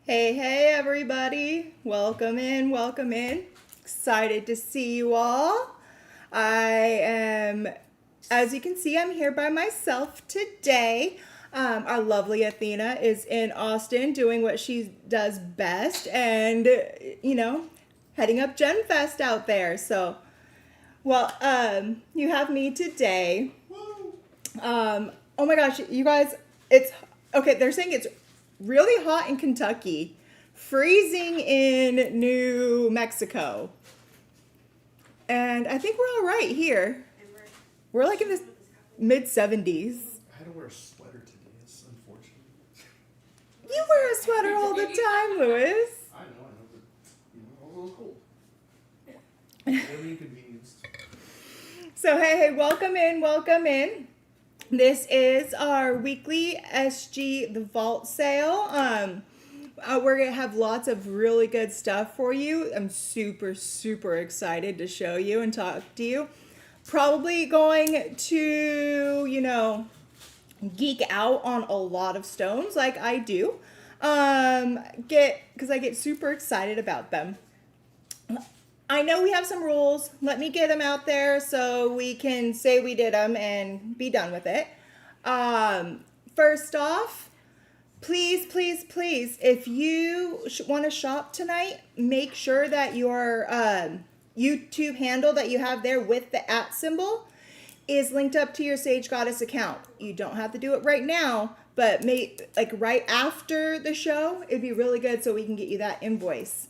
Hey, hey, everybody. Welcome in, welcome in. Excited to see you all. As you can see, I'm here by myself today. Our lovely Athena is in Austin doing what she does best and, heading up Gen Fest out there. So, you have me today. Oh my gosh, you guys, it's okay. They're saying it's really hot in Kentucky, freezing in New Mexico, and I think we're all right here. We're like in the mid 70s. I had to wear a sweater today. It's unfortunate. You wear a sweater all the time, Louis. I know, but I was a little cold. Very inconvenienced. So hey, welcome in, welcome in. This is our weekly SG The Vault sale. We're going to have lots of really good stuff for you. I'm super, super excited to show you and talk to you. Probably going to, geek out on a lot of stones like I do. Because I get super excited about them. I know we have some rules. Let me get them out there so we can say we did them and be done with it. First off, please, please, please, if you want to shop tonight, make sure that your YouTube handle that you have there with the @ symbol is linked up to your Sage Goddess account. You don't have to do it right now, but right after the show, it'd be really good so we can get you that invoice.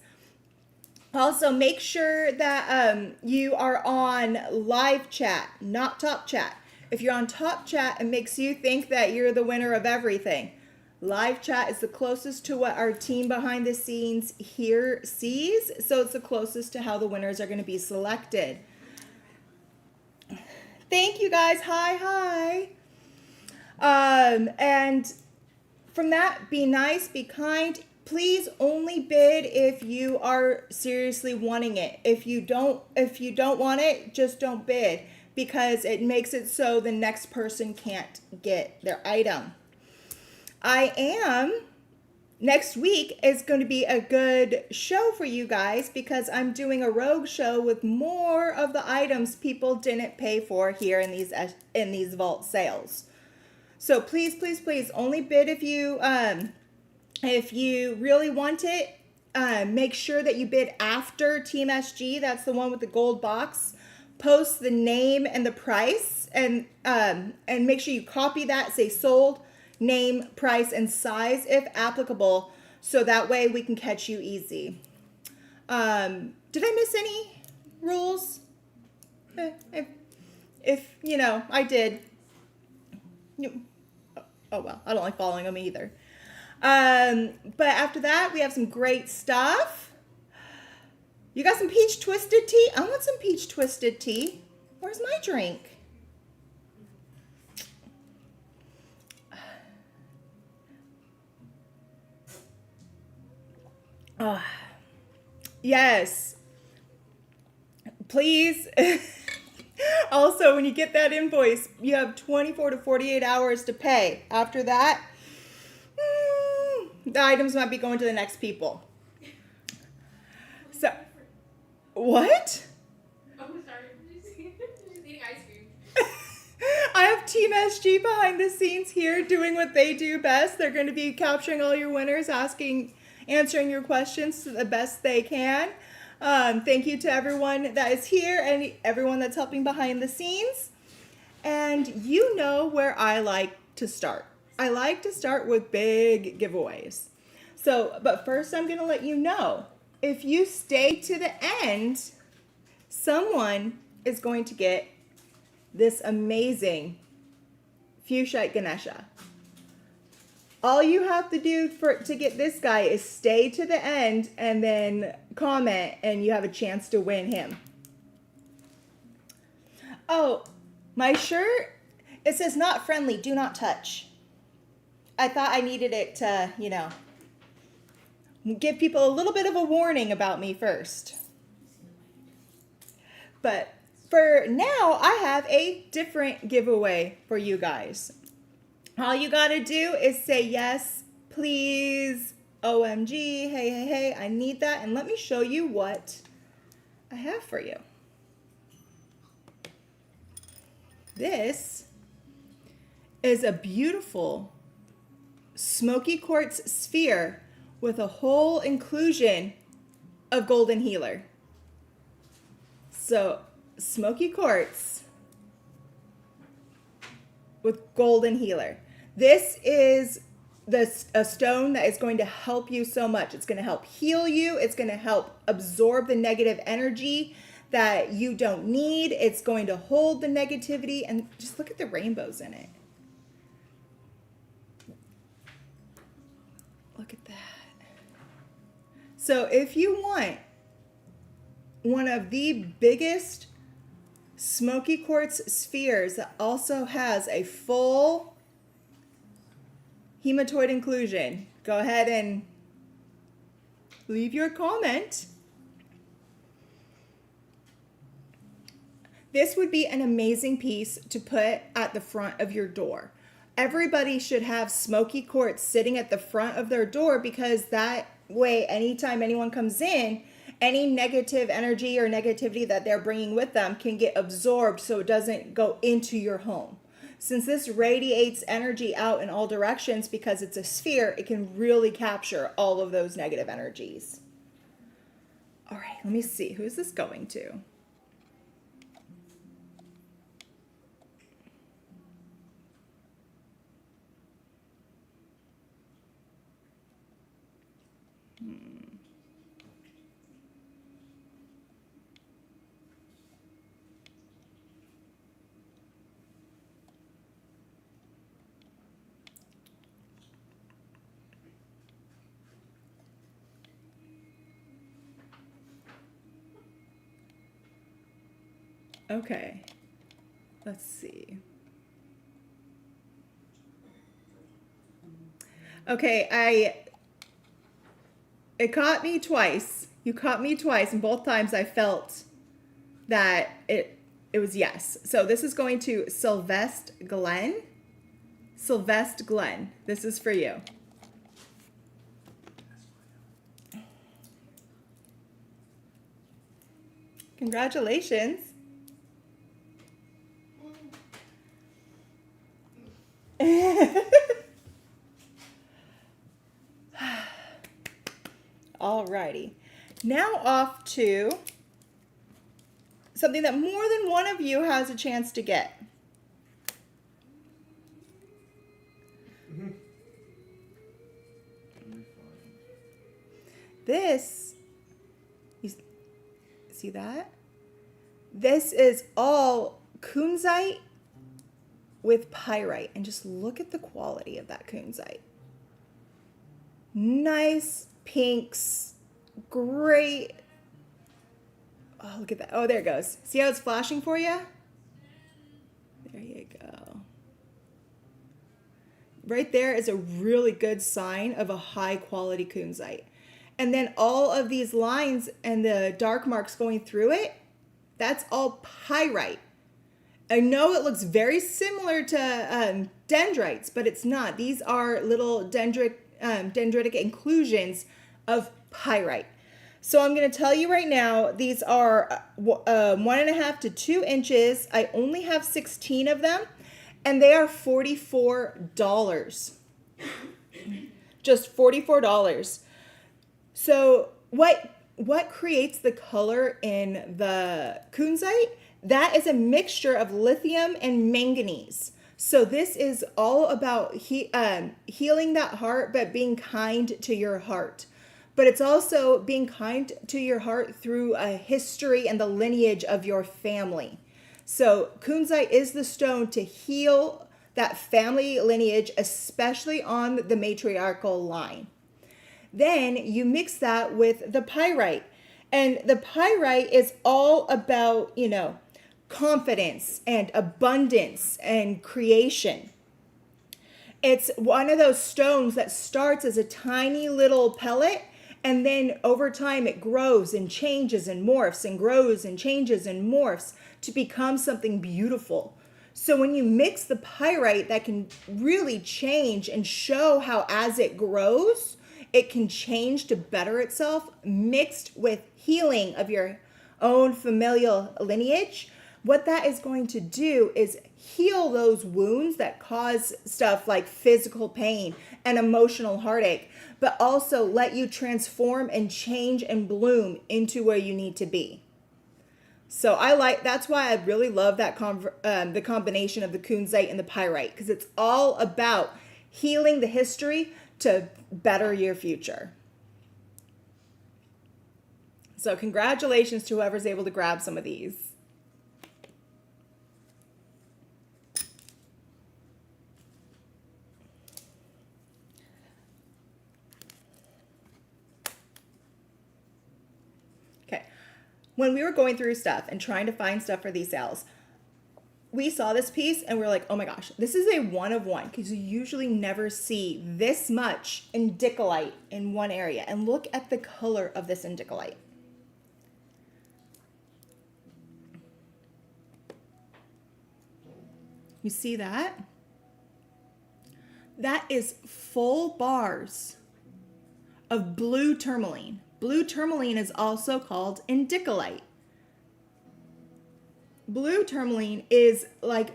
Also, make sure that you are on live chat, not top chat. If you're on top chat, it makes you think that you're the winner of everything. Live chat is the closest to what our team behind the scenes here sees, so it's the closest to how the winners are going to be selected. Thank you guys. Hi. And from that, be nice, be kind. Please only bid if you are seriously wanting it. If you don't want it, just don't bid, because it makes it so the next person can't get their item. Next week is going to be a good show for you guys because I'm doing a rogue show with more of the items people didn't pay for here in these vault sales. So please, please, please only bid if you really want it. Make sure that you bid after Team SG. That's the one with the gold box. Post the name and the price, and make sure you copy that. Say sold, name, price, and size if applicable, so that way we can catch you easy. Did I miss any rules? If I did. Oh well, I don't like following them either. But after that, we have some great stuff. You got some peach twisted tea? I want some peach twisted tea. Where's my drink? Yes. Please. Also, when you get that invoice, you have 24 to 48 hours to pay. After that, the items might be going to the next people. So, what? Oh, sorry. She's eating ice cream. I have Team SG behind the scenes here doing what they do best. They're going to be capturing all your winners, answering your questions to the best they can. Thank you to everyone that is here and everyone that's helping behind the scenes. And you know where I like to start. I like to start with big giveaways. But first I'm going to let you know, if you stay to the end, someone is going to get this amazing Fuchsite Ganesha. All you have to do to get this guy is stay to the end and then comment, and you have a chance to win him. Oh, my shirt, it says not friendly, do not touch. I thought I needed it to, give people a little bit of a warning about me first. But for now, I have a different giveaway for you guys. All you got to do is say yes, please, OMG, hey, I need that. And let me show you what I have for you. This is a beautiful smoky quartz sphere with a whole inclusion of golden healer. So smoky quartz with golden healer. This is a stone that is going to help you so much. It's going to help heal you. It's going to help absorb the negative energy that you don't need. It's going to hold the negativity, and just look at the rainbows in it. Look at that. So if you want one of the biggest smoky quartz spheres that also has a full hematoid inclusion, go ahead and leave your comment. This would be an amazing piece to put at the front of your door. Everybody should have smoky quartz sitting at the front of their door, because that way, anytime anyone comes in, any negative energy or negativity that they're bringing with them can get absorbed so it doesn't go into your home. Since this radiates energy out in all directions because it's a sphere, it can really capture all of those negative energies. All right, let me see. Who's this going to? Okay, let's see. Okay, it caught me twice. You caught me twice, and both times I felt that it was yes. So this is going to Sylvester Glenn. Sylvester Glenn, this is for you. Congratulations. Alrighty, now off to something that more than one of you has a chance to get. This, you see that? This is all Kunzite with Pyrite, and just look at the quality of that Kunzite. Nice pinks, great. Oh, look at that. Oh, there it goes. See how it's flashing for you? There you go. Right there is a really good sign of a high quality Kunzite. And then all of these lines and the dark marks going through it, that's all Pyrite. I know it looks very similar to dendrites, but it's not. These are little dendritic inclusions of Pyrite. So I'm going to tell you right now, these are 1.5 to 2 inches. I only have 16 of them, and they are $44. Just $44. So what creates the color in the Kunzite? That is a mixture of lithium and manganese. So this is all about healing that heart, but being kind to your heart. But it's also being kind to your heart through a history and the lineage of your family. So Kunzite is the stone to heal that family lineage, especially on the matriarchal line. Then you mix that with the Pyrite. And the Pyrite is all about, confidence and abundance and creation. It's one of those stones that starts as a tiny little pellet, and then over time it grows and changes and morphs and grows and changes and morphs to become something beautiful. So when you mix the Pyrite, that can really change and show how as it grows, it can change to better itself, mixed with healing of your own familial lineage. What that is going to do is heal those wounds that cause stuff like physical pain and emotional heartache, but also let you transform and change and bloom into where you need to be. So that's why I really love that the combination of the Kunzite and the Pyrite, because it's all about healing the history to better your future. So congratulations to whoever's able to grab some of these. When we were going through stuff and trying to find stuff for these sales, we saw this piece and we were like, oh my gosh, this is a one of one, because you usually never see this much indicolite in one area. And look at the color of this indicolite. You see that? That is full bars of blue tourmaline. Blue tourmaline is also called indicolite. Blue tourmaline is like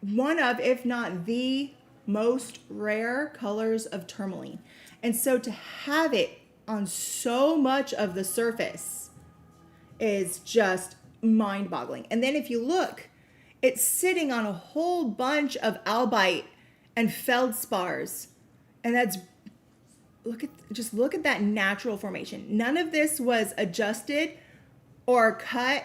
one of, if not the most rare colors of tourmaline. And so to have it on so much of the surface is just mind-boggling. And then if you look, it's sitting on a whole bunch of albite and feldspars. And that's look at that natural formation. None of this was adjusted or cut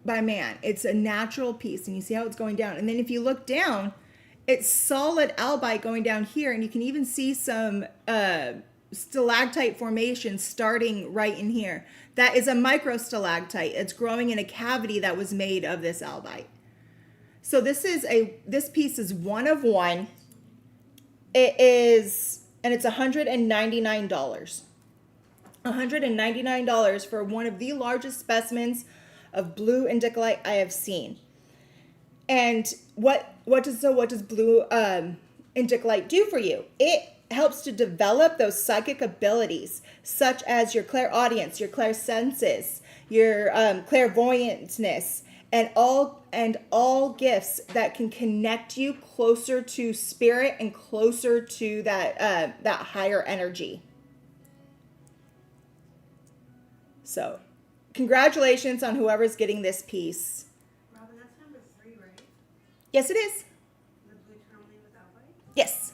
by man. It's a natural piece, and you see how it's going down. And then if you look down, it's solid albite going down here, and you can even see some stalactite formation starting right in here. That is a microstalactite. It's growing in a cavity that was made of this albite. So this piece is one of one. And it's $199. $199 for one of the largest specimens of blue indicolite I have seen. And what does blue indicolite do for you? It helps to develop those psychic abilities, such as your clairaudience, your clairsenses, your clairvoyantness, and all gifts that can connect you closer to spirit and closer to that higher energy. So, congratulations on whoever's getting this piece. Robin, that's number 3, right? Yes, it is. The blue tourmaline with albite? Yes.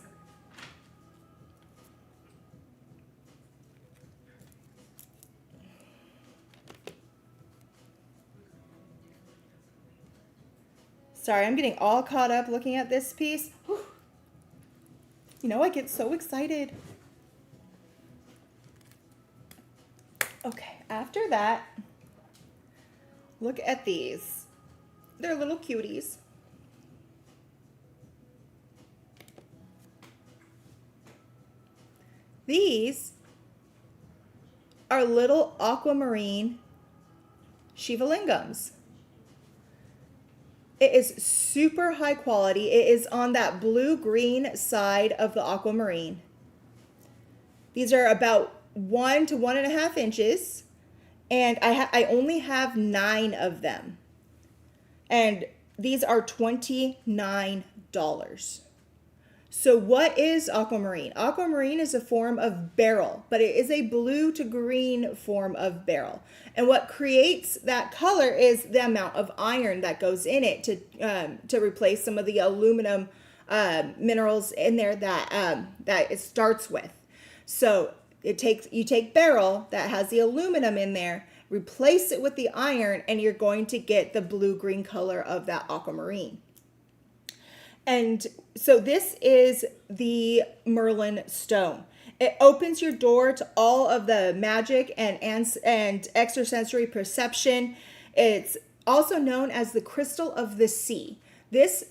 Sorry, I'm getting all caught up looking at this piece. Whew. You know, I get so excited. Okay, after that, look at these. They're little cuties. These are little aquamarine shiva lingams. It is super high quality. It is on that blue-green side of the aquamarine. These are about 1 to 1.5 inches, and I only have 9 of them. And these are $29. So what is aquamarine? Aquamarine is a form of beryl, but it is a blue to green form of beryl. And what creates that color is the amount of iron that goes in it to replace some of the aluminum minerals in there that it starts with. So you take beryl that has the aluminum in there, replace it with the iron, and you're going to get the blue-green color of that aquamarine. And so this is the Merlin stone. It opens your door to all of the magic and extrasensory perception. It's also known as the crystal of the sea. This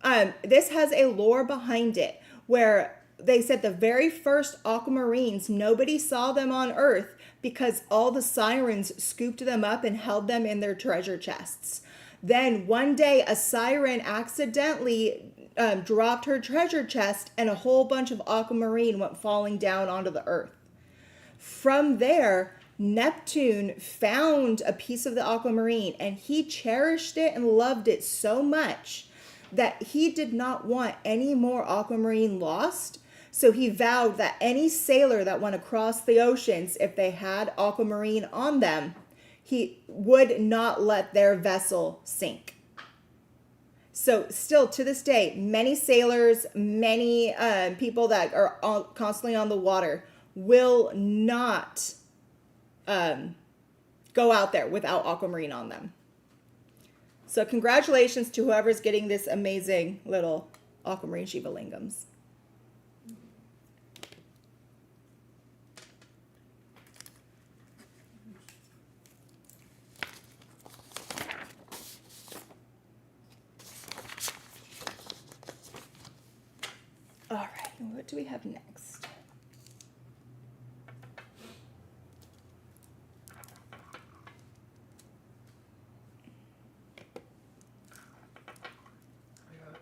has a lore behind it where they said the very first aquamarines, nobody saw them on Earth because all the sirens scooped them up and held them in their treasure chests. Then one day a siren accidentally dropped her treasure chest, and a whole bunch of aquamarine went falling down onto the earth. From there, Neptune found a piece of the aquamarine, and he cherished it and loved it so much that he did not want any more aquamarine lost. So he vowed that any sailor that went across the oceans, if they had aquamarine on them, he would not let their vessel sink. So still to this day, many sailors, many people that are constantly on the water will not go out there without aquamarine on them. So congratulations to whoever's getting this amazing little aquamarine Shiva lingams. All right, what do we have next? I got it.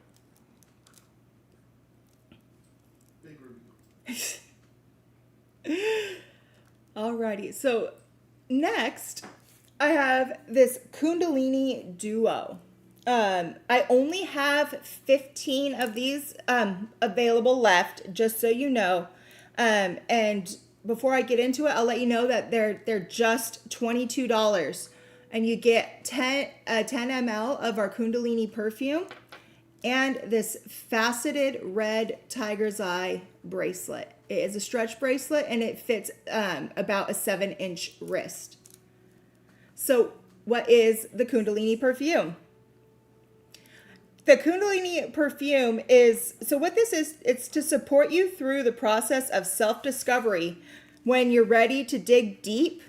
Big review. Alrighty, so next I have this Kundalini duo. I only have 15 of these available left, just so you know. And before I get into it, I'll let you know that they're just $22, and you get 10 ml of our Kundalini perfume and this faceted red tiger's eye bracelet. It is a stretch bracelet, and it fits about a 7-inch wrist. So what is the Kundalini perfume? The Kundalini perfume is, so what this is, it's to support you through the process of self-discovery when you're ready to dig deep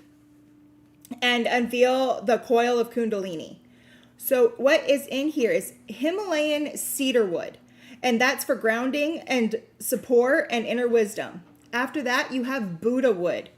and unveil the coil of Kundalini. So what is in here is Himalayan cedar wood, and that's for grounding and support and inner wisdom. After that, you have Buddha wood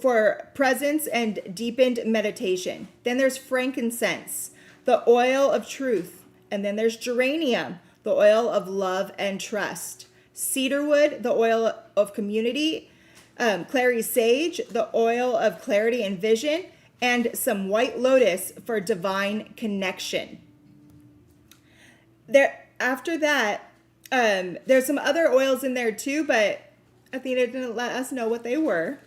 for presence and deepened meditation. Then there's frankincense, the oil of truth. And then there's geranium, the oil of love and trust. Cedarwood, the oil of community. Clary sage, the oil of clarity and vision. And some white lotus for divine connection. After that, there's some other oils in there too, but Athena didn't let us know what they were.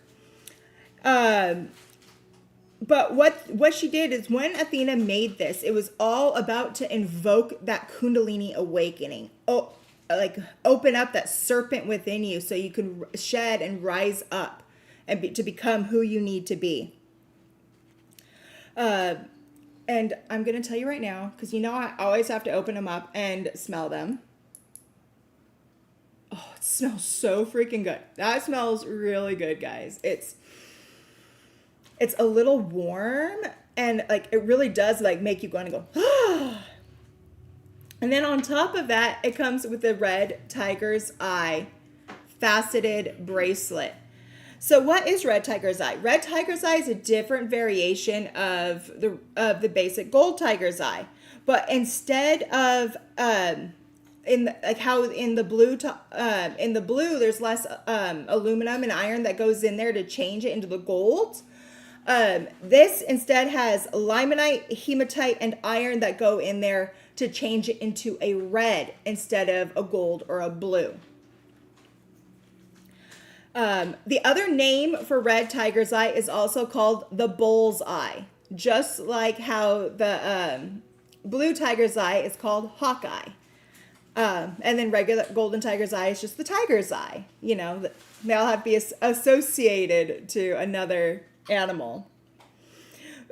But what she did is when Athena made this, it was all about to invoke that Kundalini awakening. Oh, like open up that serpent within you so you can shed and rise up and to become who you need to be. And I'm going to tell you right now, because you know I always have to open them up and smell them. Oh, it smells so freaking good. That smells really good, guys. It's a little warm, and like it really does like make you go and go, ah. And then on top of that, it comes with the red tiger's eye faceted bracelet. So what is red tiger's eye? Red tiger's eye is a different variation of the basic gold tiger's eye, but instead of in the blue there's less aluminum and iron that goes in there to change it into the gold. This instead has limonite, hematite, and iron that go in there to change it into a red instead of a gold or a blue. The other name for red tiger's eye is also called the bull's eye, just like how the blue tiger's eye is called hawkeye. And then regular golden tiger's eye is just the tiger's eye. You know, they all have to be associated to another animal.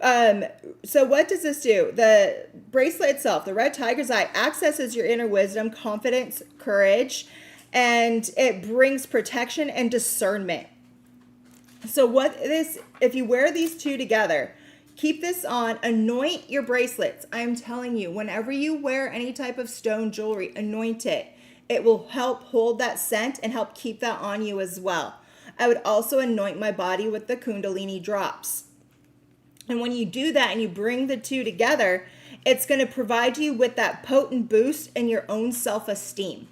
So what does this do? The bracelet itself, the red tiger's eye, accesses your inner wisdom, confidence, courage, and it brings protection and discernment. So if you wear these two together, keep this on, anoint your bracelets. I'm telling you, whenever you wear any type of stone jewelry, anoint it. It will help hold that scent and help keep that on you as well. I would also anoint my body with the Kundalini drops. And when you do that and you bring the two together, It's going to provide you with that potent boost in your own self-esteem.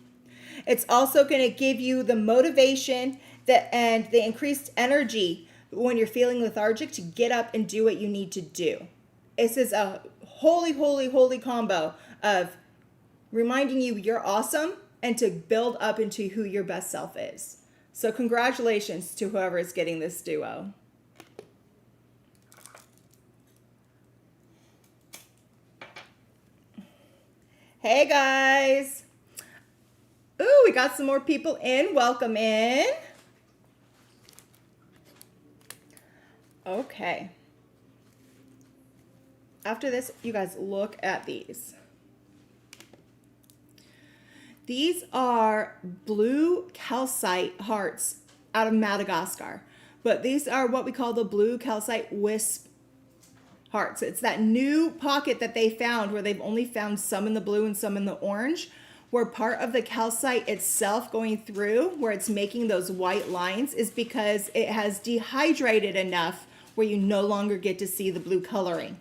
It's also going to give you the motivation and the increased energy when you're feeling lethargic to get up and do what you need to do. This is a holy, holy, holy combo of reminding you you're awesome and to build up into who your best self is. So congratulations to whoever is getting this duo. Hey guys. Ooh, we got some more people in. Welcome in. Okay. After this, you guys look at these. These are blue calcite hearts out of Madagascar. But these are what we call the blue calcite wisp hearts. It's that new pocket that they found where they've only found some in the blue and some in the orange, where part of the calcite itself going through, where it's making those white lines, is because it has dehydrated enough where you no longer get to see the blue coloring.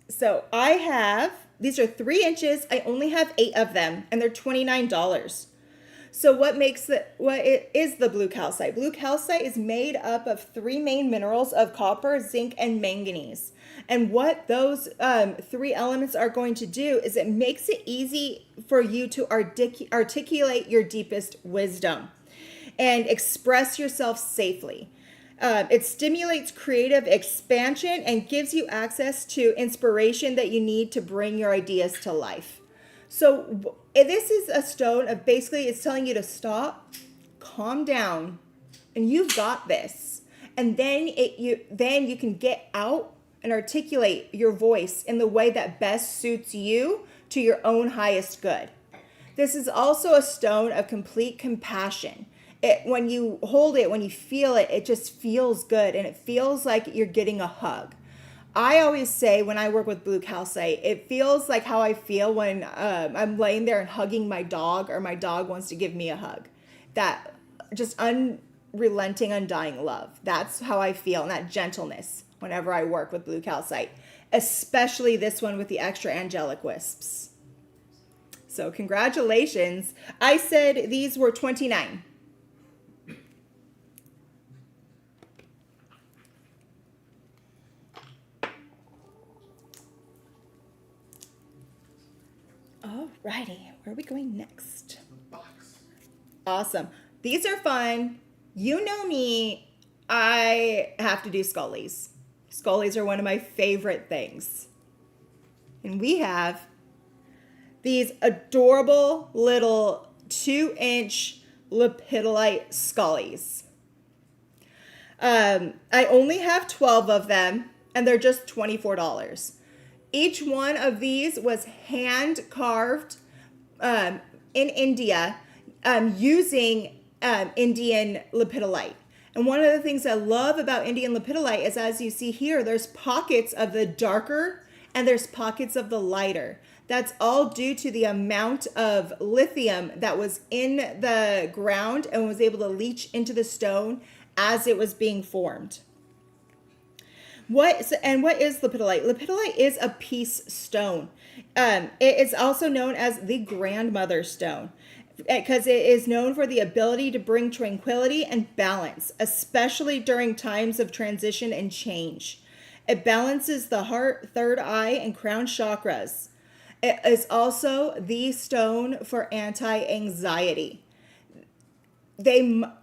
So I have, these are 3 inches. I only have 8 of them, and they're $29. So what is the blue calcite? Blue calcite is made up of 3 main minerals of copper, zinc, and manganese. And what those 3 elements are going to do is it makes it easy for you to articulate your deepest wisdom and express yourself safely. It stimulates creative expansion and gives you access to inspiration that you need to bring your ideas to life. So this is a stone of basically it's telling you to stop, calm down, and you've got this. And then you can get out and articulate your voice in the way that best suits you to your own highest good. This is also a stone of complete compassion. When you hold it, when you feel it, it just feels good and it feels like you're getting a hug. I always say when I work with blue calcite, it feels like how I feel when I'm laying there and hugging my dog or my dog wants to give me a hug. That just unrelenting, undying love. That's how I feel, and that gentleness whenever I work with blue calcite, especially this one with the extra angelic wisps. So congratulations. I said these were $29. Alrighty, where are we going next? Box. Awesome. These are fun. You know me, I have to do scullies. Scullies are one of my favorite things. And we have these adorable little 2-inch Lepidolite scullies. I only have 12 of them, and they're just $24. Each one of these was hand carved in India using Indian lepidolite. And one of the things I love about Indian lepidolite is, as you see here, there's pockets of the darker and there's pockets of the lighter. That's all due to the amount of lithium that was in the ground and was able to leach into the stone as it was being formed. What is lepidolite? Lepidolite is a peace stone. It is also known as the grandmother stone because it is known for the ability to bring tranquility and balance, especially during times of transition and change. It balances the heart, third eye, and crown chakras. It is also the stone for anti-anxiety.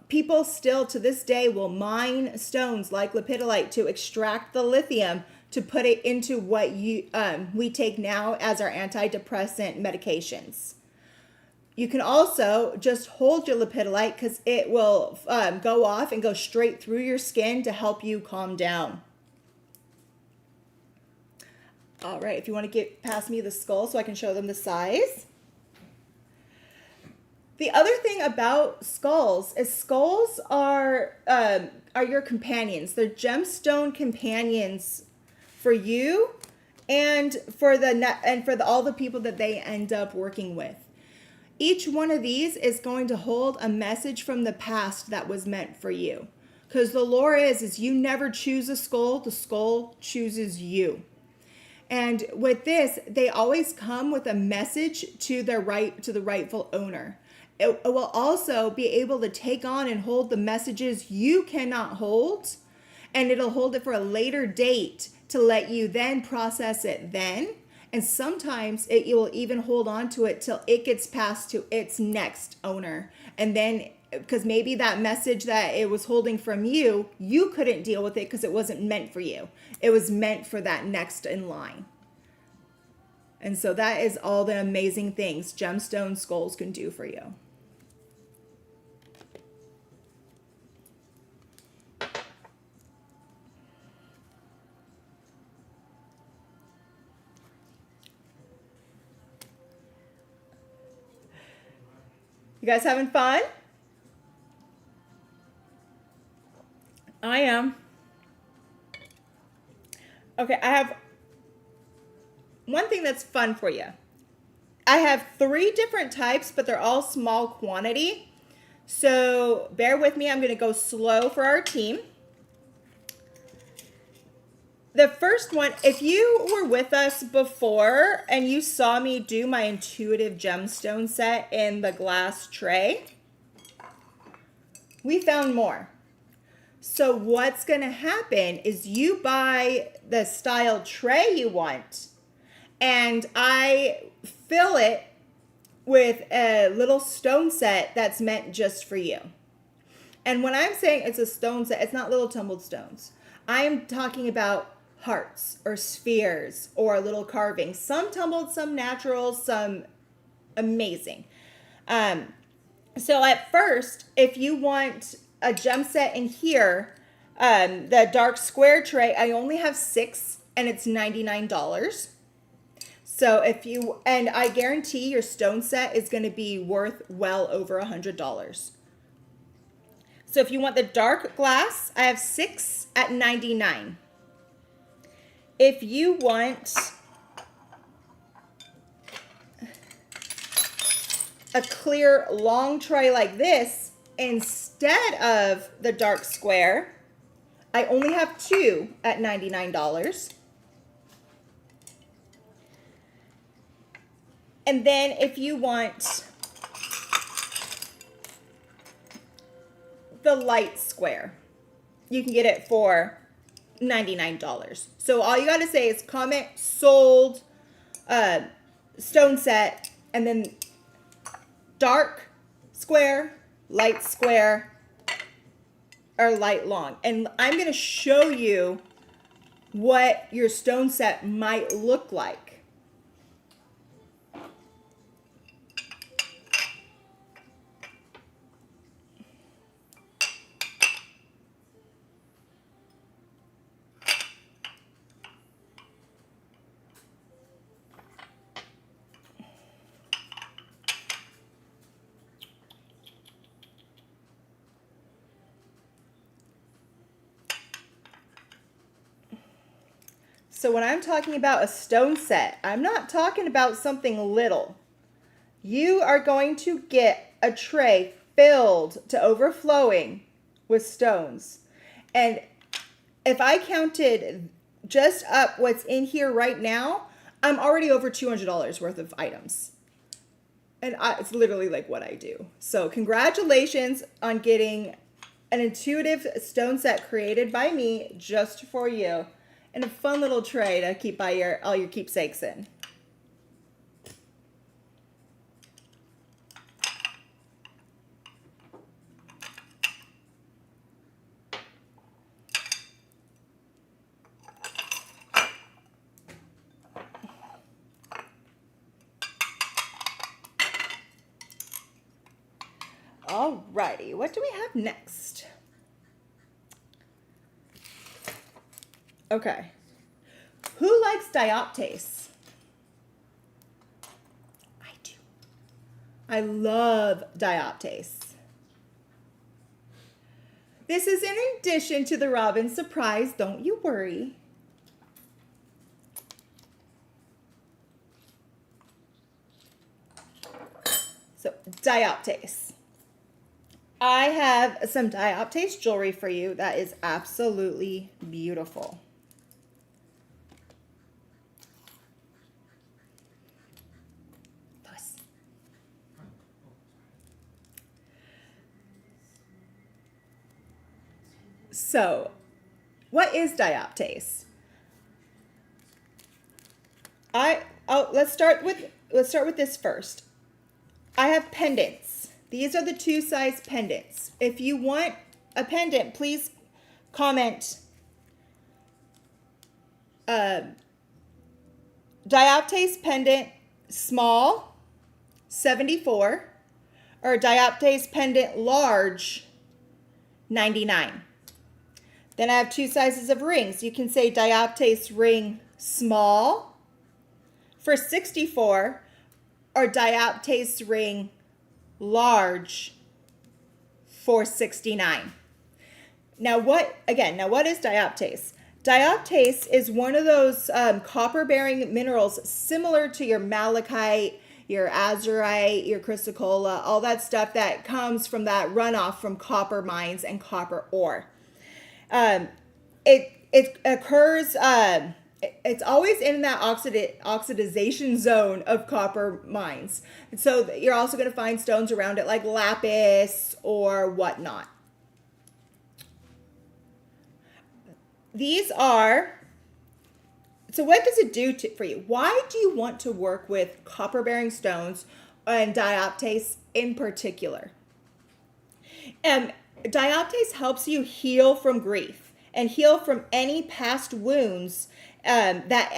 People still to this day will mine stones like lepidolite to extract the lithium to put it into what we take now as our antidepressant medications. You can also just hold your lepidolite because it will go off and go straight through your skin to help you calm down. All right, if you want to get past me the skull so I can show them the size. The other thing about skulls is skulls are your companions. They're gemstone companions for you and for all the people that they end up working with. Each one of these is going to hold a message from the past that was meant for you. Because the lore is you never choose a skull, the skull chooses you. And with this, they always come with a message to the rightful owner. It will also be able to take on and hold the messages you cannot hold, and it'll hold it for a later date to let you then process it then. And sometimes it will even hold on to it till it gets passed to its next owner. And then, because maybe that message that it was holding from you, you couldn't deal with it because it wasn't meant for you. It was meant for that next in line. And so that is all the amazing things gemstone skulls can do for you. You guys having fun? I am. Okay, I have one thing that's fun for you. I have 3 different types, but they're all small quantity. So bear with me. I'm going to go slow for our team. The first one, if you were with us before and you saw me do my intuitive gemstone set in the glass tray, we found more. So what's going to happen is you buy the style tray you want, and I fill it with a little stone set that's meant just for you. And when I'm saying it's a stone set, it's not little tumbled stones. I'm talking about hearts or spheres or little carvings, some tumbled, some natural, some amazing. So at first, if you want a gem set in here, the dark square tray, I only have 6 and it's $99. So if you, and I guarantee your stone set is going to be worth well over $100. So if you want the dark glass, I have 6 at $99. If you want a clear long tray like this, instead of the dark square, I only have 2 at $99. And then if you want the light square, you can get it for $99. So all you got to say is comment sold stone set, and then dark square, light square, or light long. And I'm going to show you what your stone set might look like. So when I'm talking about a stone set, I'm not talking about something little. You are going to get a tray filled to overflowing with stones. And if I counted just up what's in here right now, I'm already over $200 worth of items. And it's literally like what I do. So congratulations on getting an intuitive stone set created by me just for you. And a fun little tray to keep all your keepsakes in. Alrighty, what do we have next? Okay. Who likes Dioptase? I do. I love Dioptase. This is in addition to the Robin Surprise, don't you worry. So, Dioptase. I have some Dioptase jewelry for you that is absolutely beautiful. Plus. So, what is Dioptase? Let's start with this first. I have pendants. These are the 2-size pendants. If you want a pendant, please comment Dioptase pendant small 74 or Dioptase pendant large 99. Then I have 2 sizes of rings. You can say Dioptase ring small for 64 or Dioptase ring large for 69. Now what is Dioptase? Dioptase is one of those copper-bearing minerals similar to your malachite, your azurite, your chrysocolla, all that stuff that comes from that runoff from copper mines and copper ore. It occurs, it's always in that oxidization zone of copper mines. And so you're also going to find stones around it like lapis or whatnot. So what does it do for you? Why do you want to work with copper-bearing stones and Dioptase in particular? Dioptase helps you heal from grief and heal from any past wounds that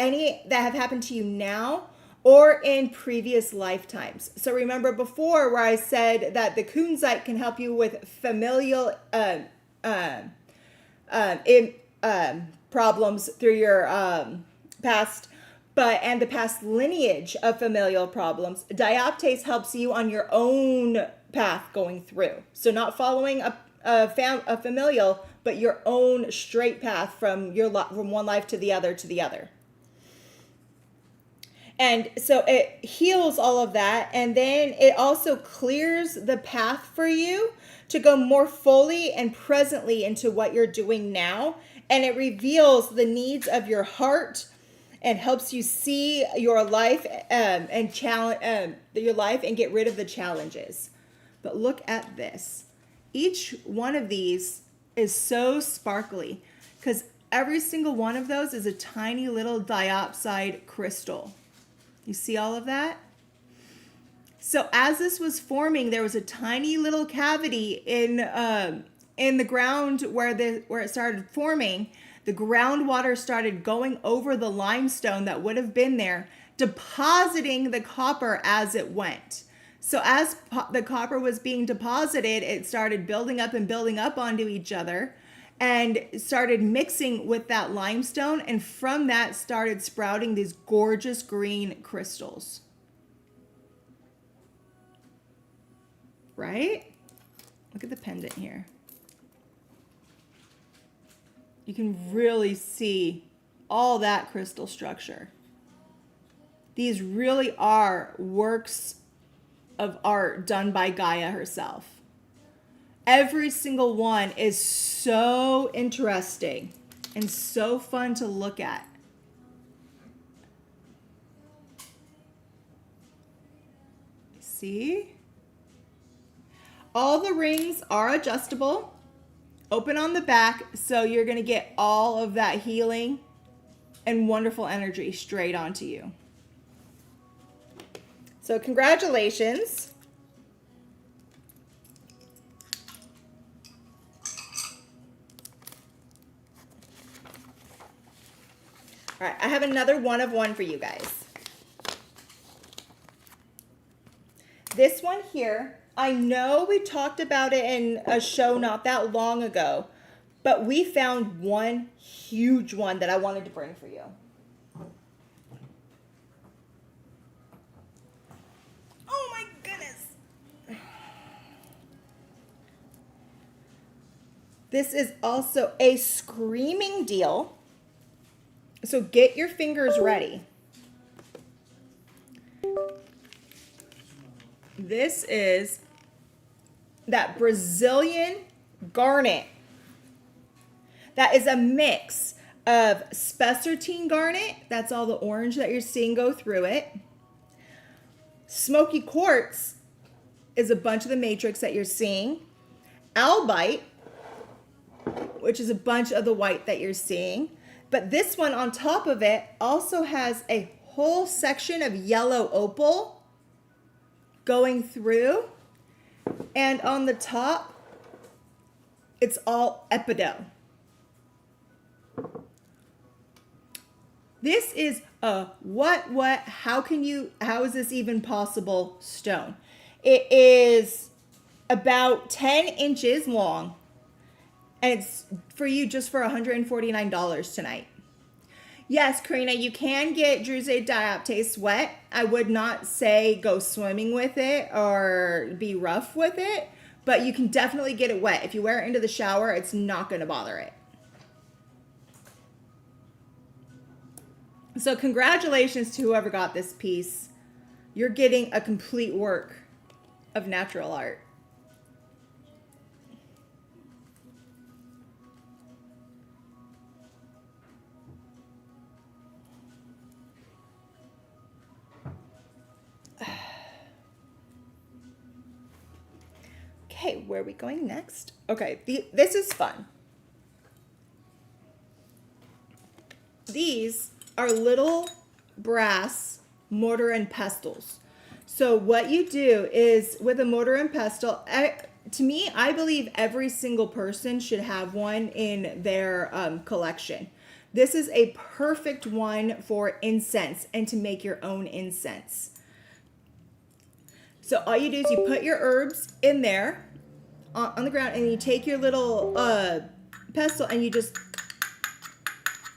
have happened to you now or in previous lifetimes. So remember before where I said that the Kunzite can help you with familial problems through your past, and the past lineage of familial problems. Dioptase helps you on your own path going through. So not following a familial, but your own straight path from one life to the other. And so it heals all of that, and then it also clears the path for you to go more fully and presently into what you're doing now, and it reveals the needs of your heart and helps you see your life and get rid of the challenges. But look at this. Each one of these is so sparkly because every single one of those is a tiny little diopside crystal. You see all of that? So as this was forming, there was a tiny little cavity in the ground where it started forming. The groundwater started going over the limestone that would have been there, depositing the copper as it went. So as the copper was being deposited, it started building up onto each other and started mixing with that limestone. And from that started sprouting these gorgeous green crystals. Right? Look at the pendant here. You can really see all that crystal structure. These really are works of art done by Gaia herself. Every single one is so interesting and so fun to look at. See? All the rings are adjustable. Open on the back, so you're going to get all of that healing and wonderful energy straight onto you. So congratulations. All right, I have another one of one for you guys. This one here, I know we talked about it in a show not that long ago, but we found one huge one that I wanted to bring for you. Oh my goodness. This is also a screaming deal. So get your fingers ready. that Brazilian garnet. That is a mix of spessartine garnet. That's all the orange that you're seeing go through it. Smoky quartz is a bunch of the matrix that you're seeing. Albite, which is a bunch of the white that you're seeing. But this one on top of it also has a whole section of yellow opal going through. And on the top, it's all epidel. This is a how is this even possible stone? It is about 10 inches long, and it's for you just for $149 tonight. Yes, Karina, you can get Druze Dioptase wet. I would not say go swimming with it or be rough with it, but you can definitely get it wet. If you wear it into the shower, it's not going to bother it. So congratulations to whoever got this piece. You're getting a complete work of natural art. Okay, where are we going next? Okay, this is fun. These are little brass mortar and pestles. So what you do is with a mortar and pestle, to me, I believe every single person should have one in their collection. This is a perfect one for incense and to make your own incense. So all you do is you put your herbs in there on the ground, and you take your little pestle and you just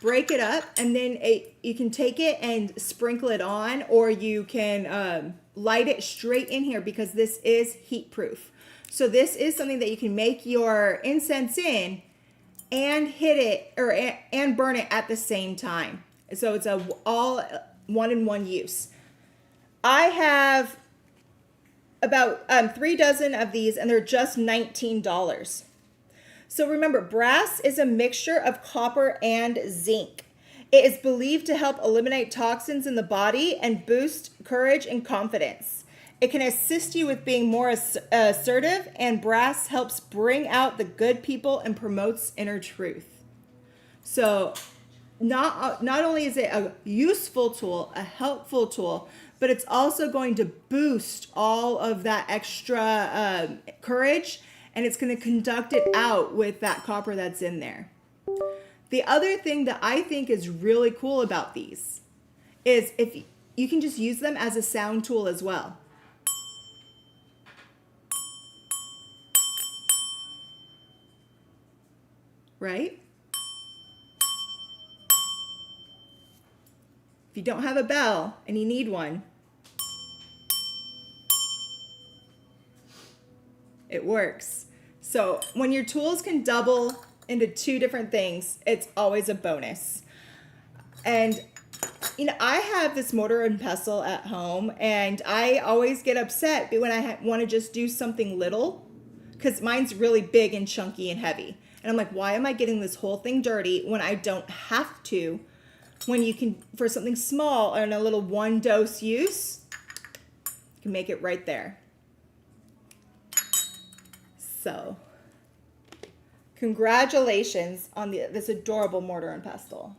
break it up, and then you can take it and sprinkle it on, or you can light it straight in here because this is heat proof. So this is something that you can make your incense in and hit it and burn it at the same time. So it's all one-in-one use. I have about 3 dozen of these, and they're just $19. So remember, brass is a mixture of copper and zinc. It is believed to help eliminate toxins in the body and boost courage and confidence. It can assist you with being more assertive, and brass helps bring out the good people and promotes inner truth. So not only is it a useful tool, a helpful tool, but it's also going to boost all of that extra courage, and it's going to conduct it out with that copper that's in there. The other thing that I think is really cool about these is if you can just use them as a sound tool as well. Right? If you don't have a bell and you need one, it works. So when your tools can double into 2 different things, it's always a bonus. And I have this mortar and pestle at home, and I always get upset when I want to just do something little, because mine's really big and chunky and heavy. And I'm like, why am I getting this whole thing dirty when I don't have to? When you can, for something small and a little 1-dose use, you can make it right there. So, congratulations on this adorable mortar and pestle.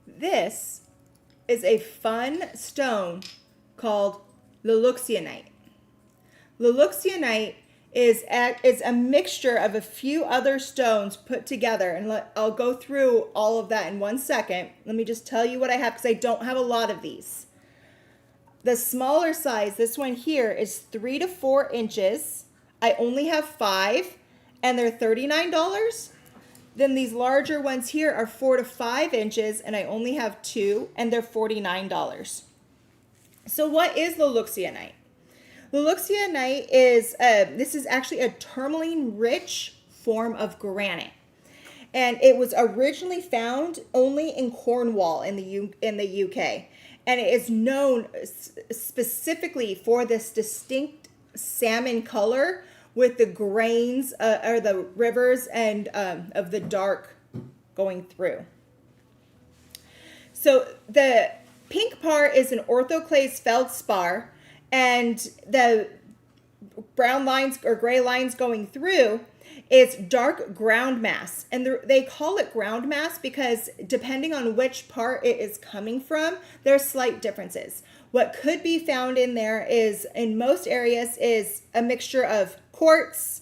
This is a fun stone called Luxianite. Luxianite is a mixture of a few other stones put together, and I'll go through all of that in 1 second. Let me just tell you what I have, because I don't have a lot of these. The smaller size, this one here, is 3 to 4 inches. I only have 5, and they're $39. Then these larger ones here are 4 to 5 inches, and I only have 2, and they're $49. So what is the Luxianite? Luxianite is, this is actually a tourmaline-rich form of granite. And it was originally found only in Cornwall in the UK. And it is known specifically for this distinct salmon color with the grains or the rivers and of the dark going through. So the pink part is an orthoclase feldspar, and the brown lines or gray lines going through is dark ground mass. And they call it ground mass because depending on which part it is coming from, there's slight differences. What could be found in there is, in most areas, is a mixture of quartz,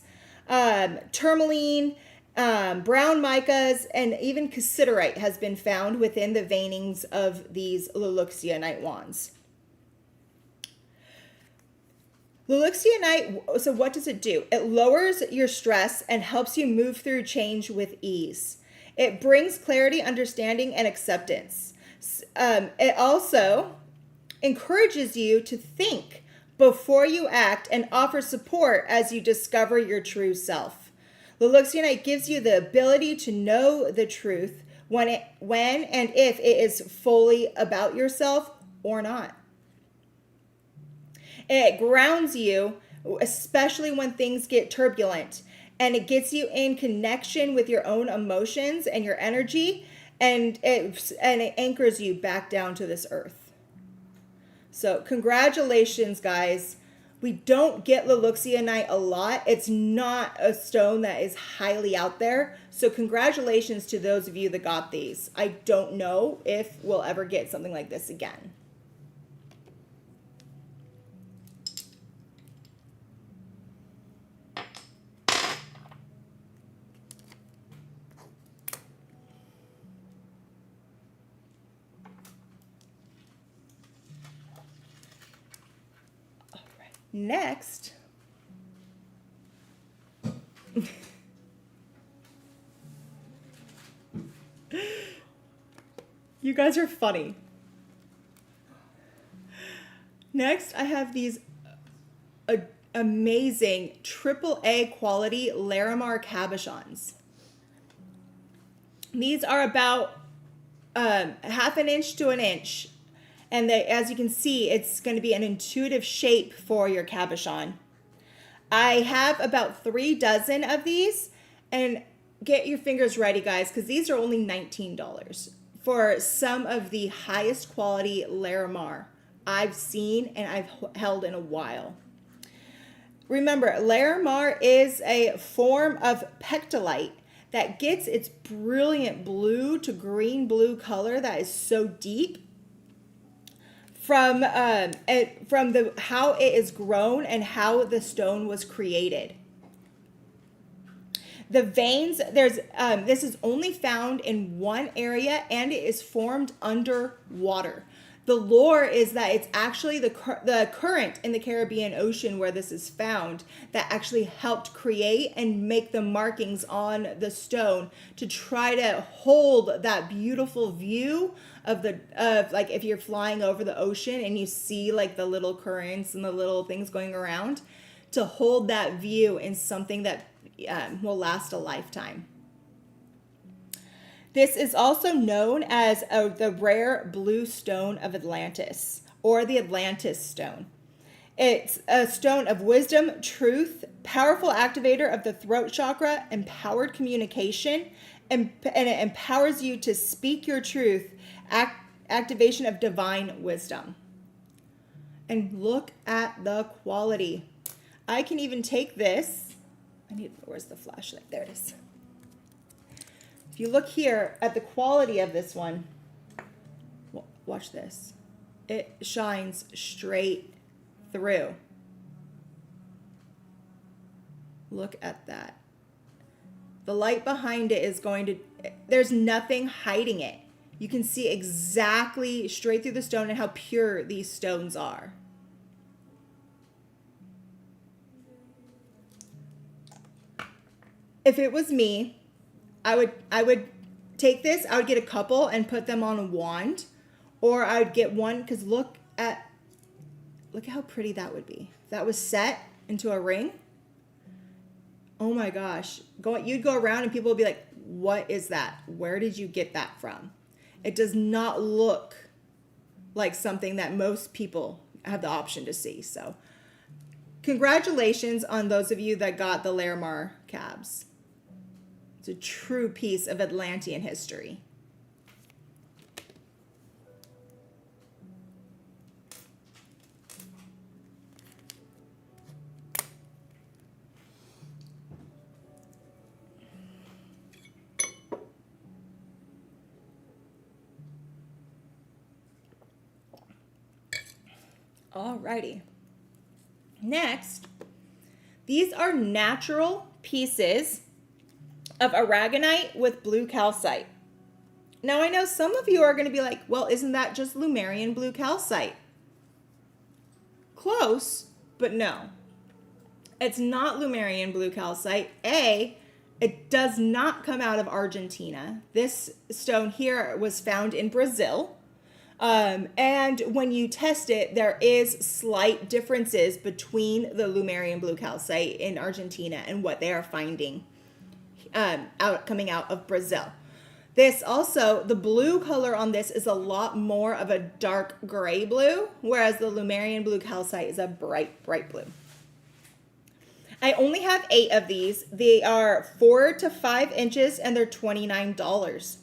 tourmaline, brown micas, and even cassiterite has been found within the veinings of these Luxianite wands. Luxianite, so what does it do? It lowers your stress and helps you move through change with ease. It brings clarity, understanding, and acceptance. It also encourages you to think before you act and offers support as you discover your true self. The Luxianite gives you the ability to know the truth when and if it is fully about yourself or not. It grounds you, especially when things get turbulent, and it gets you in connection with your own emotions and your energy, and it anchors you back down to this earth. So congratulations, guys. We don't get Luxianite a lot. It's not a stone that is highly out there. So congratulations to those of you that got these. I don't know if we'll ever get something like this again. Next, you guys are funny. Next, I have these amazing AAA quality larimar cabochons. These are about half an inch to an inch. And as you can see, it's going to be an intuitive shape for your cabochon. I have about 3 dozen of these, and get your fingers ready, guys, because these are only $19 for some of the highest quality larimar I've seen and I've held in a while. Remember, larimar is a form of pectolite that gets its brilliant blue to green blue color that is so deep from how it is grown and how the stone was created. The veins, this is only found in one area, and it is formed underwater. The lore is that it's actually the current in the Caribbean Ocean where this is found that actually helped create and make the markings on the stone to try to hold that beautiful view of like if you're flying over the ocean and you see like the little currents and the little things going around, to hold that view in something that will last a lifetime. This is also known as the rare blue stone of Atlantis, or the Atlantis stone. It's a stone of wisdom, truth, powerful activator of the throat chakra, empowered communication, and it empowers you to speak your truth, activation of divine wisdom. And look at the quality. I can even take this. Where's the flashlight? There it is. If you look here at the quality of this one, watch this. It shines straight through. Look at that. The light behind it is there's nothing hiding it. You can see exactly straight through the stone and how pure these stones are. If it was me, I would take this, I would get a couple and put them on a wand, or I would get one, because look at how pretty that would be. that was set into a ring, oh my gosh, you'd go around and people would be like, what is that? Where did you get that from? It does not look like something that most people have the option to see. So congratulations on those of you that got the larimar cabs. It's a true piece of Atlantean history. Alrighty. Next, these are natural pieces of Aragonite with blue calcite. Now I know some of you are going to be like, well, isn't that just Lemurian blue calcite? Close, but no. It's not Lemurian blue calcite. It does not come out of Argentina. This stone here was found in Brazil. And when you test it, there is slight differences between the Lemurian blue calcite in Argentina and what they are finding coming out of Brazil. This also, the blue color on this is a lot more of a dark gray blue, whereas the Lemurian blue calcite is a bright, bright blue. I only have 8 of these. They are 4 to 5 inches and they're $29.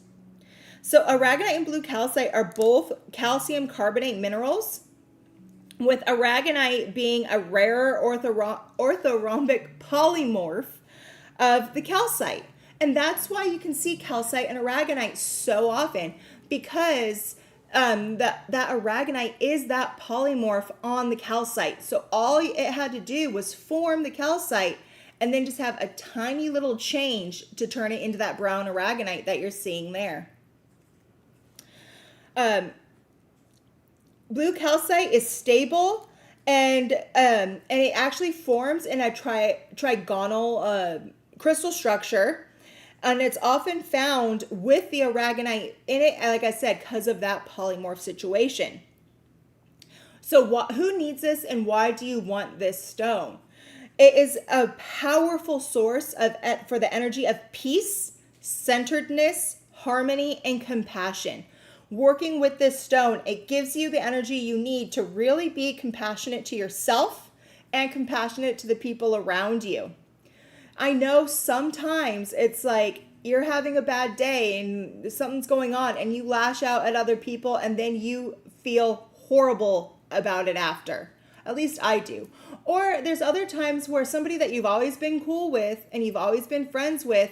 So Aragonite and blue calcite are both calcium carbonate minerals, with Aragonite being a rarer orthorhombic polymorph of the calcite. And that's why you can see calcite and Aragonite so often, because that Aragonite is that polymorph on the calcite. So all it had to do was form the calcite and then just have a tiny little change to turn it into that brown Aragonite that you're seeing there. Blue calcite is stable, and it actually forms in a trigonal crystal structure, and it's often found with the Aragonite in it, like I said, because of that polymorph situation. So who needs this, and why do you want this stone? It is a powerful source for the energy of peace, centeredness, harmony, and compassion. Working with this stone, it gives you the energy you need to really be compassionate to yourself and compassionate to the people around you. I know sometimes it's like you're having a bad day and something's going on and you lash out at other people and then you feel horrible about it after. At least I do. Or there's other times where somebody that you've always been cool with and you've always been friends with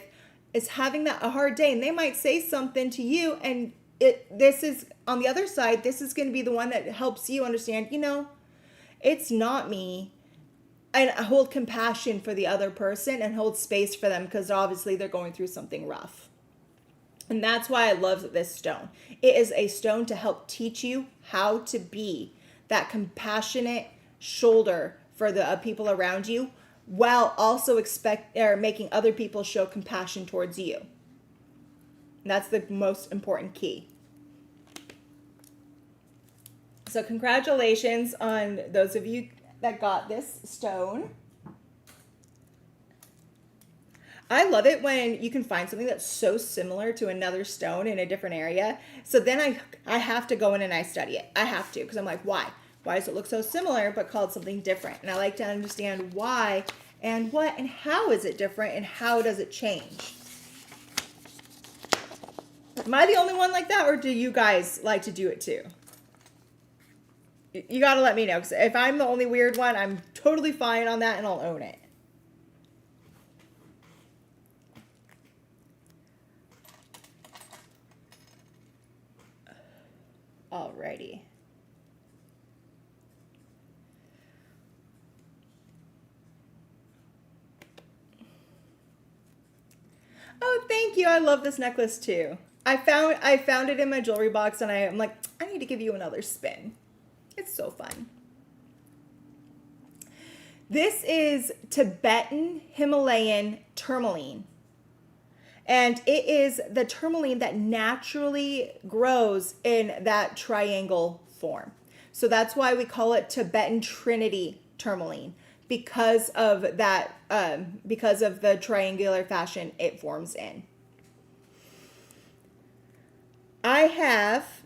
is having a hard day, and they might say something to you, and this is on the other side, this is going to be the one that helps you understand, it's not me. And hold compassion for the other person and hold space for them, because obviously they're going through something rough. And that's why I love this stone. It is a stone to help teach you how to be that compassionate shoulder for the people around you, while also making other people show compassion towards you. And that's the most important key. So congratulations on those of you that got this stone. I love it when you can find something that's so similar to another stone in a different area. So then I have to go in and I study it. I have to, because I'm like, why? Why does it look so similar but called something different? And I like to understand why and what and how is it different and how does it change? Am I the only one like that, or do you guys like to do it too? You got to let me know, because if I'm the only weird one, I'm totally fine on that and I'll own it. Alrighty. Oh, thank you. I love this necklace too. I found it in my jewelry box, and I'm like, I need to give you another spin. It's so fun. This is Tibetan Himalayan tourmaline. And it is the tourmaline that naturally grows in that triangle form. So that's why we call it Tibetan Trinity tourmaline because of that, because of the triangular fashion it forms in. I have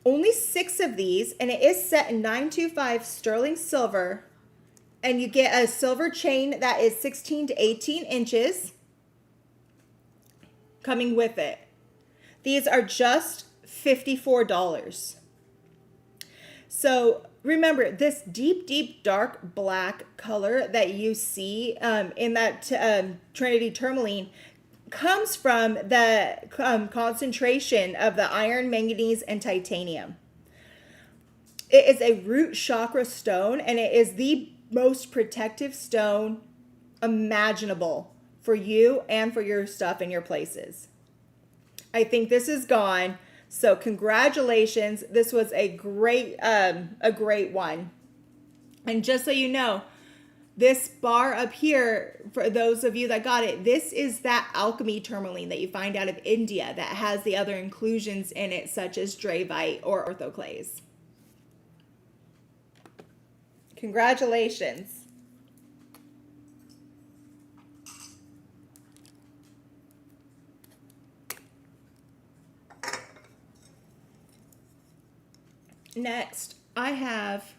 only 6 of these, and it is set in 925 sterling silver, and you get a silver chain that is 16 to 18 inches coming with it. These are just $54. So remember, this deep dark black color that you see in that Trinity tourmaline comes from the concentration of the iron, manganese, and titanium. It is a root chakra stone, and it is the most protective stone imaginable for you and for your stuff and your places. I think this is gone. So congratulations. This was a great one. And just so you know, this bar up here, for those of you that got it, this is that alchemy tourmaline that you find out of India that has the other inclusions in it, such as dravite or orthoclase. Congratulations. Next, I have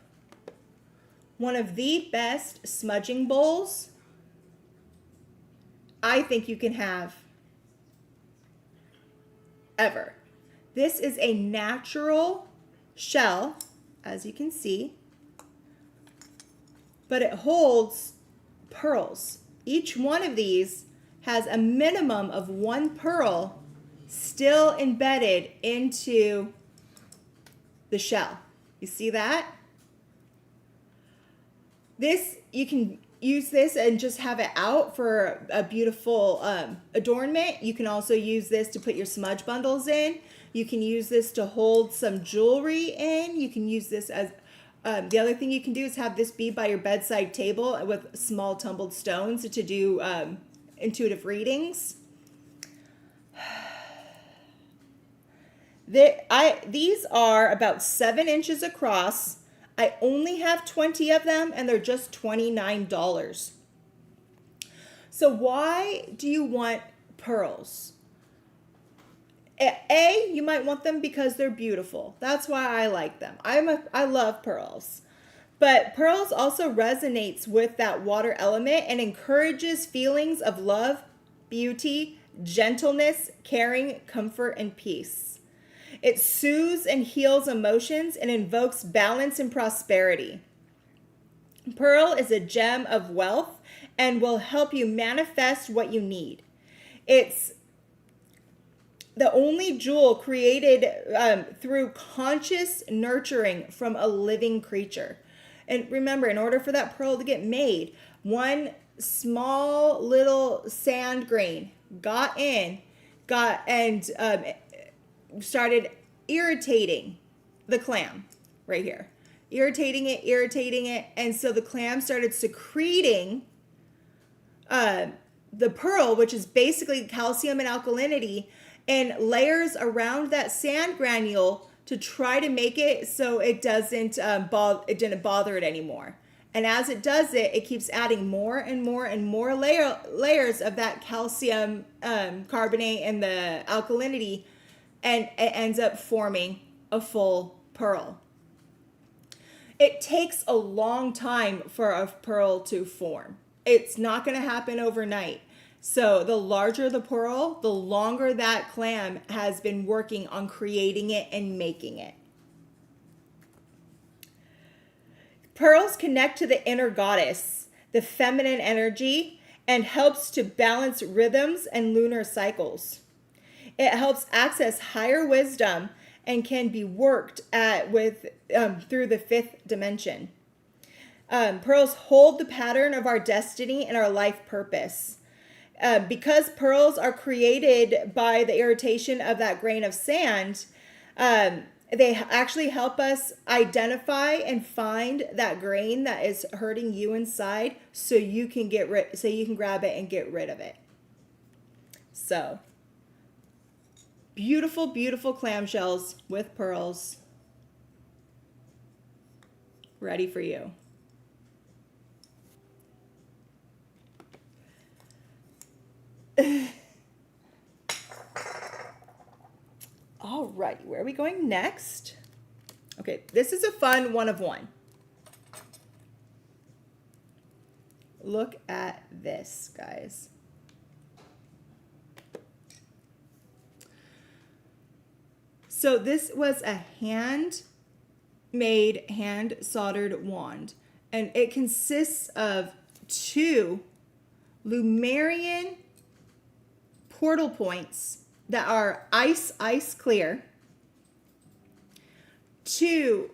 one of the best smudging bowls I think you can have ever. This is a natural shell, as you can see, but it holds pearls. Each one of these has a minimum of 1 pearl still embedded into the shell. You see that? This, you can use this and just have it out for a beautiful adornment. You can also use this to put your smudge bundles in. You can use this to hold some jewelry in. You can use this as, the other thing you can do is have this be by your bedside table with small tumbled stones to do intuitive readings. These are about 7 inches across. I only have 20 of them, and they're just $29. So why do you want pearls? A, you might want them because they're beautiful. That's why I like them. I love pearls. But pearls also resonates with that water element and encourages feelings of love, beauty, gentleness, caring, comfort, and peace. It soothes and heals emotions and invokes balance and prosperity. Pearl is a gem of wealth and will help you manifest what you need. It's the only jewel created through conscious nurturing from a living creature. And remember, in order for that pearl to get made, one small little sand grain got started irritating the clam right here. Irritating it. And so the clam started secreting the pearl, which is basically calcium and alkalinity, and layers around that sand granule to try to make it so it didn't bother it anymore. And as it does it, it keeps adding more and more layers of that calcium carbonate and the alkalinity, and it ends up forming a full pearl. It takes a long time for a pearl to form. It's not going to happen overnight. So the larger the pearl, the longer that clam has been working on creating it and making it. Pearls connect to the inner goddess, the feminine energy, and helps to balance rhythms and lunar cycles. It helps access higher wisdom and can be worked at through the 5th dimension. Pearls hold the pattern of our destiny and our life purpose. Because pearls are created by the irritation of that grain of sand, they actually help us identify and find that grain that is hurting you inside, so you can grab it and get rid of it. So, beautiful, beautiful clamshells with pearls, ready for you. All right, where are we going next? Okay, this is a fun one of one. Look at this, guys. So this was a hand-made, hand-soldered wand, and it consists of 2 Lumerian portal points that are ice clear, 2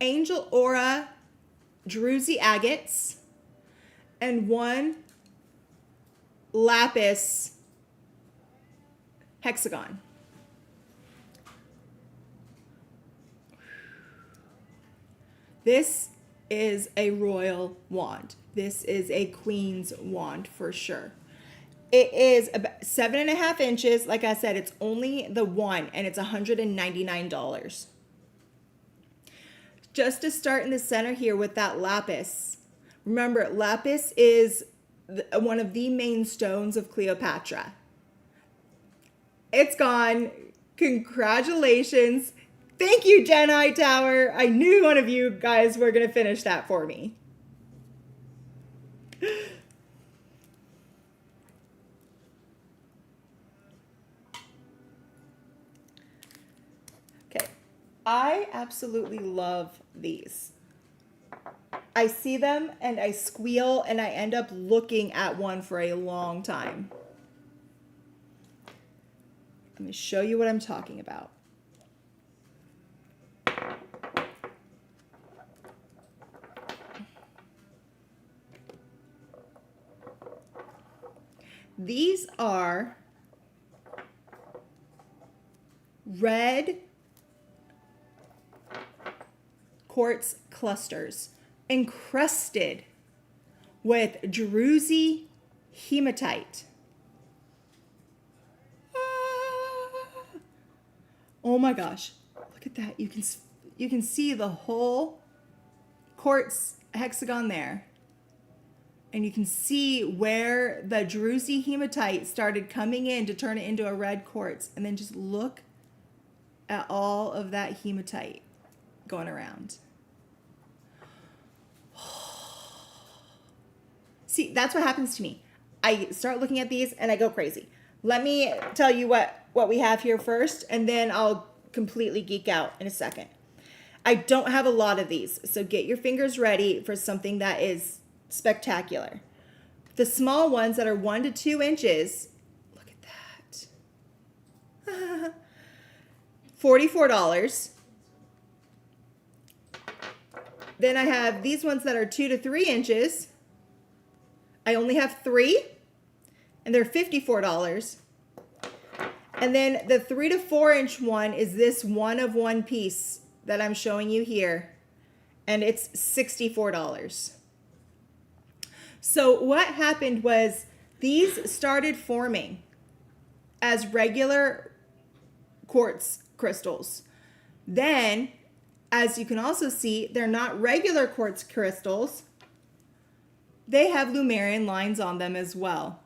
angel aura druzy agates, and 1 lapis hexagon. This is a royal wand. This is a queen's wand for sure. It is about 7.5 inches. Like I said, it's only the one, and it's $199. Just to start in the center here with that lapis. Remember, lapis is one of the main stones of Cleopatra. It's gone. Congratulations. Thank you, Jedi Tower. I knew one of you guys were going to finish that for me. Okay. I absolutely love these. I see them and I squeal and I end up looking at one for a long time. Let me show you what I'm talking about. These are red quartz clusters encrusted with druzy hematite. Oh my gosh, look at that. You can see the whole quartz hexagon there. And you can see where the druzy hematite started coming in to turn it into a red quartz. And then just look at all of that hematite going around. See, that's what happens to me. I start looking at these and I go crazy. Let me tell you what we have here first, and then I'll completely geek out in a second. I don't have a lot of these, so get your fingers ready for something that is spectacular. The small ones that are 1 to 2 inches, look at that. $44. Then I have these ones that are 2 to 3 inches. I only have 3, and they're $54. And then the 3 to 4 inch one is this one of one piece that I'm showing you here, and it's $64. So what happened was these started forming as regular quartz crystals. Then, as you can also see, they're not regular quartz crystals. They have Lumerian lines on them as well.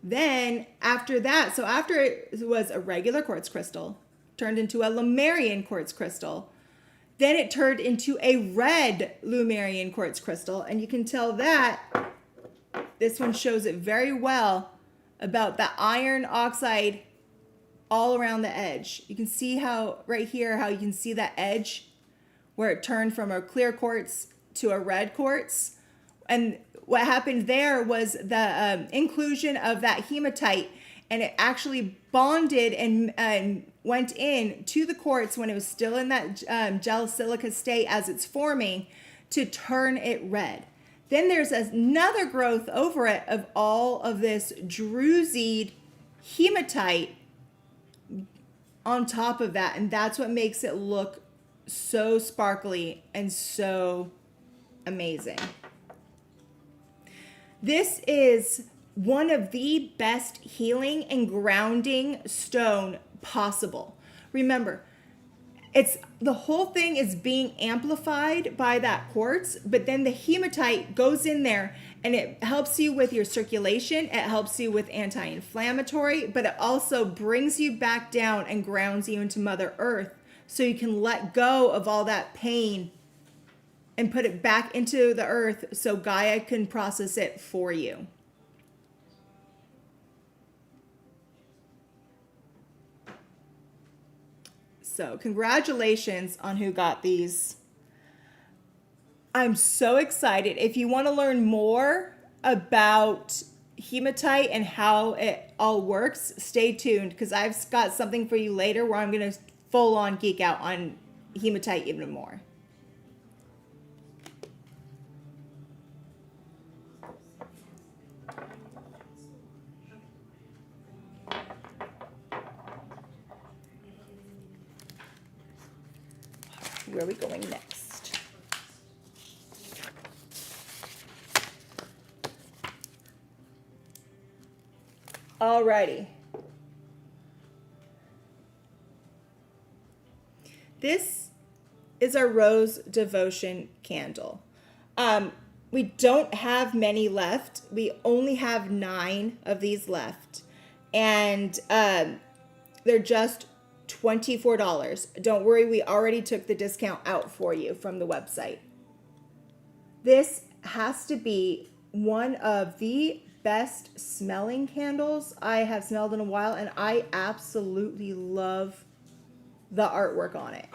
Then after that, so after it was a regular quartz crystal, turned into a Lumerian quartz crystal, then it turned into a red Lumerian quartz crystal. And you can tell that this one shows it very well about the iron oxide all around the edge. You can see how right here, how you can see that edge where it turned from a clear quartz to a red quartz. And what happened there was the inclusion of that hematite, and it actually bonded and went in to the quartz when it was still in that gel silica state as it's forming to turn it red. Then there's another growth over it of all of this druzied hematite on top of that, and that's what makes it look so sparkly and so amazing. This is one of the best healing and grounding stone possible. Remember, it's the whole thing is being amplified by that quartz, but then the hematite goes in there And it helps you with your circulation. It helps you with anti-inflammatory, but it also brings you back down and grounds you into Mother Earth so you can let go of all that pain and put it back into the earth so Gaia can process it for you. So congratulations on who got these. I'm so excited. If you want to learn more about hematite and how it all works, stay tuned because I've got something for you later where I'm going to full on geek out on hematite even more. Where are we going next? Alrighty. This is our Rose Devotion candle. We don't have many left. We only have 9 of these left. And they're just $24. Don't worry, we already took the discount out for you from the website. This has to be one of the best smelling candles I have smelled in a while, and I absolutely love the artwork on it.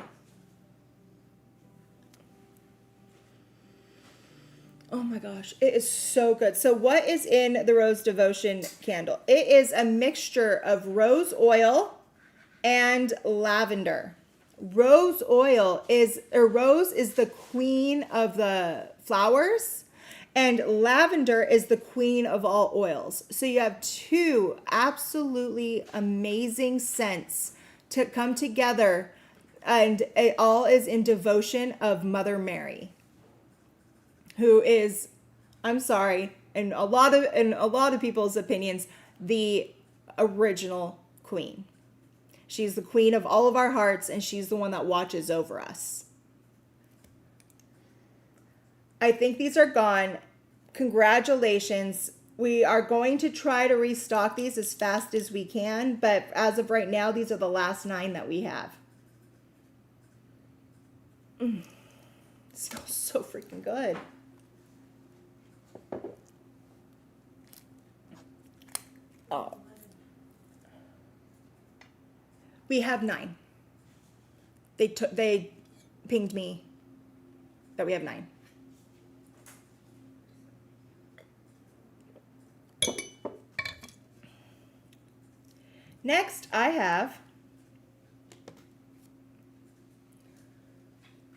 Oh my gosh, it is so good. So what is in the Rose Devotion candle? It is a mixture of rose oil and lavender. Rose is the queen of the flowers, and lavender is the queen of all oils. So you have 2 absolutely amazing scents to come together, and it all is in devotion of Mother Mary, who is, I'm sorry, in a lot of people's opinions, the original queen. She's the queen of all of our hearts, and she's the one that watches over us. I think these are gone. Congratulations. We are going to try to restock these as fast as we can, but as of right now, these are the last 9 that we have. It smells so freaking good. Oh. We have 9. They pinged me that we have 9. Next, I have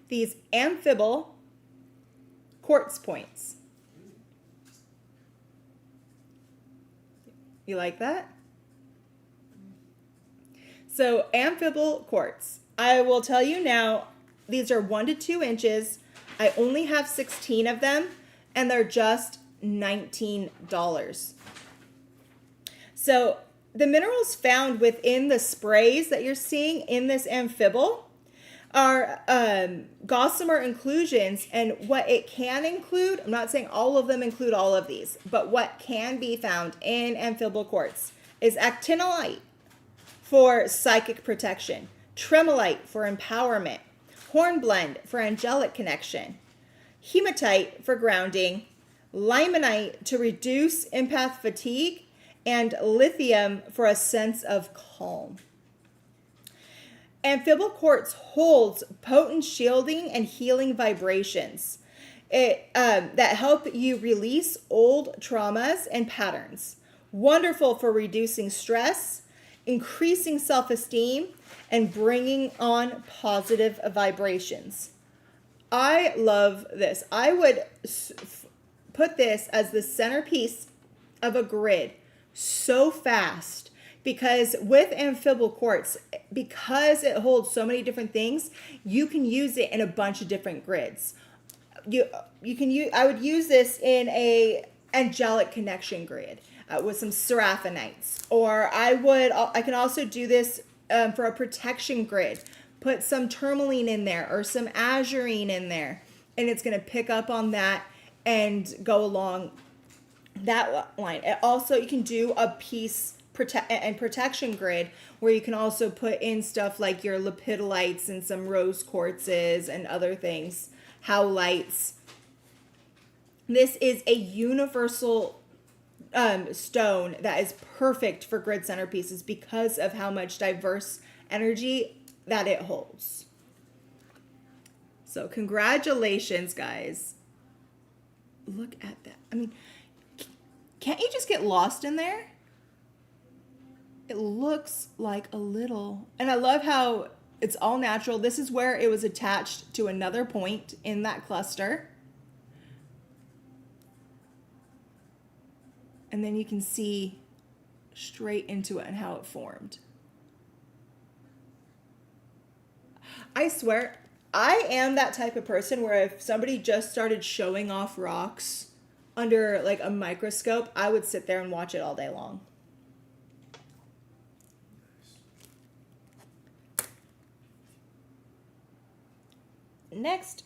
these Amphibole quartz points. You like that? So Amphibole quartz. I will tell you now, these are 1 to 2 inches. I only have 16 of them, and they're just $19. So the minerals found within the sprays that you're seeing in this Amphibole are gossamer inclusions, and what it can include, I'm not saying all of them include all of these, but what can be found in Amphibole quartz is actinolite for psychic protection, tremolite for empowerment, hornblende for angelic connection, hematite for grounding, limonite to reduce empath fatigue, and lithium for a sense of calm. Amphibole quartz holds potent shielding and healing vibrations that help you release old traumas and patterns. Wonderful for reducing stress, increasing self-esteem, and bringing on positive vibrations. I love this. I would put this as the centerpiece of a grid so fast, because with Amphibole quartz, because it holds so many different things, you can use it in a bunch of different grids. I would use this in a angelic connection grid with some seraphinites, or I can also do this for a protection grid. Put some tourmaline in there or some azurine in there, and it's going to pick up on that and go along that line. It also, you can do a piece protection grid where you can also put in stuff like your lepidolites and some rose quartzes and other things, howlites. This is a universal stone that is perfect for grid centerpieces because of how much diverse energy that it holds. So congratulations, guys. Look at that. I mean, can't you just get lost in there? It looks like a little, and I love how it's all natural. This is where it was attached to another point in that cluster. And then you can see straight into it and how it formed. I swear, I am that type of person where if somebody just started showing off rocks under like a microscope, I would sit there and watch it all day long. Next,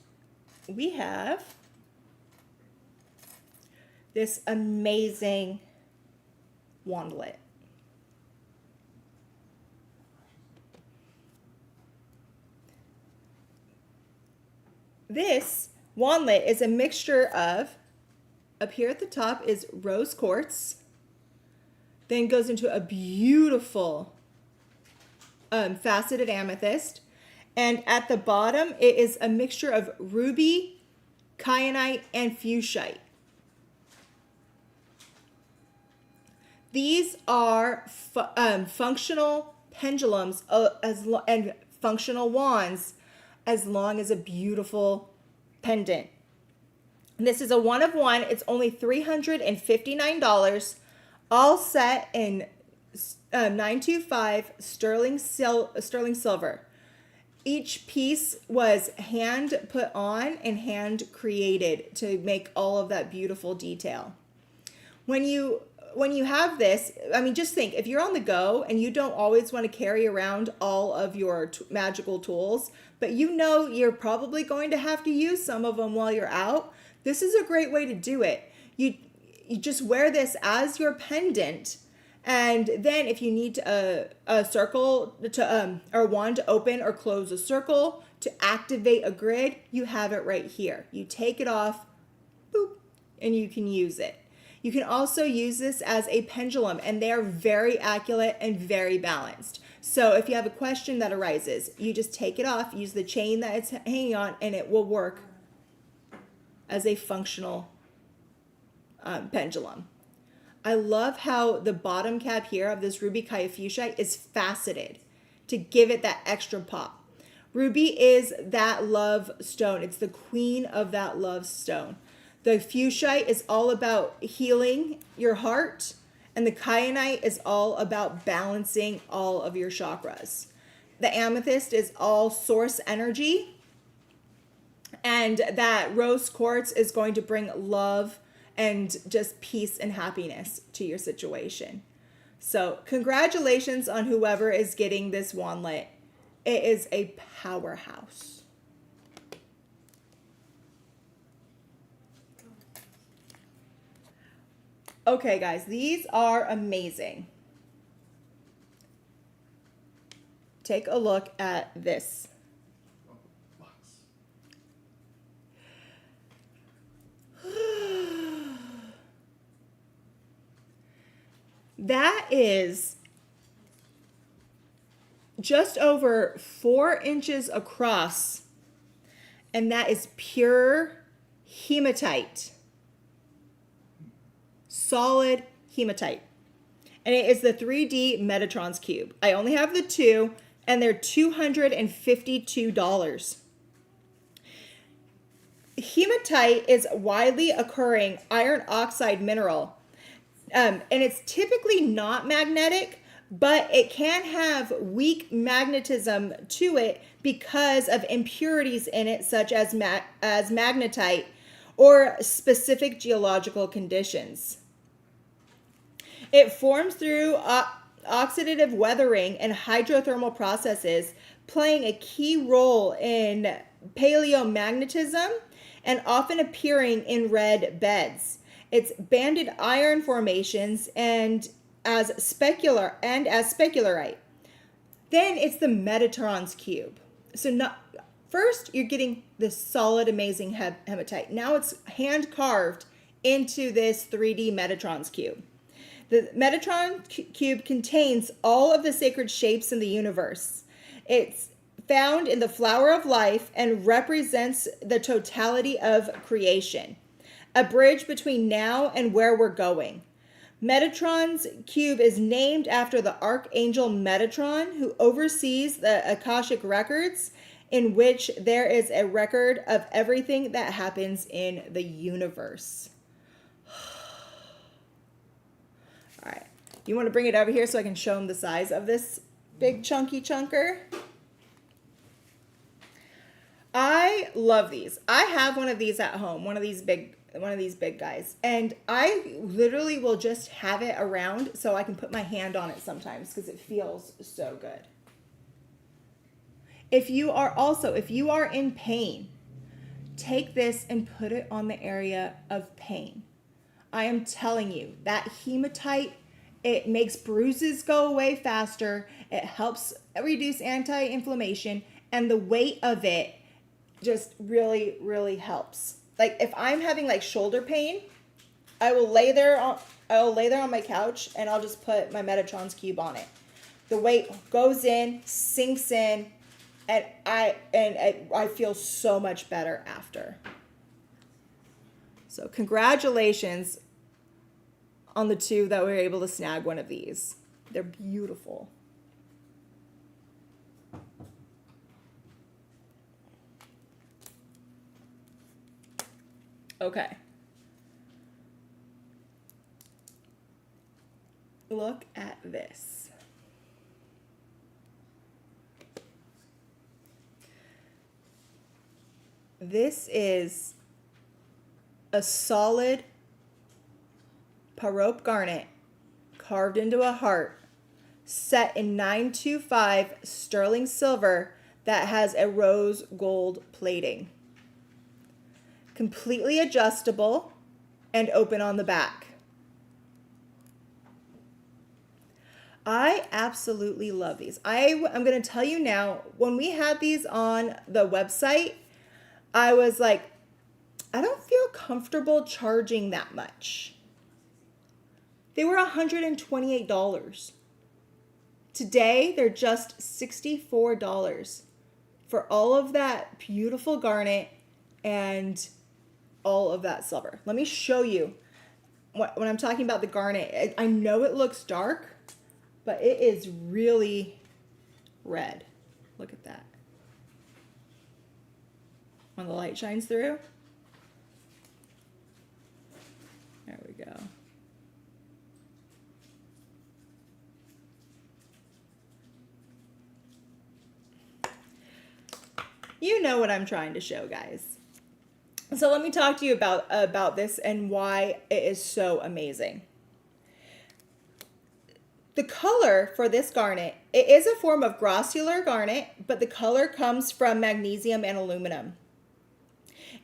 we have this amazing wandlet. This wandlet is a mixture of, up here at the top is rose quartz, then goes into a beautiful faceted amethyst, and at the bottom it is a mixture of ruby, kyanite, and fuchsite. These are functional pendulums and functional wands, as long as a beautiful pendant. This is a one of one. It's only $359, all set in 925 sterling silver. Each piece was hand put on and hand created to make all of that beautiful detail. When you have this, I mean, just think, if you're on the go and you don't always want to carry around all of your magical tools, but you know you're probably going to have to use some of them while you're out, this is a great way to do it. You just wear this as your pendant, and then if you need a circle to or wand to open or close a circle to activate a grid, you have it right here. You take it off, boop, and you can use it. You can also use this as a pendulum, and they are very accurate and very balanced. So if you have a question that arises, you just take it off, use the chain that it's hanging on, and it will work as a functional pendulum. I love how the bottom cap here of this ruby fuchsite is faceted to give it that extra pop. Ruby is that love stone. It's the queen of that love stone. The fuchsite is all about healing your heart, and the kyanite is all about balancing all of your chakras. The amethyst is all source energy, and that rose quartz is going to bring love and just peace and happiness to your situation. So congratulations on whoever is getting this wandlet. It is a powerhouse. Okay, guys, these are amazing. Take a look at this. That is just over 4 inches across, and that is pure hematite. Solid hematite. And it is the 3D Metatron's cube. I only have the 2, and they're $252. Hematite is widely occurring iron oxide mineral. And it's typically not magnetic, but it can have weak magnetism to it because of impurities in it, such as magnetite or specific geological conditions. It forms through oxidative weathering and hydrothermal processes, playing a key role in paleomagnetism and often appearing in red beds. It's banded iron formations and as specularite. Then it's the Metatron's cube. So first you're getting this solid, amazing hematite. Now it's hand carved into this 3D Metatron's cube. The Metatron cube contains all of the sacred shapes in the universe. It's found in the flower of life and represents the totality of creation, a bridge between now and where we're going. Metatron's cube is named after the archangel Metatron, who oversees the Akashic records, in which there is a record of everything that happens in the universe. All right, you want to bring it over here so I can show them the size of this big chunky chunker? I love these. I have one of these at home, one of these big guys, and I literally will just have it around so I can put my hand on it sometimes because it feels so good. If you are in pain, take this and put it on the area of pain. I am telling you, that hematite, it makes bruises go away faster. It helps reduce anti-inflammation, and the weight of it just really, really helps. Like if I'm having like shoulder pain, I will lay there on my couch and I'll just put my Metatron's cube on it. The weight goes in, sinks in, and I feel so much better after. So congratulations on the two that were able to snag one of these. They're beautiful. Okay. Look at this. This is a solid Pyrite garnet carved into a heart, set in 925 sterling silver that has a rose gold plating. Completely adjustable and open on the back. I absolutely love these. I'm going to tell you now, when we had these on the website, I was like, I don't feel comfortable charging that much. They were $128. Today, they're just $64 for all of that beautiful garnet and all of that silver. Let me show you when I'm talking about the garnet. I know it looks dark, but it is really red. Look at that. When the light shines through. There we go. You know what I'm trying to show, guys. So let me talk to you about this and why it is so amazing. The color for this garnet, it is a form of grossular garnet, but the color comes from magnesium and aluminum.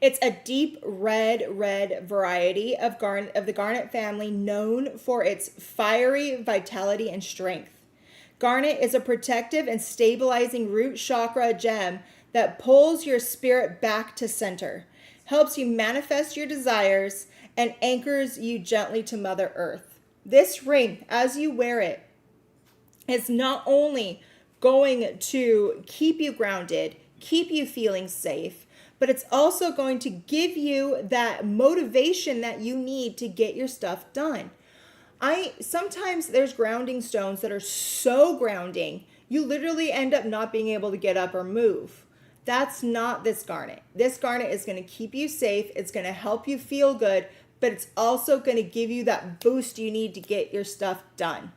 It's a deep red variety of the garnet family, known for its fiery vitality and strength. Garnet is a protective and stabilizing root chakra gem that pulls your spirit back to center, helps you manifest your desires, and anchors you gently to Mother Earth. This ring, as you wear it, is not only going to keep you grounded, keep you feeling safe, but it's also going to give you that motivation that you need to get your stuff done. Sometimes there's grounding stones that are so grounding, you literally end up not being able to get up or move. That's not this garnet. This garnet is going to keep you safe. It's going to help you feel good, but it's also going to give you that boost you need to get your stuff done.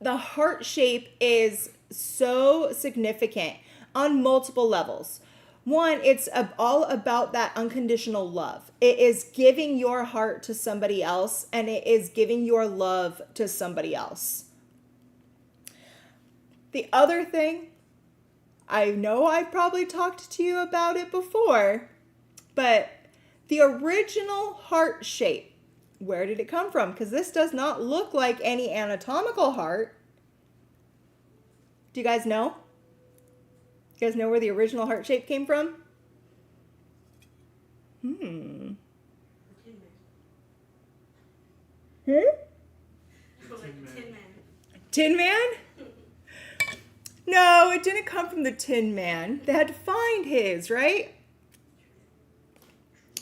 The heart shape is so significant on multiple levels. One, it's all about that unconditional love. It is giving your heart to somebody else, and it is giving your love to somebody else. The other thing, I know I've probably talked to you about it before, but The original heart shape, where did it come from? Because this does not look like any anatomical heart. Do you guys know? You guys know where the original heart shape came from? The Tin Man. Hmm? Like the Tin Man. Tin Man? No, it didn't come from the Tin Man. They had to find his, right?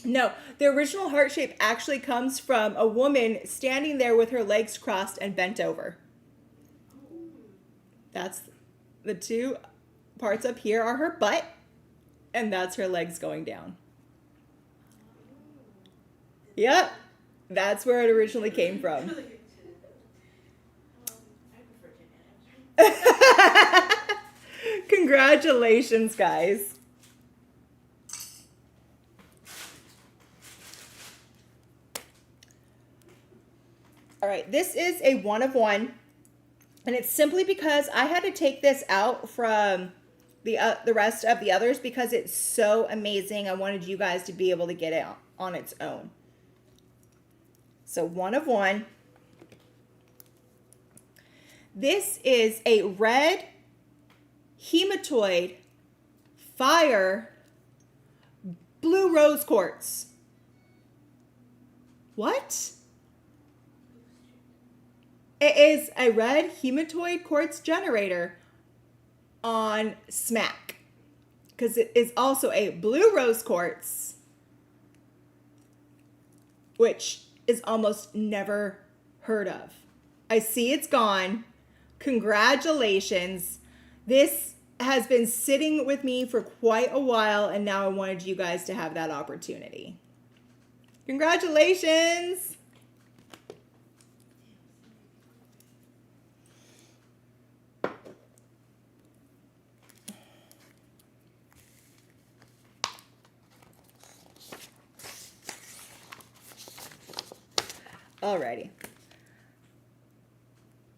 No, the original heart shape actually comes from a woman standing there with her legs crossed and bent over. That's the two parts up here are her butt, and that's her legs going down. Yep, that's where it originally came from. I prefer Tin Man. Congratulations, guys. All right, this is a 1 of 1, and it's simply because I had to take this out from the rest of the others because it's so amazing. I wanted you guys to be able to get it on its own. So 1 of 1. This is a red hematite fire blue rose quartz. What? It is a red hematite quartz generator on Smack, because it is also a blue rose quartz, which is almost never heard of. I see it's gone. Congratulations. This has been sitting with me for quite a while, and now I wanted you guys to have that opportunity. Congratulations. Alrighty.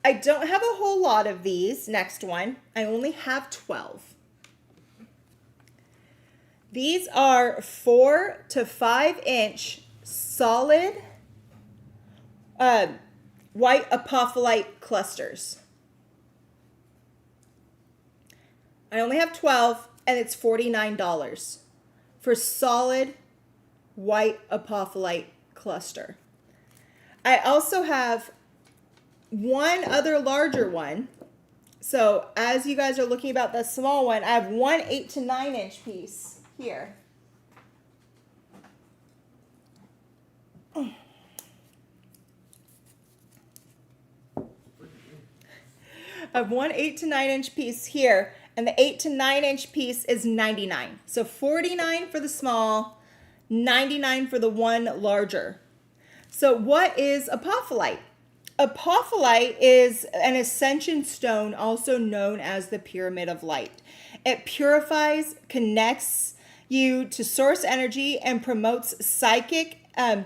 I don't have a whole lot of these. Next one. I only have 12. These are 4 to 5 inch solid white apophyllite clusters. I only have 12, and it's $49 for solid white apophyllite cluster. I also have one other larger one. So as you guys are looking about the small one, I have one 8 to 9 inch piece here. I have one 8 to 9 inch piece here, and the 8 to 9 inch piece is $99. So $49 for the small, $99 for the one larger. So what is apophyllite? Apophyllite is an ascension stone, also known as the pyramid of light. It purifies, connects you to source energy, and promotes psychic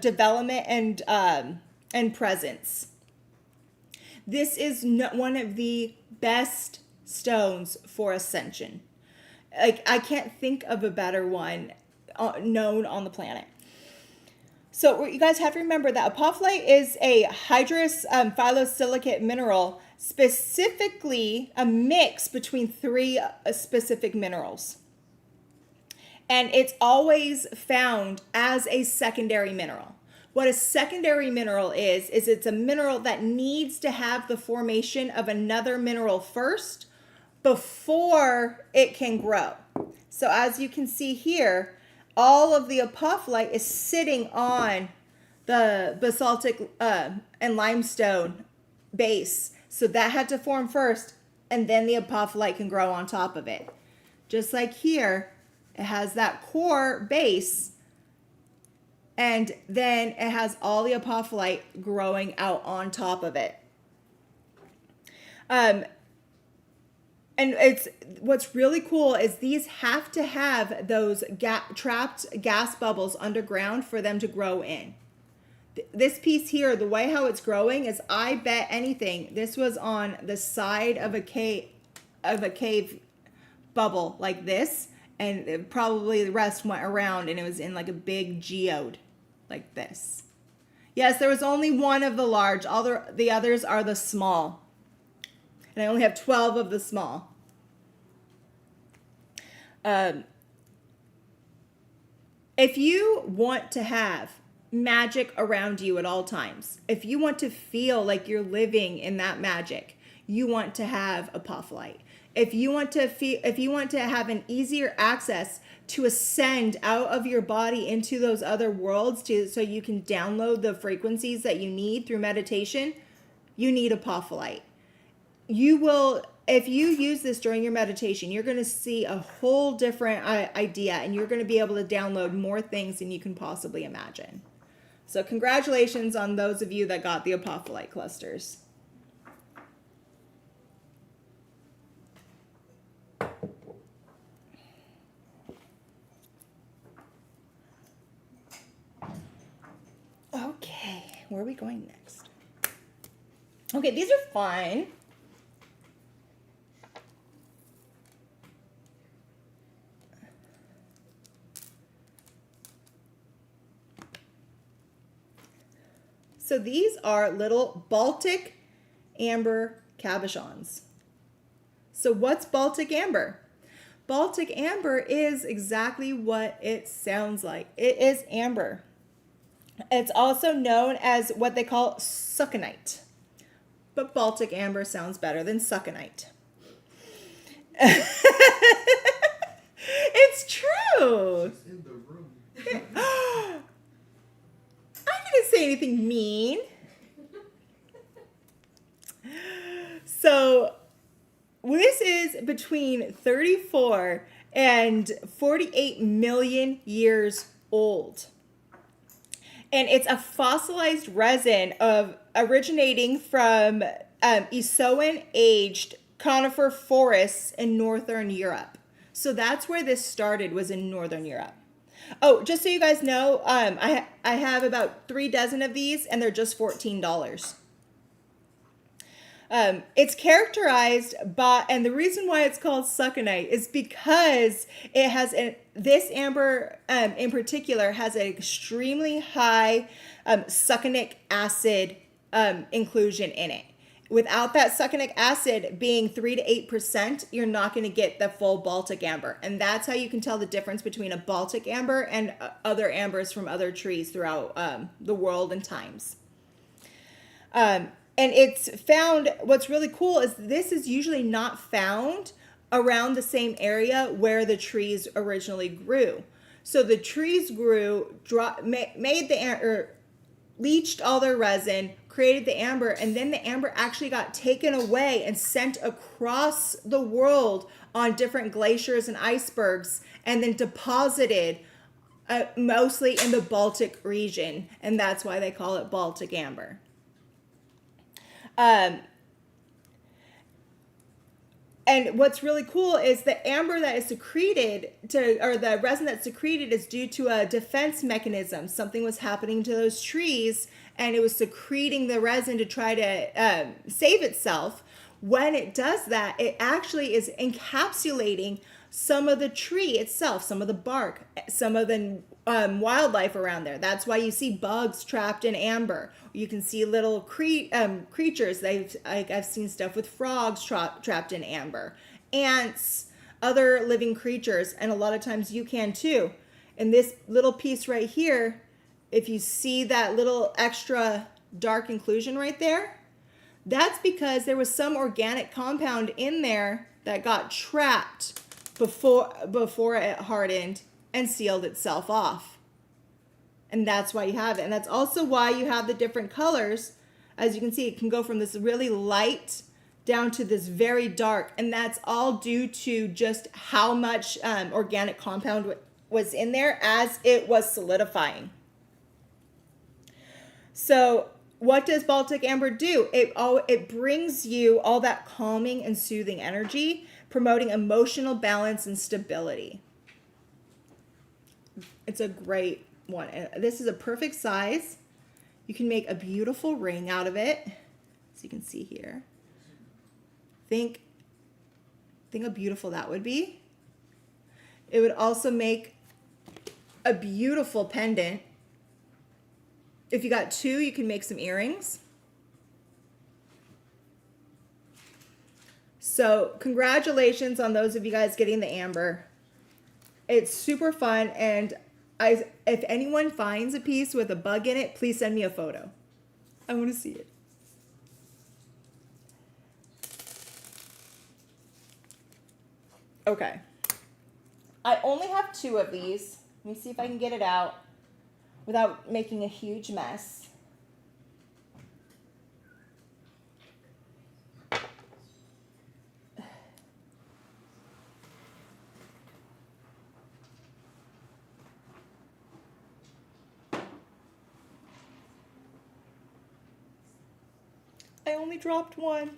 development and presence. This is one of the best stones for ascension. Like, I can't think of a better one known on the planet. So what you guys have to remember that apophyllite is a hydrous phyllosilicate mineral, specifically a mix between 3 specific minerals. And it's always found as a secondary mineral. What a secondary mineral is it's a mineral that needs to have the formation of another mineral first before it can grow. So as you can see here, all of the apophyllite is sitting on the basaltic and limestone base. So that had to form first, and then the apophyllite can grow on top of it. Just like here, it has that core base, and then it has all the apophyllite growing out on top of it. And it's what's really cool is these have to have those trapped gas bubbles underground for them to grow in. This piece here, the way how it's growing is, I bet anything this was on the side of a cave bubble like this, And probably the rest went around, and it was in like a big geode like this. Yes, there was only one of the large. All the others are the small. And I only have 12 of the small. If you want to have magic around you at all times, if you want to feel like you're living in that magic, you want to have apophyllite. If you want to have an easier access to ascend out of your body into those other worlds so you can download the frequencies that you need through meditation, you need apophyllite. If you use this during your meditation, you're going to see a whole different idea, and you're going to be able to download more things than you can possibly imagine. So congratulations on those of you that got the apophyllite clusters. Okay, where are we going next? Okay, these are fine. So these are little Baltic amber cabochons. So what's Baltic amber? Baltic amber is exactly what it sounds like. It is amber. It's also known as what they call succonite. But Baltic amber sounds better than succonite. It's true. It's in the room. I didn't say anything mean. So this is between 34 and 48 million years old. And it's a fossilized resin originating from Isoan-aged conifer forests in northern Europe. So that's where this started, was in northern Europe. Oh, just so you guys know, I have about 3 dozen of these, and they're just $14. It's characterized by, and the reason why it's called succonite is because it has this amber in particular has an extremely high succinic acid inclusion in it. Without that succinic acid being 3 to 8%, you're not going to get the full Baltic amber. And that's how you can tell the difference between a Baltic amber and other ambers from other trees throughout the world and times. And it's found, what's really cool is this is usually not found around the same area where the trees originally grew. So the trees grew, leached all their resin, created the amber, and then the amber actually got taken away and sent across the world on different glaciers and icebergs, and then deposited mostly in the Baltic region, and that's why they call it Baltic amber. And what's really cool is the amber that is secreted or the resin that's secreted is due to a defense mechanism. Something was happening to those trees, and it was secreting the resin to try to save itself. When it does that, it actually is encapsulating some of the tree itself, some of the bark, some of the wildlife around there. That's why you see bugs trapped in amber. You can see little creatures. I've seen stuff with frogs trapped in amber, ants, other living creatures, and a lot of times you can too. And this little piece right here, if you see that little extra dark inclusion right there, that's because there was some organic compound in there that got trapped before it hardened and sealed itself off. And that's why you have it. And that's also why you have the different colors. As you can see, it can go from this really light down to this very dark. And that's all due to just how much organic compound was in there as it was solidifying. So what does Baltic amber do? It brings you all that calming and soothing energy, promoting emotional balance and stability. It's a great one. And this is a perfect size. You can make a beautiful ring out of it. So you can see here. Think how beautiful that would be. It would also make a beautiful pendant. If you got two, you can make some earrings. So congratulations on those of you guys getting the amber. It's super fun, and if anyone finds a piece with a bug in it, please send me a photo. I want to see it. Okay. I only have two of these. Let me see if I can get it out without making a huge mess. I only dropped one.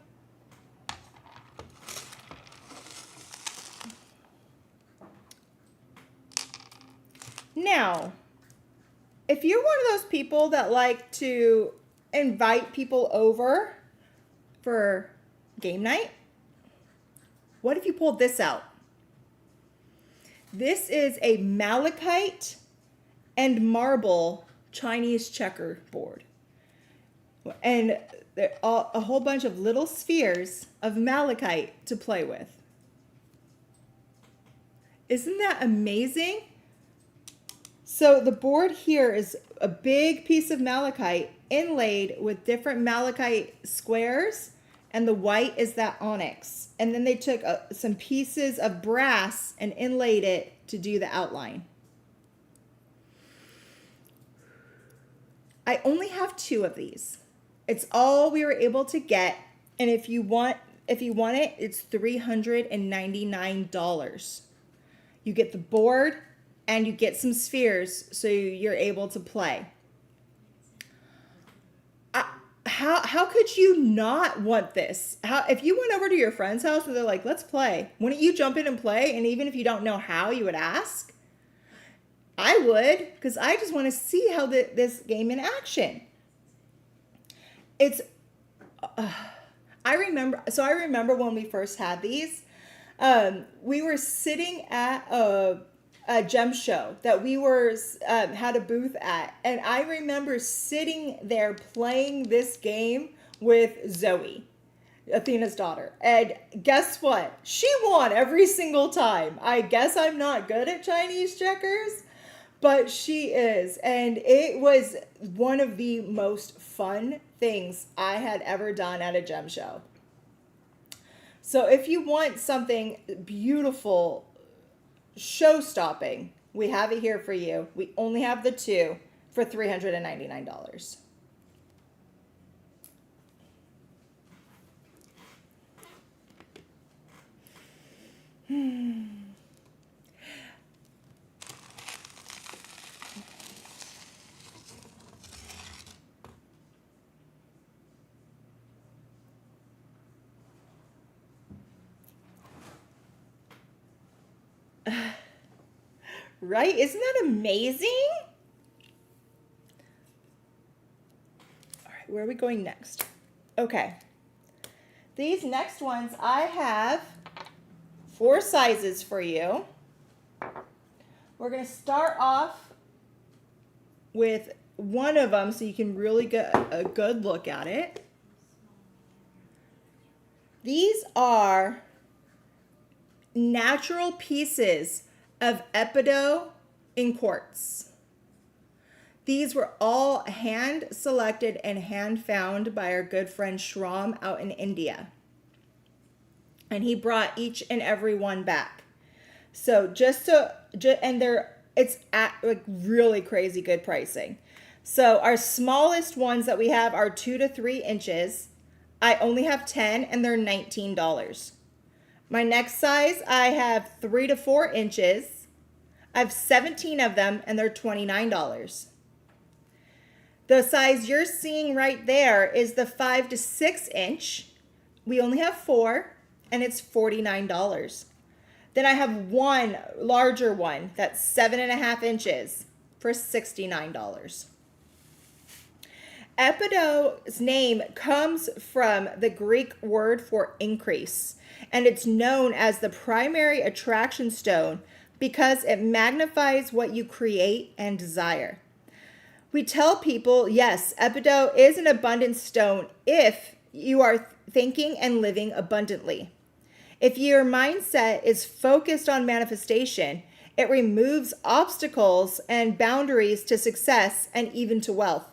Now, if you're one of those people that like to invite people over for game night, what if you pulled this out? This is a malachite and marble Chinese checkerboard. And there are a whole bunch of little spheres of malachite to play with. Isn't that amazing? So the board here is a big piece of malachite inlaid with different malachite squares, and the white is that onyx. And then they took some pieces of brass and inlaid it to do the outline. I only have two of these. It's all we were able to get, and if you want it, it's $399. You get the board and you get some spheres so you're able to play. How could you not want this? If you went over to your friend's house and they're like, let's play, wouldn't you jump in and play? And even if you don't know how, you would ask? I would, because I just want to see how this game in action. I remember when we first had these, we were sitting at a gem show that we had a booth at, and I remember sitting there playing this game with Zoe, Athena's daughter, and guess what? She won every single time. I guess I'm not good at Chinese checkers, but she is, and it was one of the most fun things I had ever done at a gem show. So if you want something beautiful, show-stopping, we have it here for you. We only have the two for $399. Right? Isn't that amazing? All right, where are we going next? Okay. These next ones, I have 4 sizes for you. We're going to start off with one of them so you can really get a good look at it. These are natural pieces of Lepidolite in quartz. These were all hand selected and hand found by our good friend Shram out in India. And he brought each and every one back. So it's at like really crazy good pricing. So our smallest ones that we have are 2 to 3 inches. I only have 10 and they're $19. My next size, I have 3 to 4 inches. I have 17 of them and they're $29. The size you're seeing right there is the 5 to 6 inch. We only have 4 and it's $49. Then I have one larger one that's 7.5 inches for $69. Lepidolite's name comes from the Greek word for increase, and it's known as the primary attraction stone because it magnifies what you create and desire. We tell people, yes, Epidote is an abundant stone if you are thinking and living abundantly. If your mindset is focused on manifestation, it removes obstacles and boundaries to success and even to wealth.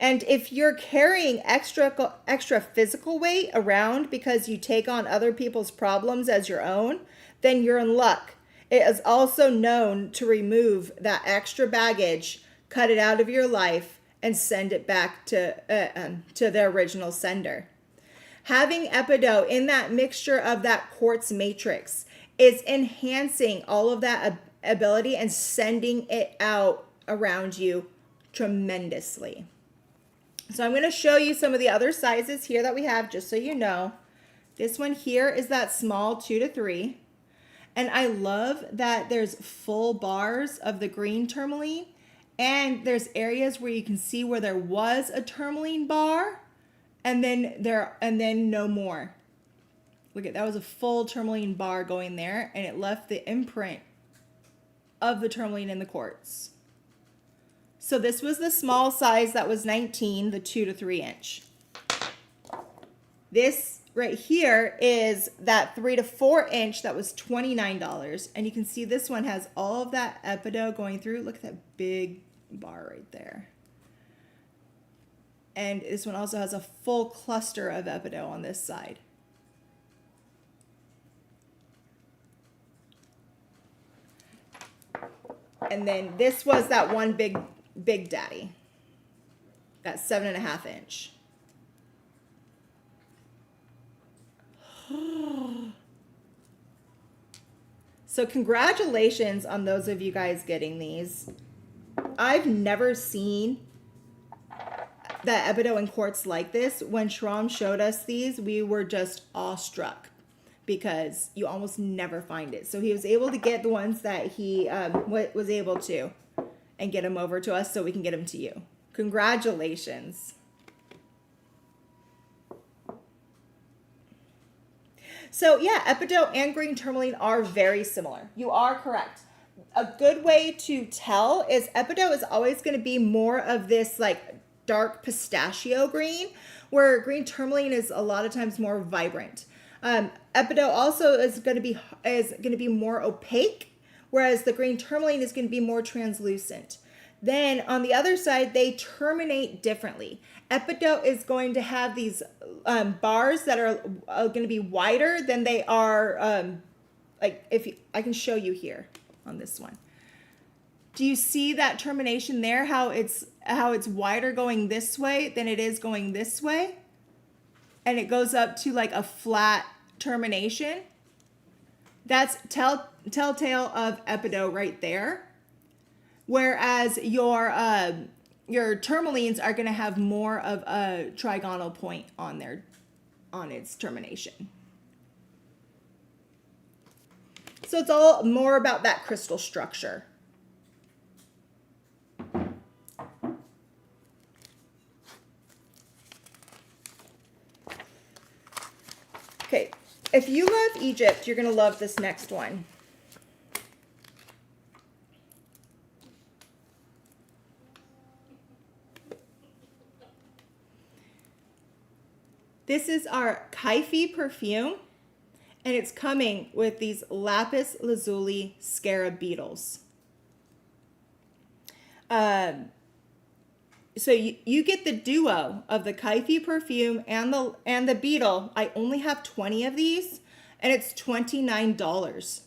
And if you're carrying extra physical weight around because you take on other people's problems as your own, then you're in luck. It is also known to remove that extra baggage, cut it out of your life, and send it back to the original sender. Having Epidote in that mixture of that quartz matrix is enhancing all of that ability and sending it out around you tremendously. So I'm going to show you some of the other sizes here that we have, just so you know. This one here is that small 2 to 3. And I love that there's full bars of the green tourmaline. And there's areas where you can see where there was a tourmaline bar and then no more. Look at that, was a full tourmaline bar going there, and it left the imprint of the tourmaline in the quartz. So this was the small size that was 19, the 2 to 3 inch. This right here is that 3 to 4 inch that was $29. And you can see this one has all of that Epidote going through. Look at that big bar right there. And this one also has a full cluster of Epidote on this side. And then this was that one big daddy. That 7.5 inch. So congratulations on those of you guys getting these. I've never seen that Epidote and quartz like this. When Shram showed us these, we were just awestruck because you almost never find it. So he was able to get the ones that he was able to and get them over to us so we can get them to you. Congratulations. So yeah, Epidote and green tourmaline are very similar. You are correct. A good way to tell is Epidote is always going to be more of this like dark pistachio green, where green tourmaline is a lot of times more vibrant. Epidote also is going to be more opaque, whereas the green tourmaline is going to be more translucent. Then on the other side, they terminate differently. Epidote is going to have these bars that are going to be wider than they are. I can show you here on this one. Do you see that termination there? How it's wider going this way than it is going this way, and it goes up to like a flat termination. That's telltale of Epidote right there. Whereas your tourmalines are going to have more of a trigonal point on its termination. So it's all more about that crystal structure. Okay, if you love Egypt, you're going to love this next one. This is our Kaifi perfume, and it's coming with these lapis lazuli scarab beetles. So you get the duo of the Kaifi perfume and the beetle. I only have 20 of these, and it's $29.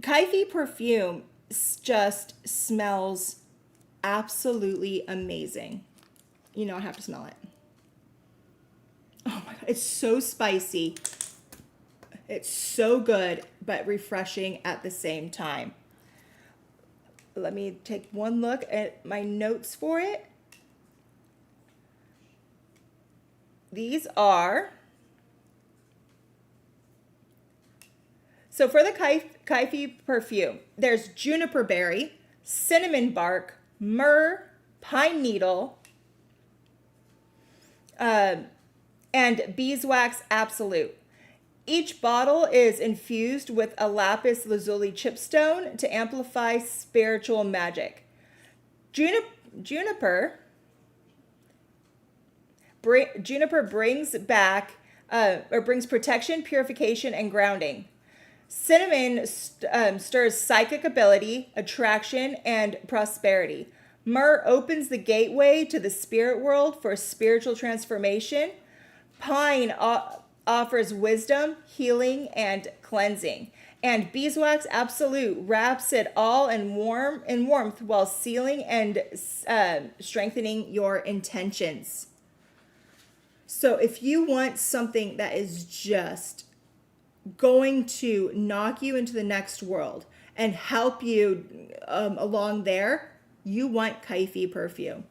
Kaifi perfume just smells absolutely amazing. You know I have to smell it. Oh my God, it's so spicy. It's so good, but refreshing at the same time. Let me take one look at my notes for it. These are, so for the Kaifi perfume, there's juniper berry, cinnamon bark, myrrh, pine needle, and beeswax absolute. Each bottle is infused with a lapis lazuli chipstone to amplify spiritual magic. Juniper brings back brings protection, purification, and grounding. Cinnamon stirs psychic ability, attraction, and prosperity. Myrrh opens the gateway to the spirit world for spiritual transformation. Pine offers wisdom, healing, and cleansing. And beeswax absolute wraps it all in warmth while sealing and strengthening your intentions. So if you want something that is just going to knock you into the next world and help you along there, you want Kaifi perfume.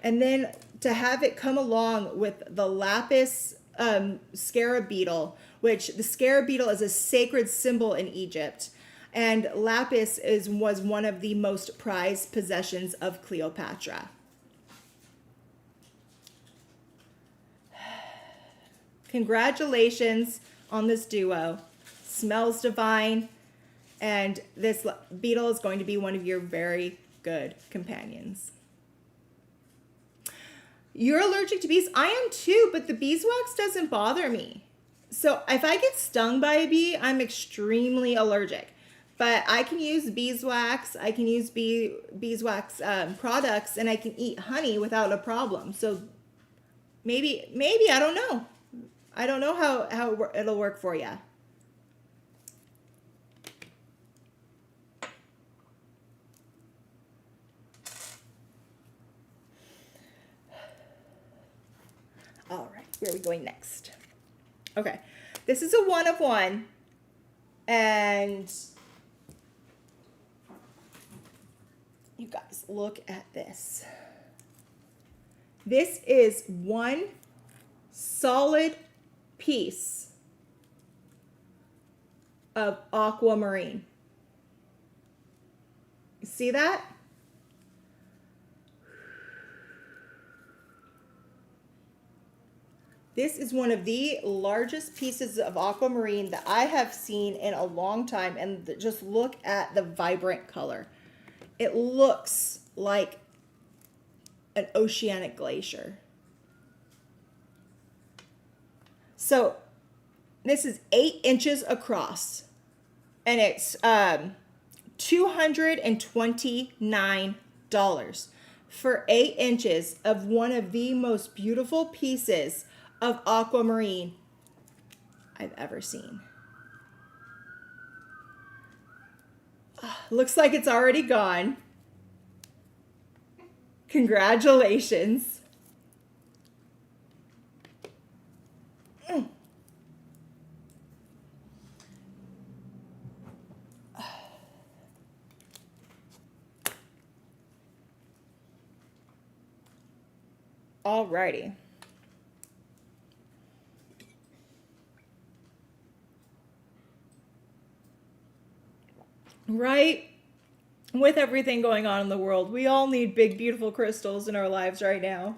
And then to have it come along with the lapis scarab beetle, which the scarab beetle is a sacred symbol in Egypt, and lapis was one of the most prized possessions of Cleopatra. Congratulations on this duo. Smells divine, and this beetle is going to be one of your very good companions. You're allergic to bees. I am too, but the beeswax doesn't bother me. So if I get stung by a bee, I'm extremely allergic. But I can use beeswax. I can use beeswax products, and I can eat honey without a problem. So maybe I don't know. I don't know how it'll work for you. All right, where are we going next? Okay, this is a one of one, and you guys look at this. This is one solid piece of aquamarine. You see that? This is one of the largest pieces of aquamarine that I have seen in a long time, and just look at the vibrant color. It looks like an oceanic glacier. So this is 8 inches across, and it's $229 for 8 inches of one of the most beautiful pieces of aquamarine I've ever seen. Looks like it's already gone. Congratulations. Alrighty. Right? With everything going on in the world, we all need big, beautiful crystals in our lives right now.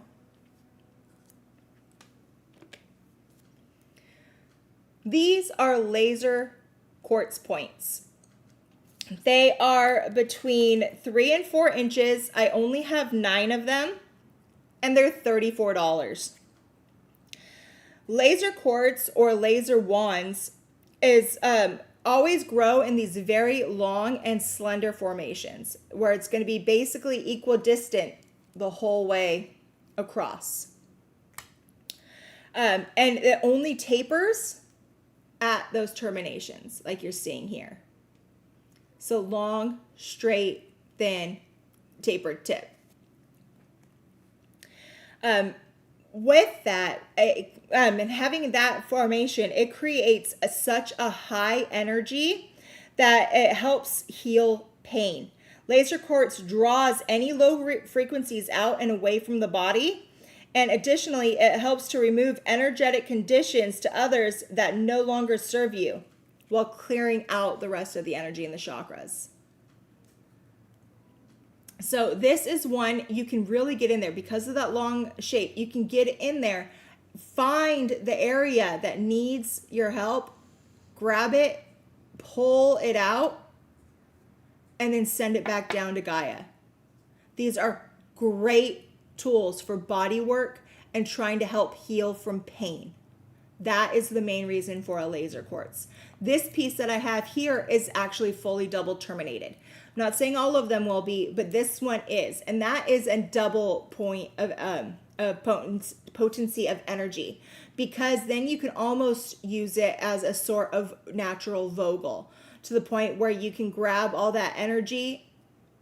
These are laser quartz points. They are between 3 and 4 inches. I only have 9 of them, and they're $34. Laser quartz or laser wands is always grow in these very long and slender formations, where it's going to be basically equidistant the whole way across. And it only tapers at those terminations, like you're seeing here. So long, straight, thin, tapered tip. With that, and having that formation, it creates such a high energy that it helps heal pain. Laser quartz draws any low frequencies out and away from the body. And additionally, it helps to remove energetic conditions to others that no longer serve you, while clearing out the rest of the energy in the chakras. So this is one you can really get in there because of that long shape. You can get in there, find the area that needs your help, grab it, pull it out, and then send it back down to Gaia. These are great tools for body work and trying to help heal from pain. That is the main reason for a laser quartz. This piece that I have here is actually fully double terminated. I'm not saying all of them will be, but this one is. And that is a double point of potency of energy, because then you can almost use it as a sort of natural Vogel, to the point where you can grab all that energy,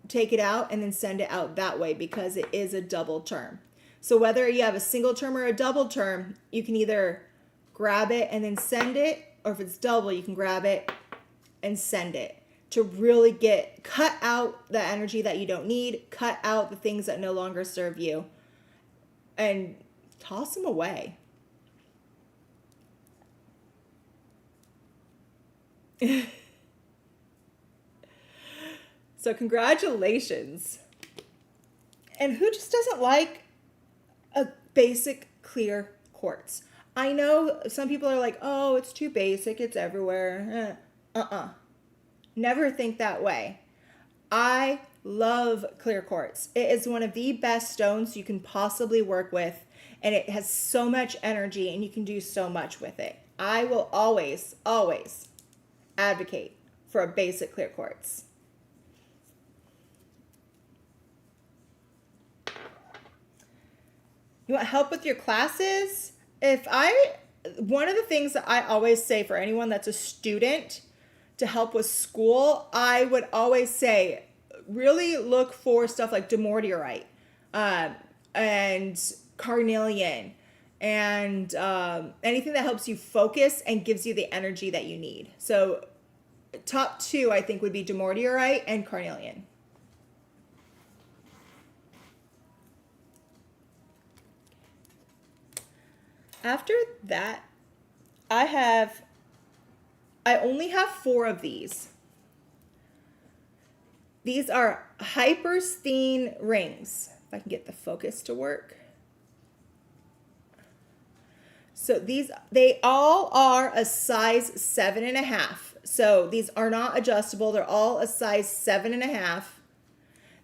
take it out, and then send it out that way, because it is a double term. So whether you have a single term or a double term, you can either grab it and then send it, or if it's double, you can grab it and send it, to really cut out the energy that you don't need, cut out the things that no longer serve you, and toss them away. So congratulations. And who just doesn't like a basic clear quartz? I know some people are like, oh, it's too basic, it's everywhere. Never think that way. I love clear quartz. It is one of the best stones you can possibly work with, and it has so much energy, and you can do so much with it. I will always, always advocate for a basic clear quartz. You want help with your classes? One of the things that I always say for anyone that's a student to help with school, I would always say, really look for stuff like mortars and carnelian and anything that helps you focus and gives you the energy that you need. So top two, I think, would be mortars and carnelian. After that, I only have 4 of these. These are hypersthene rings. If I can get the focus to work. So they all are a size 7.5. So these are not adjustable. They're all a size 7.5.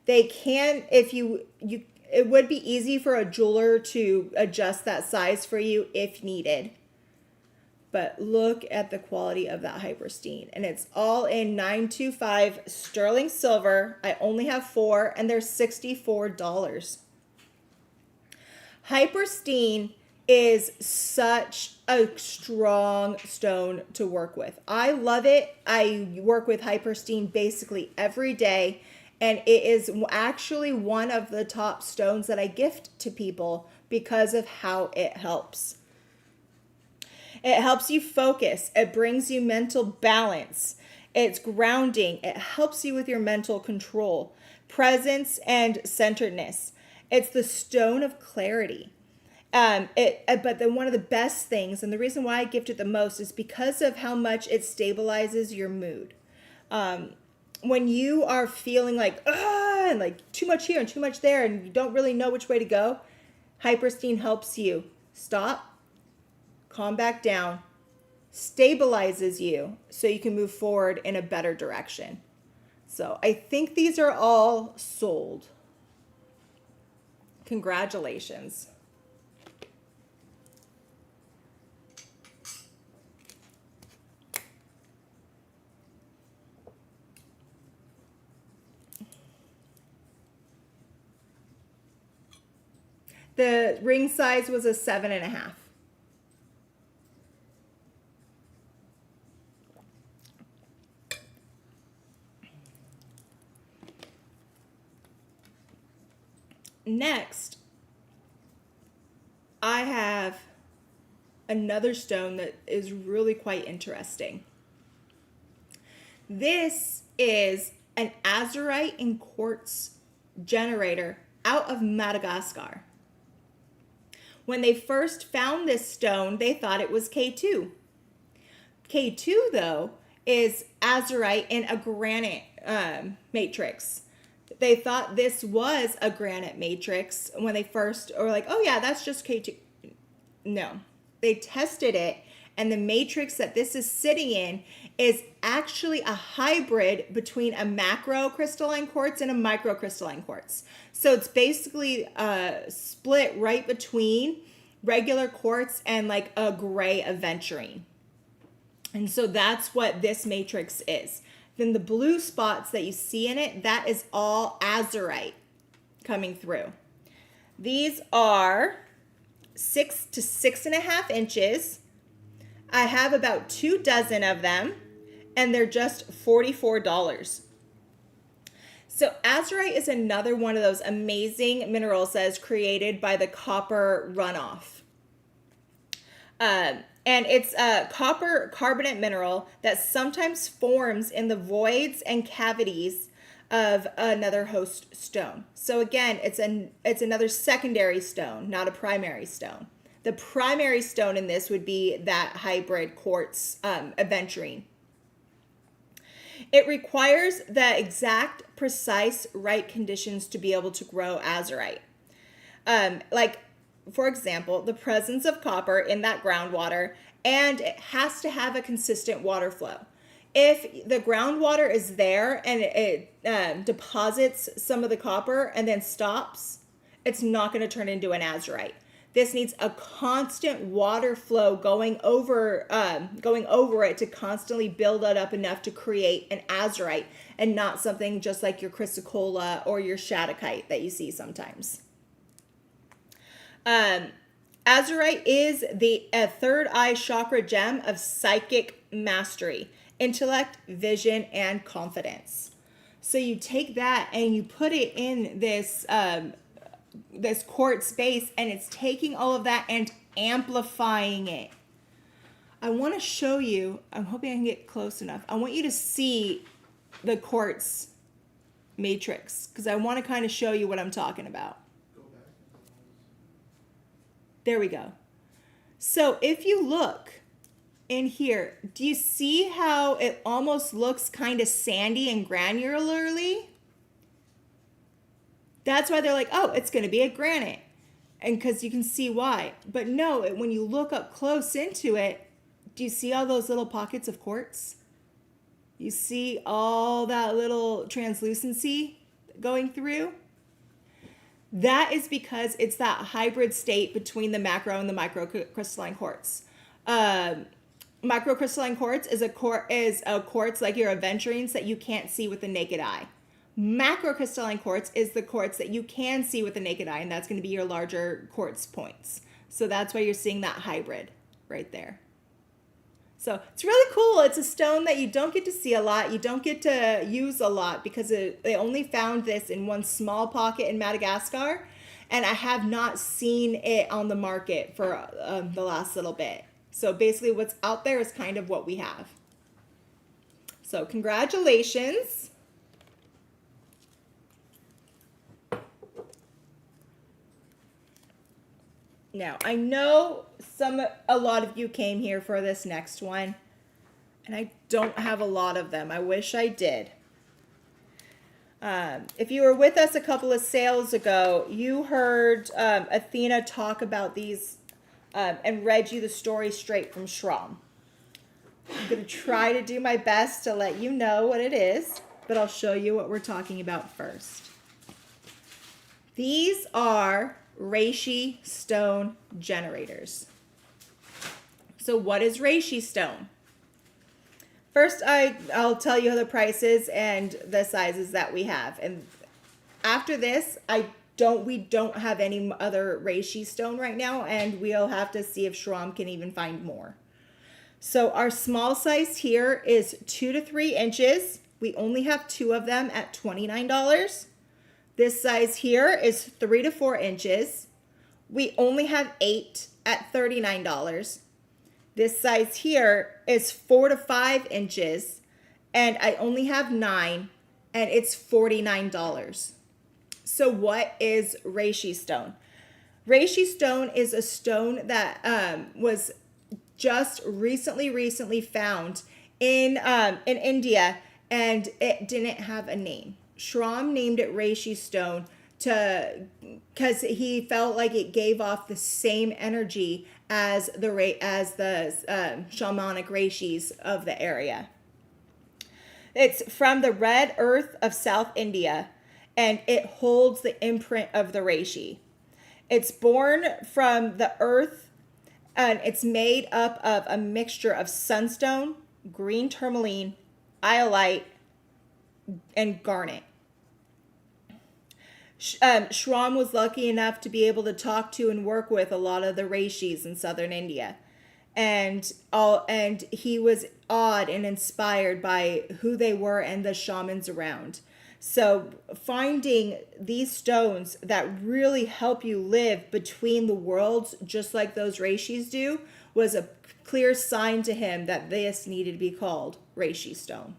They can, it would be easy for a jeweler to adjust that size for you if needed. But look at the quality of that hypersthene. And it's all in 925 sterling silver. I only have 4, and they're $64. Hypersthene is such a strong stone to work with. I love it. I work with hypersthene basically every day. And it is actually one of the top stones that I gift to people because of how it helps. It helps you focus. It brings you mental balance. It's grounding. It helps you with your mental control, presence, and centeredness. It's the stone of clarity. But then one of the best things, and the reason why I gift it the most, is because of how much it stabilizes your mood. When you are feeling like, and like too much here and too much there, and you don't really know which way to go, hypersthene helps you stop, calm back down, stabilizes you so you can move forward in a better direction. So I think these are all sold. Congratulations. The ring size was a 7.5. Next, I have another stone that is really quite interesting. This is an azurite and quartz generator out of Madagascar. When they first found this stone, they thought it was K2. K2, though, is azurite in a granite matrix. They thought this was a granite matrix when they first were like, oh yeah, that's just K2. No, they tested it, And the matrix that this is sitting in is actually a hybrid between a macrocrystalline quartz and a microcrystalline quartz. So it's basically split right between regular quartz and like a gray aventurine. And so that's what this matrix is. Then the blue spots that you see in it, that is all azurite coming through. These are 6 to 6.5 inches. I have about 2 dozen of them, and they're just $44. So azurite is another one of those amazing minerals that is created by the copper runoff. And it's a copper carbonate mineral that sometimes forms in the voids and cavities of another host stone. So again, it's another secondary stone, not a primary stone. The primary stone in this would be that hybrid quartz aventurine. It requires the exact, precise, right conditions to be able to grow azurite. Like, for example, the presence of copper in that groundwater, and it has to have a consistent water flow. If the groundwater is there and it deposits some of the copper and then stops, it's not going to turn into an azurite. This needs a constant water flow going over it to constantly build it up enough to create an azurite, and not something just like your chrysocolla or your shattuckite that you see sometimes. Azurite is the third eye chakra gem of psychic mastery, intellect, vision, and confidence. So you take that and you put it in this this quartz base, and it's taking all of that and amplifying it. I want to show you, I'm hoping I can get close enough. I want you to see the quartz matrix, because I want to kind of show you what I'm talking about. There we go. So if you look in here, do you see how it almost looks kind of sandy and granularly? That's why they're like, oh, it's going to be a granite. And because you can see why. But no, when you look up close into it, do you see all those little pockets of quartz? You see all that little translucency going through? That is because it's that hybrid state between the macro and the microcrystalline quartz. Microcrystalline quartz is a quartz like your aventurines that you can't see with the naked eye. Macrocrystalline quartz is the quartz that you can see with the naked eye, and that's going to be your larger quartz points. So that's why you're seeing that hybrid right there. So it's really cool. It's a stone that you don't get to see a lot. You don't get to use a lot because they only found this in one small pocket in Madagascar, and I have not seen it on the market for the last little bit. So basically what's out there is kind of what we have. So congratulations. Now, I know a lot of you came here for this next one, and I don't have a lot of them. I wish I did. If you were with us a couple of sales ago, you heard Athena talk about these and read you the story straight from Shram. I'm going to try to do my best to let you know what it is, but I'll show you what we're talking about first. These are reishi stone generators. So what is reishi stone? First, I'll tell you the prices and the sizes that we have. And after this, we don't have any other reishi stone right now, and we'll have to see if Shram can even find more. So our small size here is 2 to 3 inches. We only have 2 of them at $29. This size here is 3 to 4 inches. We only have 8 at $39. This size here is 4 to 5 inches, and I only have 9, and it's $49. So what is reishi stone? Reishi stone is a stone that was just recently found in India, and it didn't have a name. Shram named it reishi stone because he felt like it gave off the same energy as the shamanic rishis of the area. It's from the red earth of South India, and it holds the imprint of the reishi. It's born from the earth, and it's made up of a mixture of sunstone, green tourmaline, iolite, and garnet. Shram was lucky enough to be able to talk to and work with a lot of the rishis in southern India, and he was awed and inspired by who they were and the shamans around. So finding these stones that really help you live between the worlds, just like those rishis do, was a clear sign to him that this needed to be called reishi stone.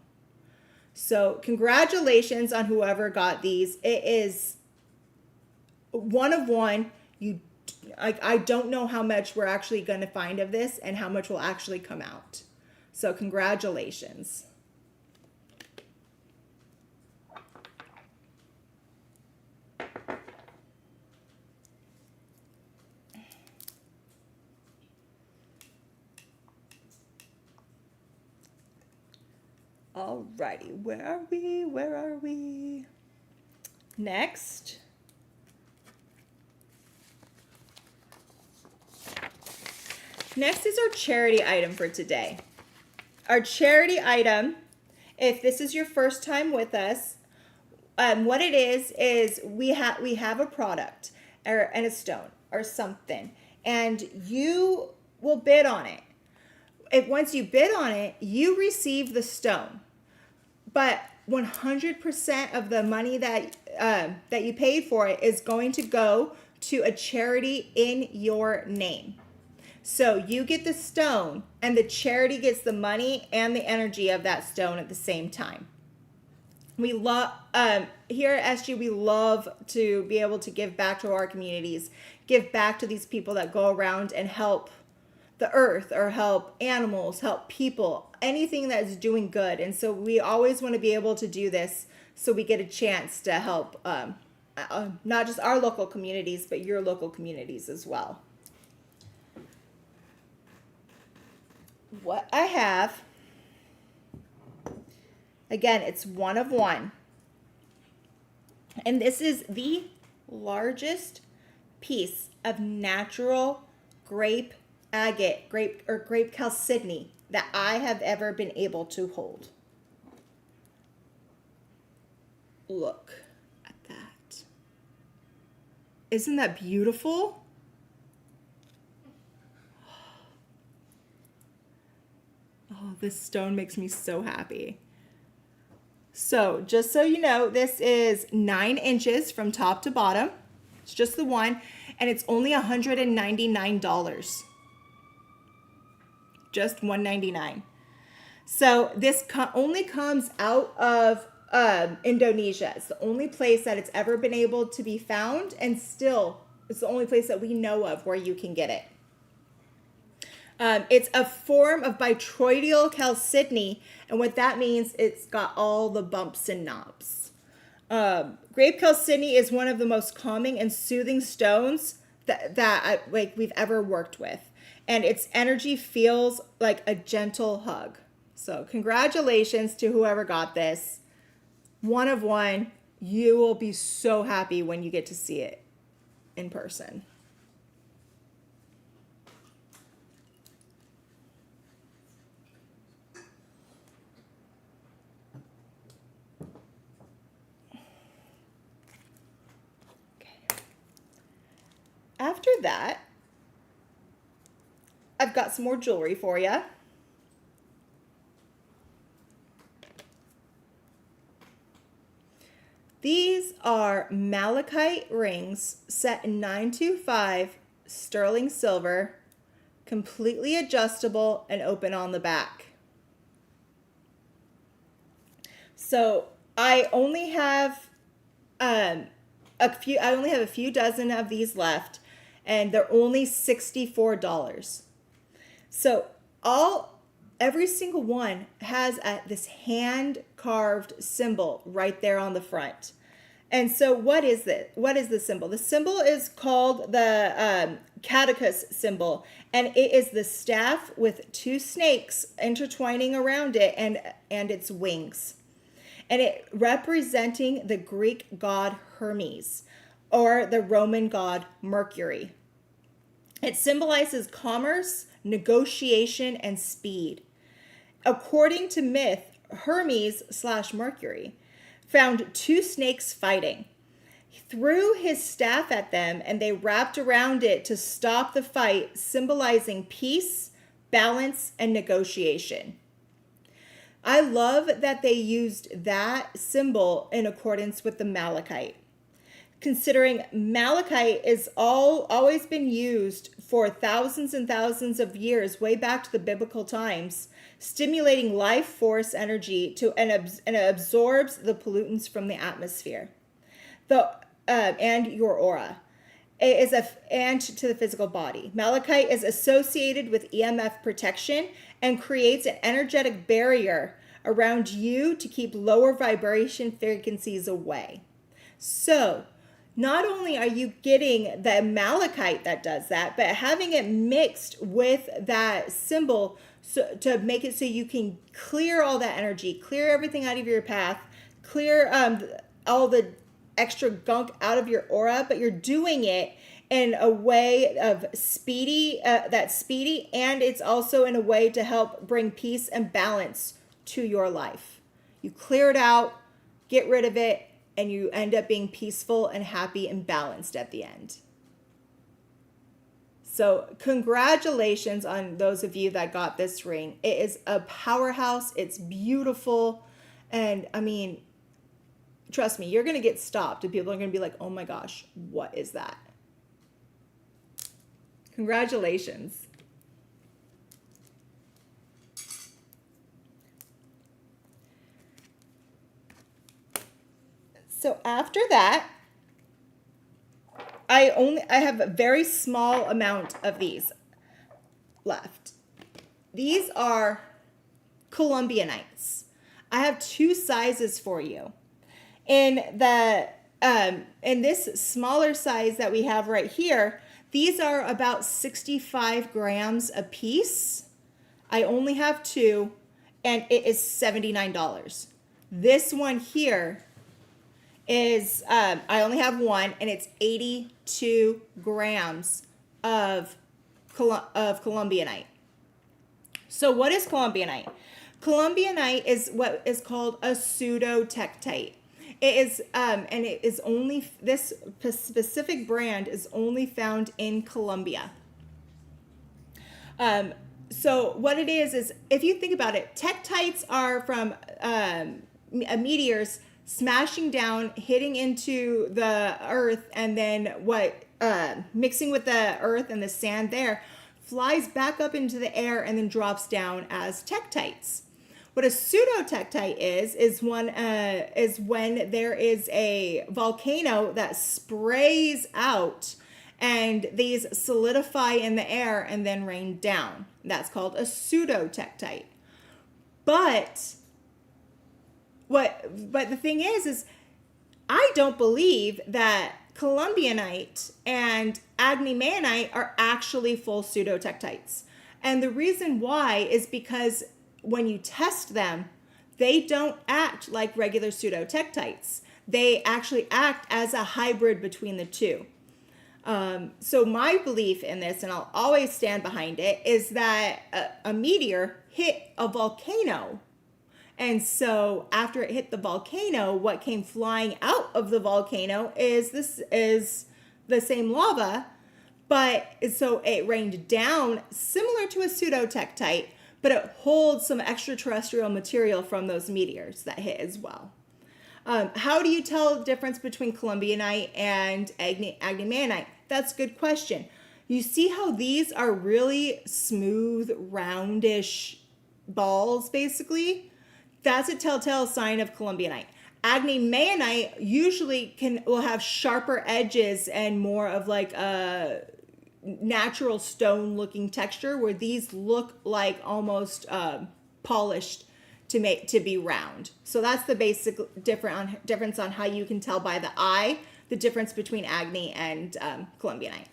So congratulations on whoever got these. It is one of one. I don't know how much we're actually going to find of this and how much will actually come out. So congratulations. Alrighty, where are we? Next. Next is our charity item for today. Our charity item, if this is your first time with us, what it is we have a product and a stone or something, and you will bid on it. Once you bid on it, you receive the stone. But 100% of the money that you paid for it is going to go to a charity in your name. So you get the stone, and the charity gets the money and the energy of that stone at the same time. We love here at SG. We love to be able to give back to our communities, give back to these people that go around and help the earth or help animals, help people, anything that is doing good. And so we always want to be able to do this so we get a chance to help not just our local communities, but your local communities as well. What I have, again, it's one of one. And this is the largest piece of natural grape agate, grape chalcedony that I have ever been able to hold. Look at that. Isn't that beautiful? Oh, this stone makes me so happy. So just so you know, this is 9 inches from top to bottom. It's just the one, and it's only $199. Just $199. So this only comes out of Indonesia. It's the only place that it's ever been able to be found, and still it's the only place that we know of where you can get it. It's a form of bitroidal chalcedony, and what that means, it's got all the bumps and knobs. Grape chalcedony is one of the most calming and soothing stones that we've ever worked with. And its energy feels like a gentle hug. So congratulations to whoever got this. One of one. You will be so happy when you get to see it in person. Okay. After that, I've got some more jewelry for you. These are malachite rings set in 925 sterling silver, completely adjustable and open on the back. So I only have a few dozen of these left, and they're only $64. So every single one has this hand carved symbol right there on the front. And so what is it? What is the symbol? The symbol is called the caducus symbol, and it is the staff with two snakes intertwining around it and its wings. And it representing the Greek god Hermes or the Roman god Mercury. It symbolizes commerce, negotiation, and speed. According to myth, Hermes/Mercury found two snakes fighting. He threw his staff at them and they wrapped around it to stop the fight, symbolizing peace, balance, and negotiation. I love that they used that symbol in accordance with the malachite. Considering malachite is always been used for thousands and thousands of years, way back to the biblical times, stimulating life force energy and it absorbs the pollutants from the atmosphere, and your aura. It is and to the physical body. Malachite is associated with EMF protection and creates an energetic barrier around you to keep lower vibration frequencies away. So, not only are you getting the malachite that does that, but having it mixed with that symbol to make it so you can clear all that energy, clear everything out of your path, clear all the extra gunk out of your aura, but you're doing it in a way of speedy, and it's also in a way to help bring peace and balance to your life. You clear it out, get rid of it, and you end up being peaceful and happy and balanced at the end. So congratulations on those of you that got this ring. It is a powerhouse. It's beautiful. And I mean, trust me, you're going to get stopped and people are going to be like, oh my gosh, what is that? Congratulations. So after that, I have a very small amount of these left. These are Columbianites. I have two sizes for you. In this smaller size that we have right here, these are about 65 grams a piece. I only have two, and it is $79. This one here is, I only have one, and it's 82 grams of Columbianite. So what is Columbianite? Columbianite is what is called a pseudo-tektite. It is, and it is only, this specific brand is only found in Colombia. So what it is if you think about it, tektites are from meteors smashing down, hitting into the earth, and then mixing with the earth and the sand there, flies back up into the air and then drops down as tektites. What a pseudo-tektite is when there is a volcano that sprays out and these solidify in the air and then rain down. That's called a pseudo-tektite. But the thing is I don't believe that Columbianite and Agnemanite are actually full pseudo-tektites. And the reason why is because when you test them, they don't act like regular pseudo-tektites. They actually act as a hybrid between the two. So my belief in this, and I'll always stand behind it, is that a meteor hit a volcano. And so after it hit the volcano, what came flying out of the volcano is the same lava, but so it rained down similar to a pseudo-tektite, but it holds some extraterrestrial material from those meteors that hit as well. How do you tell the difference between Columbianite and Agnemanite? That's a good question. You see how these are really smooth, roundish balls, basically? That's a telltale sign of Columbianite. Agnemanite usually will have sharper edges and more of like a natural stone looking texture, where these look like almost polished to be round. So that's the basic difference on how you can tell by the eye the difference between Agni and Columbianite.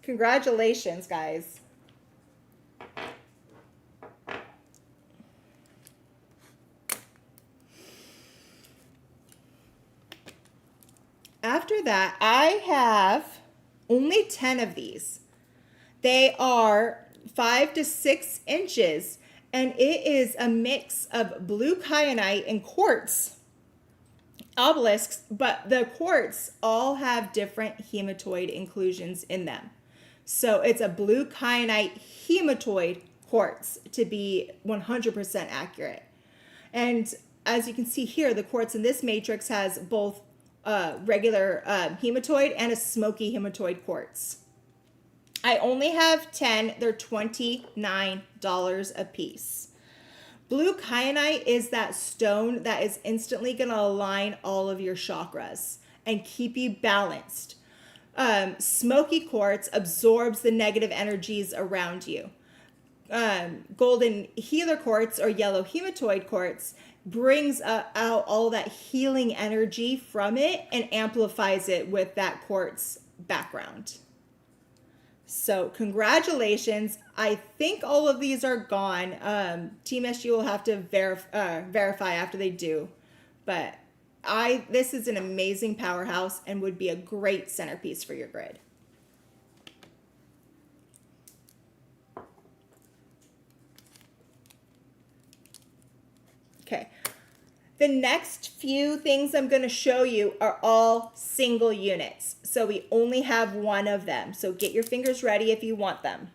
Congratulations, guys. After that, I have only 10 of these. They are 5 to 6 inches, and it is a mix of blue kyanite and quartz obelisks, but the quartz all have different hematoid inclusions in them. So it's a blue kyanite hematoid quartz to be 100% accurate. And as you can see here, the quartz in this matrix has both regular hematoid and a smoky hematoid quartz. I only have 10. They're $29 a piece. Blue kyanite is that stone that is instantly going to align all of your chakras and keep you balanced. Smoky quartz absorbs the negative energies around you. Golden healer quartz or yellow hematoid quartz brings out all that healing energy from it and amplifies it with that quartz background. So congratulations. I think all of these are gone. Team SU will have to verify after they do. But this is an amazing powerhouse and would be a great centerpiece for your grid. Okay. The next few things I'm going to show you are all single units. So we only have one of them. So get your fingers ready if you want them.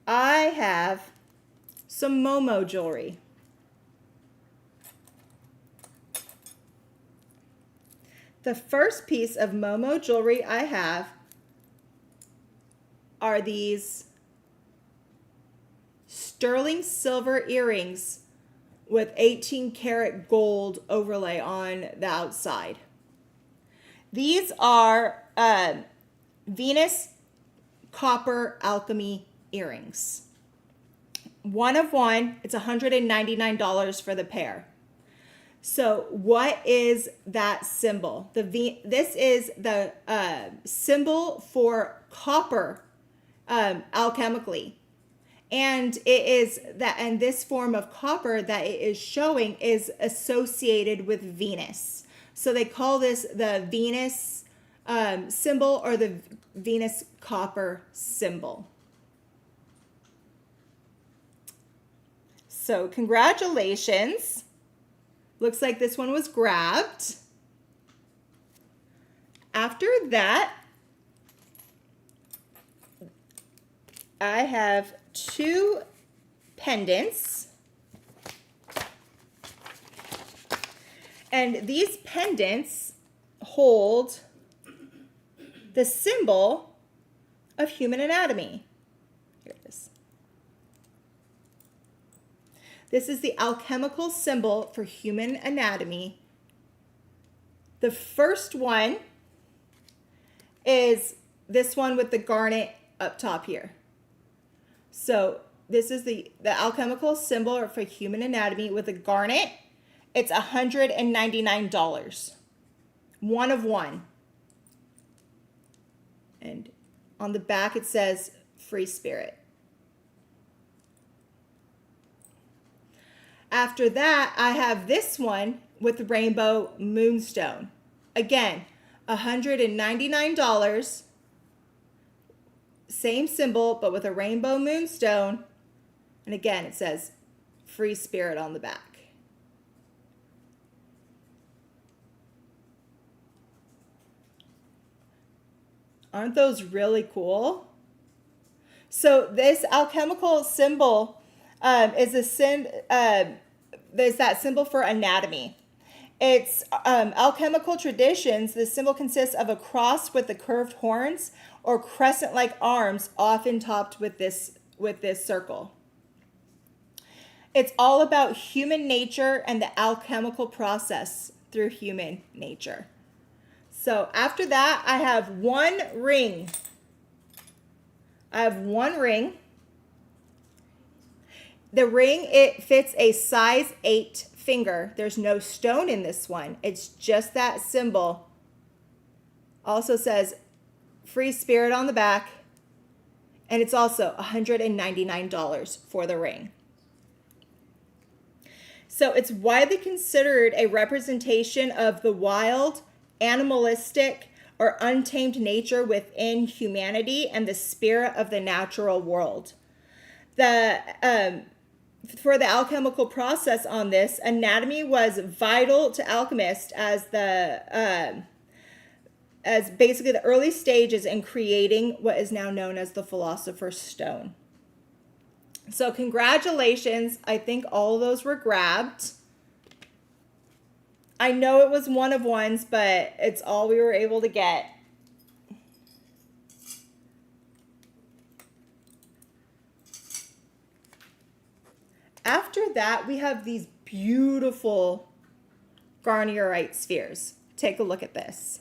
I have some Momo jewelry. The first piece of Momo jewelry I have are these sterling silver earrings with 18 karat gold overlay on the outside. These are Venus copper alchemy earrings. One of one, it's $199 for the pair. So what is that symbol? This is the symbol for copper alchemically. And it is that, and this form of copper that it is showing is associated with Venus. So they call this the Venus symbol or the Venus copper symbol. So congratulations. Looks like this one was grabbed. After that, I have 2 pendants. And these pendants hold the symbol of human anatomy. Here it is. This is the alchemical symbol for human anatomy. The first one is this one with the garnet up top here. So this is the alchemical symbol for human anatomy with a garnet. It's $199. One of one. And on the back it says free spirit. After that, I have this one with the rainbow moonstone. Again, $199. Same symbol, but with a rainbow moonstone. And again, it says free spirit on the back. Aren't those really cool? So this alchemical symbol is there's that symbol for anatomy. It's alchemical traditions. The symbol consists of a cross with the curved horns or crescent-like arms, often topped with this circle. It's all about human nature and the alchemical process through human nature. So after that, I have one ring I have one ring. The ring, it fits a size 8 finger. There's no stone in this one. It's just that symbol. Also says free spirit on the back. And it's also $199 for the ring. So it's widely considered a representation of the wild, animalistic, or untamed nature within humanity and the spirit of the natural world. For the alchemical process on this, anatomy was vital to alchemists as basically the early stages in creating what is now known as the Philosopher's Stone. So congratulations. I think all of those were grabbed. I know it was one of ones, but it's all we were able to get. After that, we have these beautiful Garnierite spheres. Take a look at this.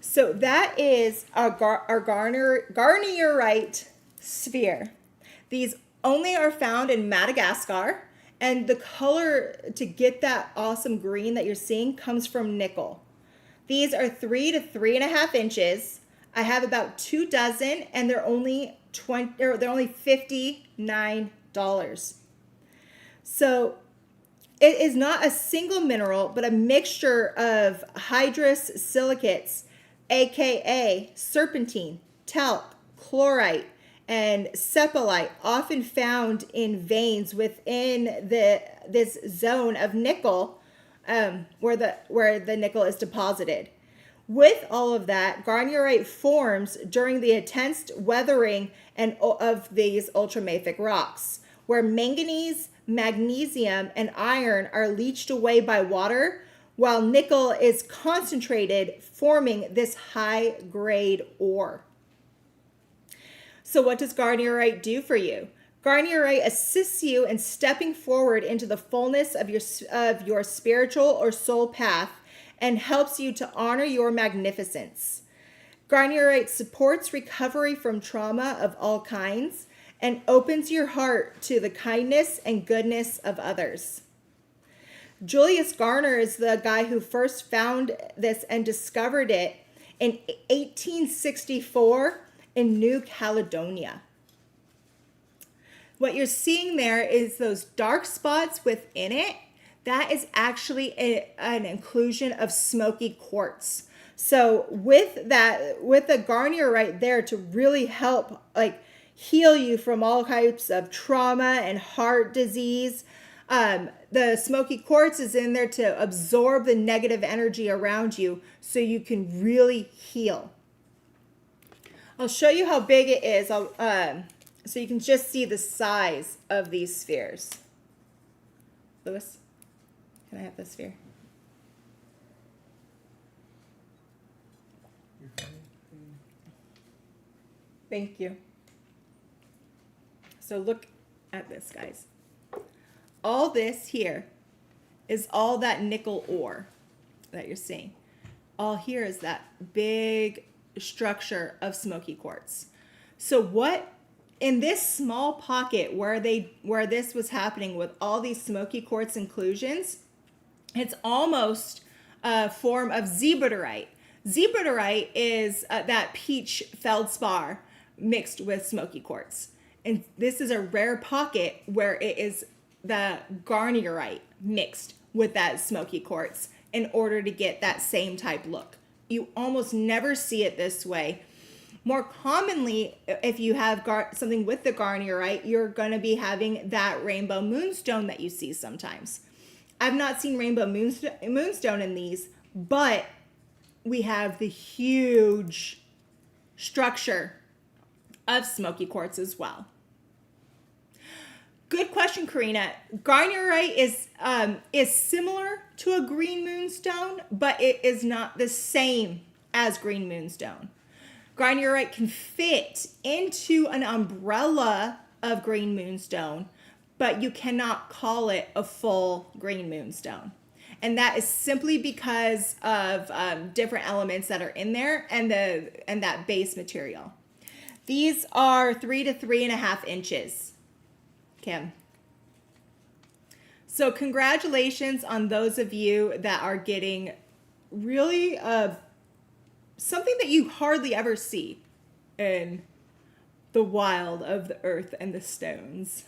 So that is our Garnierite sphere. These only are found in Madagascar, and the color to get that awesome green that you're seeing comes from nickel. These are 3 to 3.5 inches. I have about 2 dozen, and they're only $59. So it is not a single mineral, but a mixture of hydrous silicates, aka serpentine, talc, chlorite, and sepalite, often found in veins within this zone of nickel, where the nickel is deposited. With all of that, Garnierite forms during the intense weathering of these ultramafic rocks, where manganese, magnesium, and iron are leached away by water, while nickel is concentrated, forming this high-grade ore. So what does Garnierite do for you? Garnierite assists you in stepping forward into the fullness of your spiritual or soul path and helps you to honor your magnificence. Garnierite supports recovery from trauma of all kinds and opens your heart to the kindness and goodness of others. Julius Garner is the guy who first found this and discovered it in 1864 in New Caledonia. What you're seeing there is those dark spots within it. That is actually an inclusion of smoky quartz. So with the Garnierite there to really help heal you from all types of trauma and heart disease, the smoky quartz is in there to absorb the negative energy around you so you can really heal. I'll show you how big it is so you can just see the size of these spheres. Lewis, can I have this sphere? Thank you. So look at this, guys. All this here is all that nickel ore that you're seeing. All here is that big structure of smoky quartz. So what in this small pocket where this was happening with all these smoky quartz inclusions, it's almost a form of zebedorite. Zebedorite is that peach feldspar mixed with smoky quartz. And this is a rare pocket where it is the Garnierite mixed with that smoky quartz in order to get that same type look. You almost never see it this way. More commonly, if you have something with the Garnierite, you're going to be having that rainbow moonstone that you see sometimes. I've not seen rainbow moonstone in these, but we have the huge structure of smoky quartz as well. Good question, Karina. Garnierite is similar to a green moonstone, but it is not the same as green moonstone. Garnierite can fit into an umbrella of green moonstone, but you cannot call it a full green moonstone. And that is simply because of different elements that are in there and that base material. These are 3 to 3.5 inches, Kim. So congratulations on those of you that are getting really something that you hardly ever see in the wild of the earth and the stones.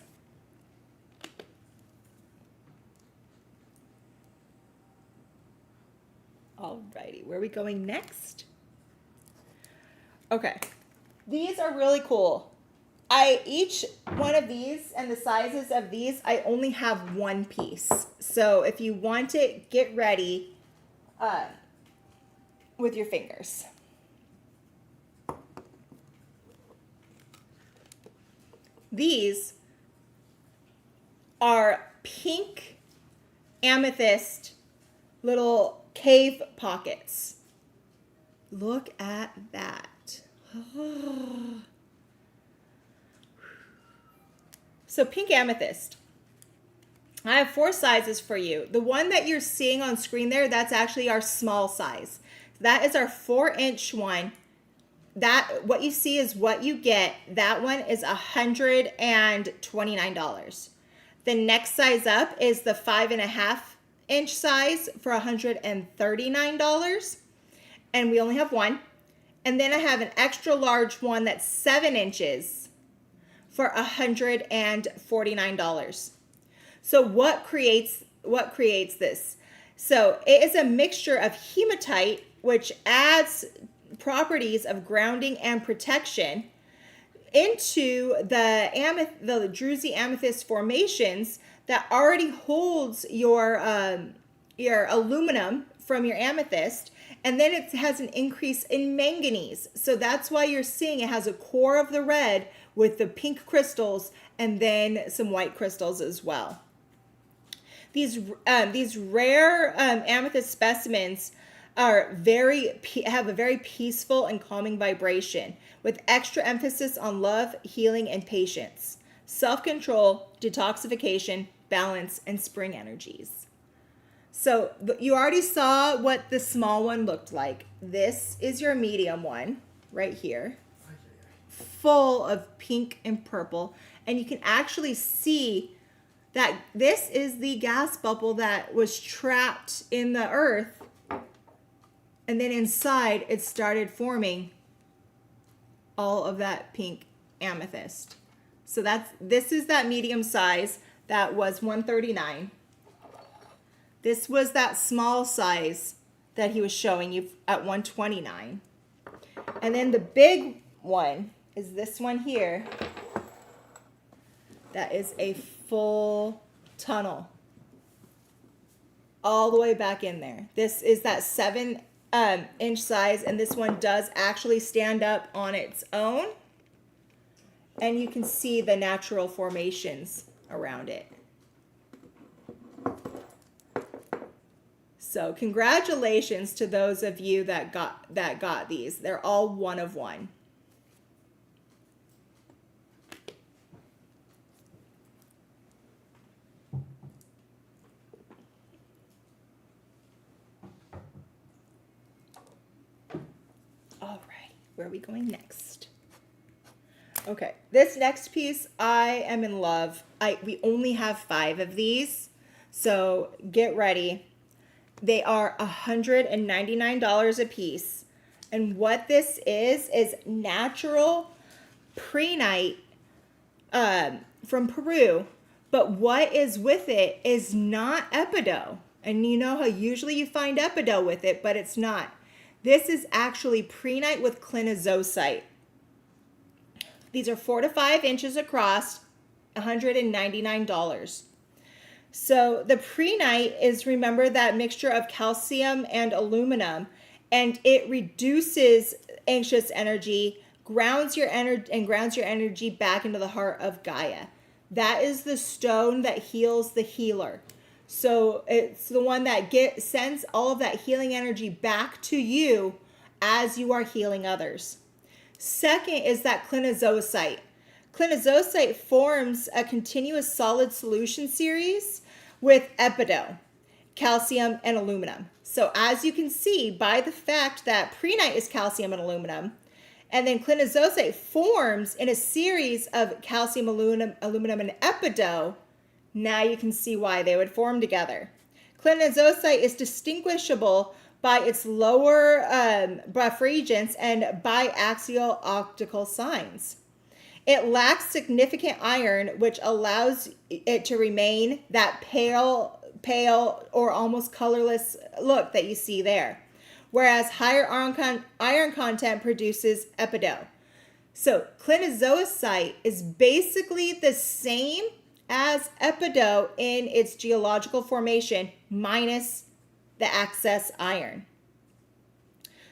Alrighty, where are we going next? Okay, these are really cool. Each one of these and the sizes of these, I only have one piece. So if you want it, get ready with your fingers. These are pink amethyst little cave pockets. Look at that. So pink amethyst. I have 4 sizes for you. The one that you're seeing on screen there, that's actually our small size. That is our 4-inch one. That, what you see is what you get. That one is $129. The next size up is the 5.5-inch size for $139. And we only have one. And then I have an extra large one that's 7 inches for $149. So what creates this? So it is a mixture of hematite, which adds properties of grounding and protection into the druzy amethyst formations that already holds your aluminum from your amethyst, and then it has an increase in manganese. So that's why you're seeing it has a core of the red with the pink crystals and then some white crystals as well. These rare amethyst specimens have a very peaceful and calming vibration with extra emphasis on love, healing, and patience, self-control, detoxification, balance, and spring energies. So you already saw what the small one looked like. This is your medium one right here, full of pink and purple. And you can actually see that this is the gas bubble that was trapped in the earth. And then inside it started forming all of that pink amethyst. So this is that medium size that was $139. This was that small size that he was showing you at $129. And then the big one is this one here. That is a full tunnel all the way back in there. This is that 7-inch size, and this one does actually stand up on its own. And you can see the natural formations around it. So congratulations to those of you that got these. They're all one of one. All right, where are we going next? Okay, this next piece, I am in love. We only have 5 of these, so get ready. They are $199 a piece. And what this is natural Pyrite from Peru. But what is with it is not Epido. And you know how usually you find Epido with it, but it's not. This is actually Pyrite with clinosite. These are 4 to 5 inches across, $199. So the Pyrite is, remember, that mixture of calcium and aluminum, and it reduces anxious energy, grounds your energy back into the heart of Gaia. That is the stone that heals the healer. So it's the one that sends all of that healing energy back to you as you are healing others. Second is that clinosite. Clinosite forms a continuous solid solution series with Epido. calcium, and aluminum. So as you can see by the fact that prehnite is calcium and aluminum, and then clinososite forms in a series of calcium, aluminum, and epidote, now you can see why they would form together. Clinososite is distinguishable by its lower birefringence and biaxial optical signs. It lacks significant iron, which allows it to remain that pale or almost colorless look that you see there. Whereas higher iron content produces epidote. So clinososite is basically the same as epidote in its geological formation minus the excess iron.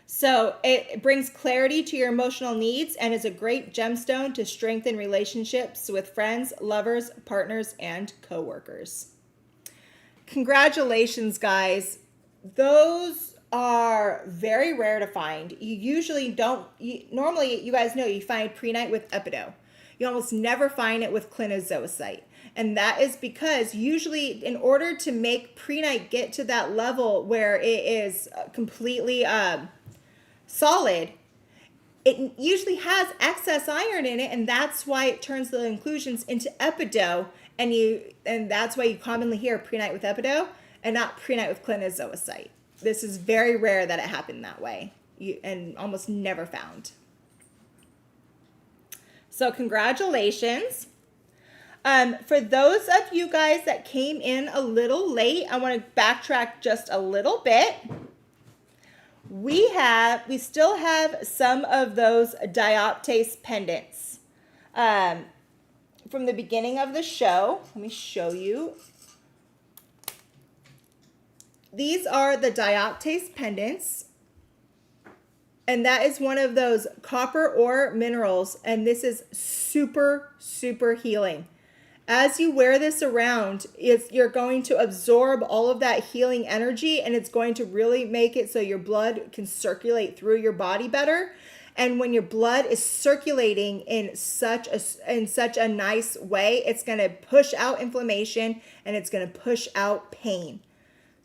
So it brings clarity to your emotional needs and is a great gemstone to strengthen relationships with friends, lovers, partners, and coworkers. Congratulations, guys. Those are very rare to find. You usually don't, normally you guys know you find prehnite with epidote. You almost never find it with clinososite. And that is because usually in order to make prehnite get to that level where it is completely solid, it usually has excess iron in it, and that's why it turns the inclusions into epidote, and that's why you commonly hear prehnite with epidote and not prehnite with clinososite. This is very rare that it happened that way, and almost never found. So congratulations. For those of you guys that came in a little late, I want to backtrack just a little bit. We still have some of those Dioptase pendants from the beginning of the show. Let me show you. These are the Dioptase pendants. And that is one of those copper ore minerals. And this is super, super healing. As you wear this around, you're going to absorb all of that healing energy, and it's going to really make it so your blood can circulate through your body better. And when your blood is circulating in such a nice way, it's going to push out inflammation and it's going to push out pain.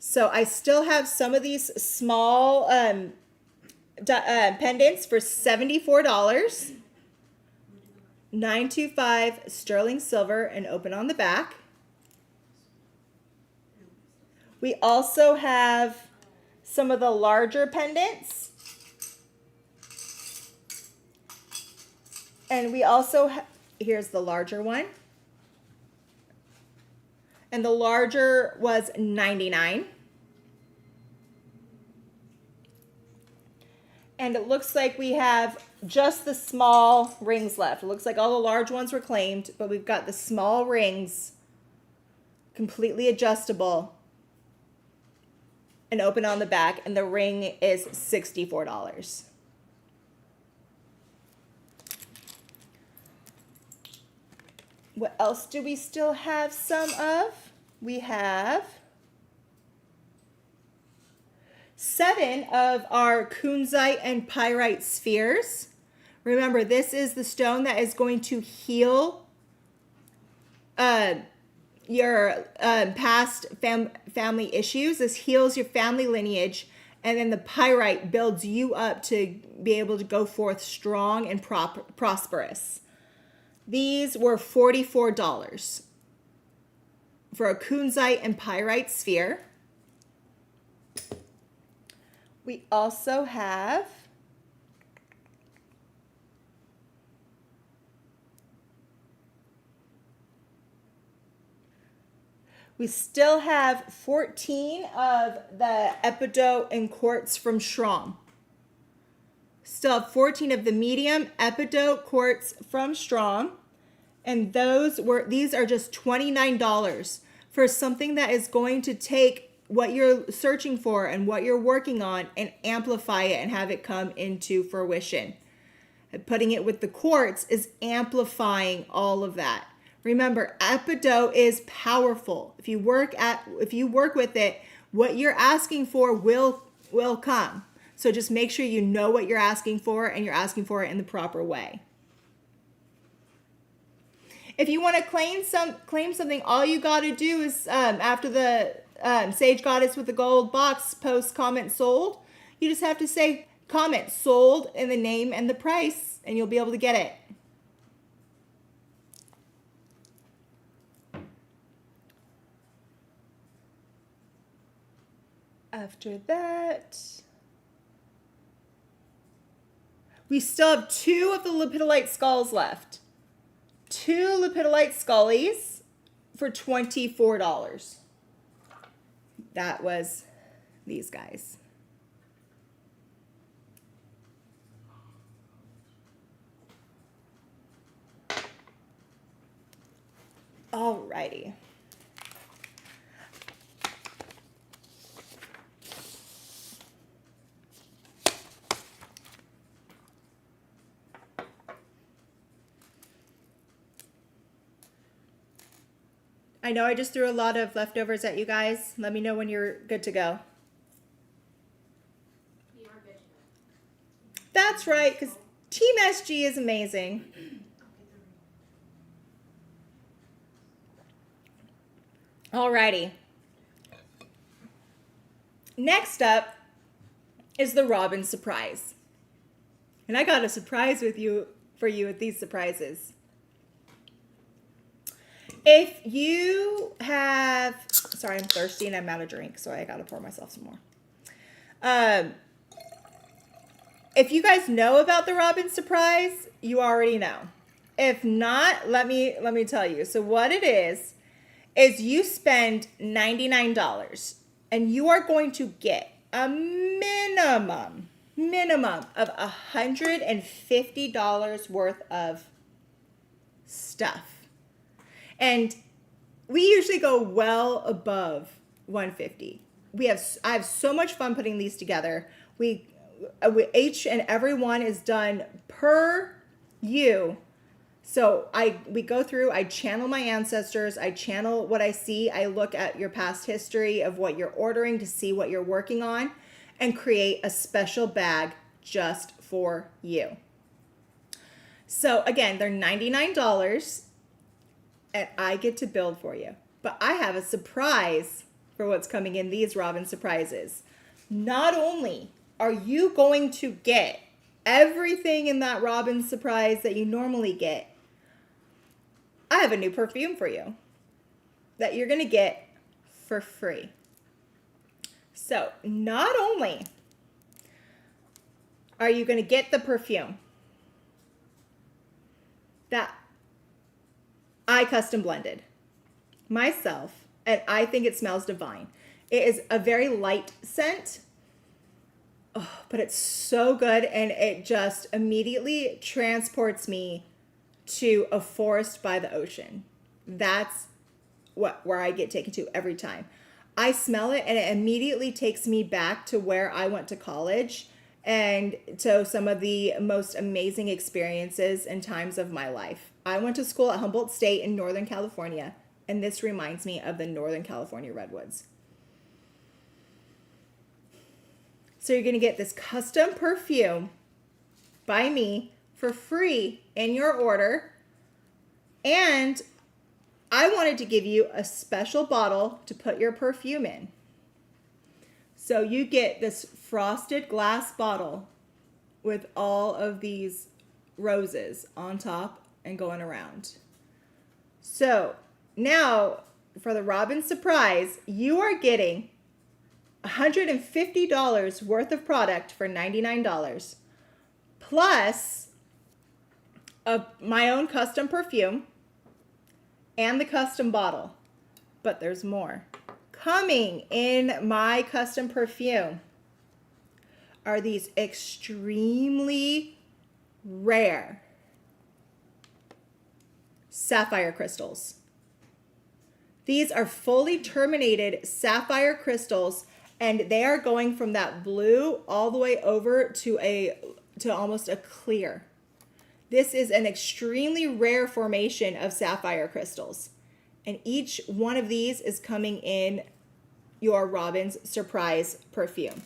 So I still have some of these small pendants for $74. 925 sterling silver and open on the back. We also have some of the larger pendants. And we also here's the larger one. And the larger was $99. And it looks like we have just the small rings left. It looks like all the large ones were claimed, but we've got the small rings, completely adjustable, and open on the back. And the ring is $64. What else do we still have some of? We have 7 of our Kunzite and Pyrite spheres. Remember, this is the stone that is going to heal your past family issues. This heals your family lineage. And then the Pyrite builds you up to be able to go forth strong and prosperous. These were $44 for a Kunzite and Pyrite sphere. We also have we still have 14 of the epidote and quartz from Strom. Still have 14 of the medium epidote quartz from Strom. And these are just $29 for something that is going to take what you're searching for and what you're working on and amplify it and have it come into fruition. And putting it with the quartz is amplifying all of that. Remember, epidote is powerful. If you work with it, what you're asking for will come. So just make sure you know what you're asking for and you're asking for it in the proper way. If you want to claim something, all you got to do is after the Sage Goddess with the gold box, post comment sold. You just have to say comment sold and the name and the price, and you'll be able to get it. After that, we still have 2 of the Lepidolite skulls left. 2 Lepidolite scullies for $24. That was these guys. Alrighty. I know I just threw a lot of leftovers at you guys. Let me know when you're good to go. You are good to go. That's right, because Team SG is amazing. Alrighty. Next up is the Robin surprise. And I got a surprise for you with these surprises. If you have, sorry, I'm thirsty and I'm out of drink, so I gotta pour myself some more. If you guys know about the Robin surprise, you already know. If not, let me tell you. So what it is you spend $99 and you are going to get a minimum of $150 worth of stuff. And we usually go well above 150. I have so much fun putting these together. Each and every one is done per you. So we go through, I channel my ancestors, I channel what I see, I look at your past history of what you're ordering to see what you're working on, and create a special bag just for you. So again, they're $99. And I get to build for you. But I have a surprise for what's coming in these Robin surprises. Not only are you going to get everything in that Robin surprise that you normally get, I have a new perfume for you that you're going to get for free. So not only are you going to get the perfume that I custom blended myself, and I think it smells divine. It is a very light scent, but it's so good, and it just immediately transports me to a forest by the ocean. That's where I get taken to every time. I smell it, and it immediately takes me back to where I went to college and to some of the most amazing experiences and times of my life. I went to school at Humboldt State in Northern California, and this reminds me of the Northern California redwoods. So you're going to get this custom perfume by me for free in your order, and I wanted to give you a special bottle to put your perfume in. So you get this frosted glass bottle with all of these roses on top and going around. So now for the Robin surprise, you are getting $150 worth of product for $99, plus my own custom perfume and the custom bottle. But there's more. Coming in my custom perfume are these extremely rare sapphire crystals. These are fully terminated sapphire crystals, and they are going from that blue all the way over to almost a clear. This is an extremely rare formation of sapphire crystals, and each one of these is coming in your Robin's surprise perfume.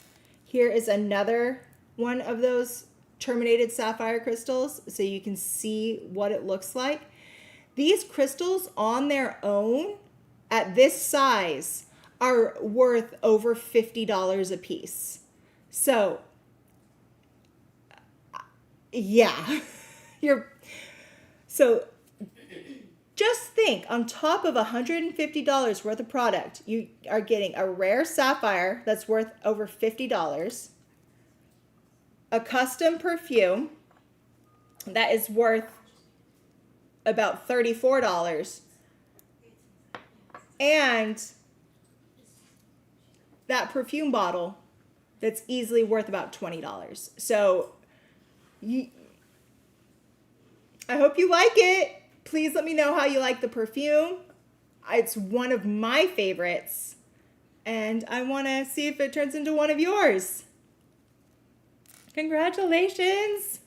Here is another one of those terminated sapphire crystals so you can see what it looks like. These crystals on their own at this size are worth over $50 a piece. So, yeah, so just think, on top of $150 worth of product, you are getting a rare sapphire that's worth over $50, a custom perfume that is worth about $34, and that perfume bottle that's easily worth about $20. So I hope you like it. Please let me know how you like the perfume. It's one of my favorites, and I want to see if it turns into one of yours. Congratulations.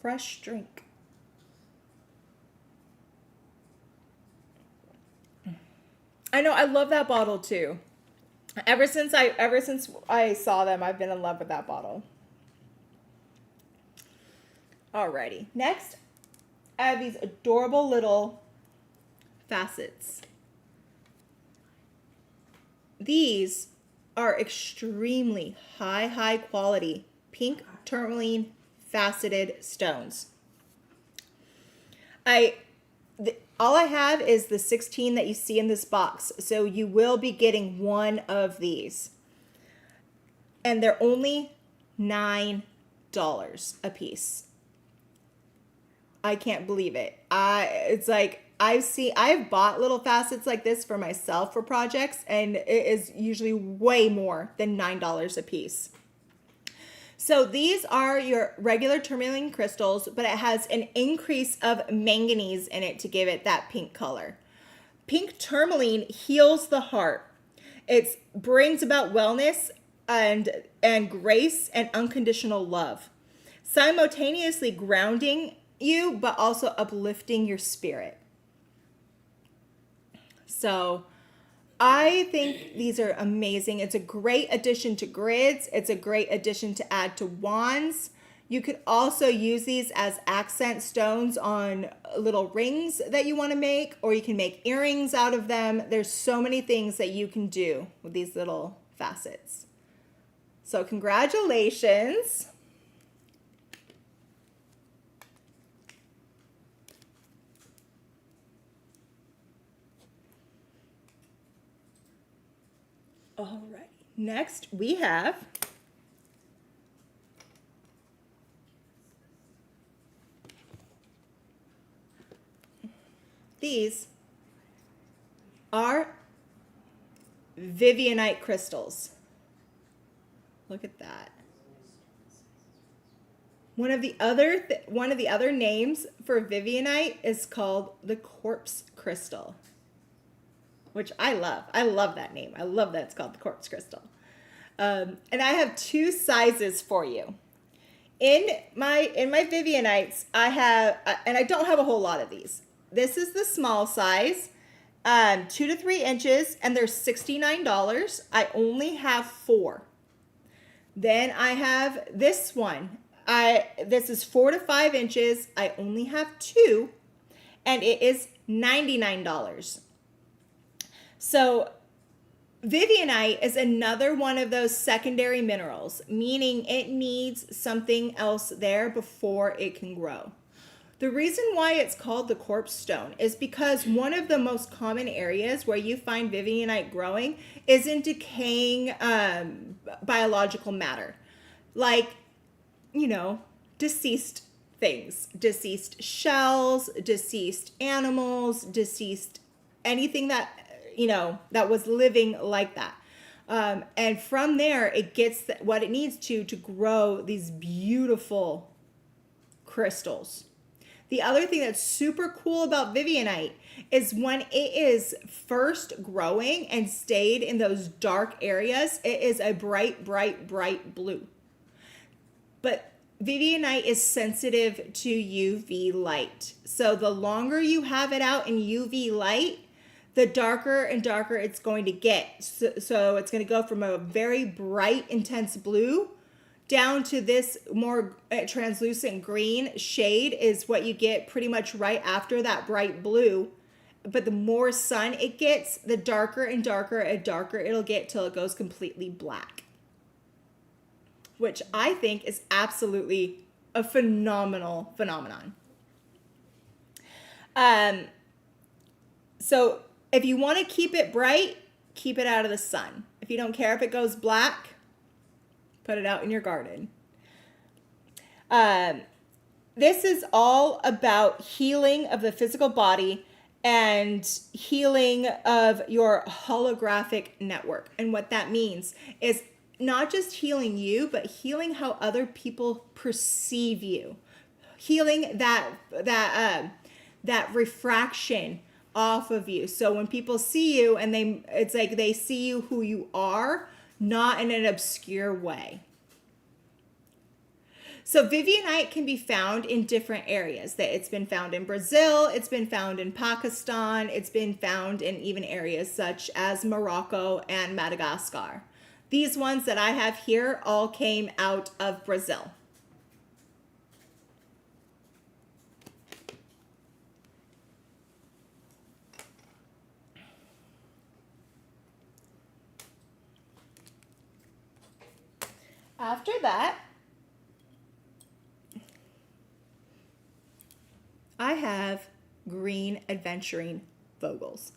Fresh drink. I know, I love that bottle too. Ever since I saw them, I've been in love with that bottle. Alrighty. Next, I have these adorable little facets. These are extremely high quality pink tourmaline faceted stones. All I have is the 16 that you see in this box, so you will be getting one of these. And they're only $9 a piece. I can't believe it. It's like, I've bought little facets like this for myself for projects, and it is usually way more than $9 a piece. So these are your regular tourmaline crystals, but it has an increase of manganese in it to give it that pink color. Pink tourmaline heals the heart. It brings about wellness and grace and unconditional love, simultaneously grounding you, but also uplifting your spirit. So I think these are amazing. It's a great addition to grids. It's a great addition to add to wands. You could also use these as accent stones on little rings that you want to make, or you can make earrings out of them. There's so many things that you can do with these little facets. So congratulations. All right. Next, we have these are Vivianite crystals. Look at that. One of the other names for Vivianite is called the quartz crystal, which I love. I love that name. I love that it's called the quartz crystal. And I have two sizes for you. In my Vivianites, I have, and I don't have a whole lot of these. This is the small size, 2 to 3 inches, and they're $69. I only have 4. Then I have this one. This is 4 to 5 inches. I only have 2, and it is $99. So Vivianite is another one of those secondary minerals, meaning it needs something else there before it can grow. The reason why it's called the corpse stone is because one of the most common areas where you find Vivianite growing is in decaying biological matter, like, deceased things, deceased shells, deceased animals, deceased anything that that was living like that. And from there, it gets what it needs to grow these beautiful crystals. The other thing that's super cool about Vivianite is when it is first growing and stayed in those dark areas, it is a bright, bright, bright blue. But Vivianite is sensitive to UV light. So the longer you have it out in UV light, the darker and darker it's going to get. So it's going to go from a very bright, intense blue down to this more translucent green shade is what you get pretty much right after that bright blue. But the more sun it gets, the darker and darker and darker it'll get till it goes completely black. Which I think is absolutely a phenomenal phenomenon. So if you want to keep it bright, keep it out of the sun. If you don't care if it goes black, put it out in your garden. This is all about healing of the physical body and healing of your holographic network. And what that means is not just healing you, but healing how other people perceive you. Healing that refraction off of you. So when people see you and it's like they see you who you are, not in an obscure way. So Vivianite can be found in different areas. It's been found in Brazil, it's been found in Pakistan, it's been found in even areas such as Morocco and Madagascar. These ones that I have here all came out of Brazil. After that, I have green aventurine vogels.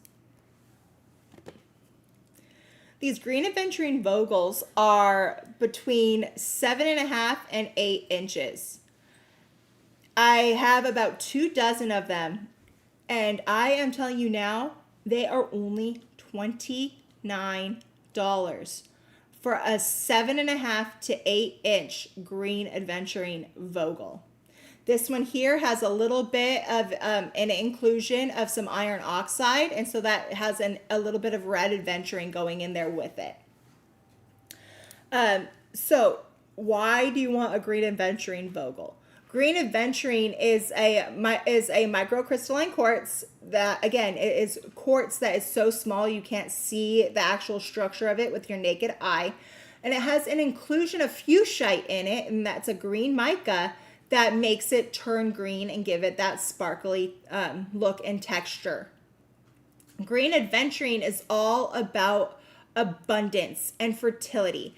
These green aventurine vogels are between 7.5 and 8 inches. I have about 24 of them, and I am telling you now, they are only $29 for a 7.5 to 8 inch green aventurine vogel. This one here has a little bit of an inclusion of some iron oxide, and so that has a little bit of red aventurine going in there with it. So why do you want a green aventurine vogel? Green aventurine is a microcrystalline quartz that, again, it is quartz that is so small you can't see the actual structure of it with your naked eye. And it has an inclusion of fuchsite in it, and that's a green mica that makes it turn green and give it that sparkly look and texture. Green aventurine is all about abundance and fertility.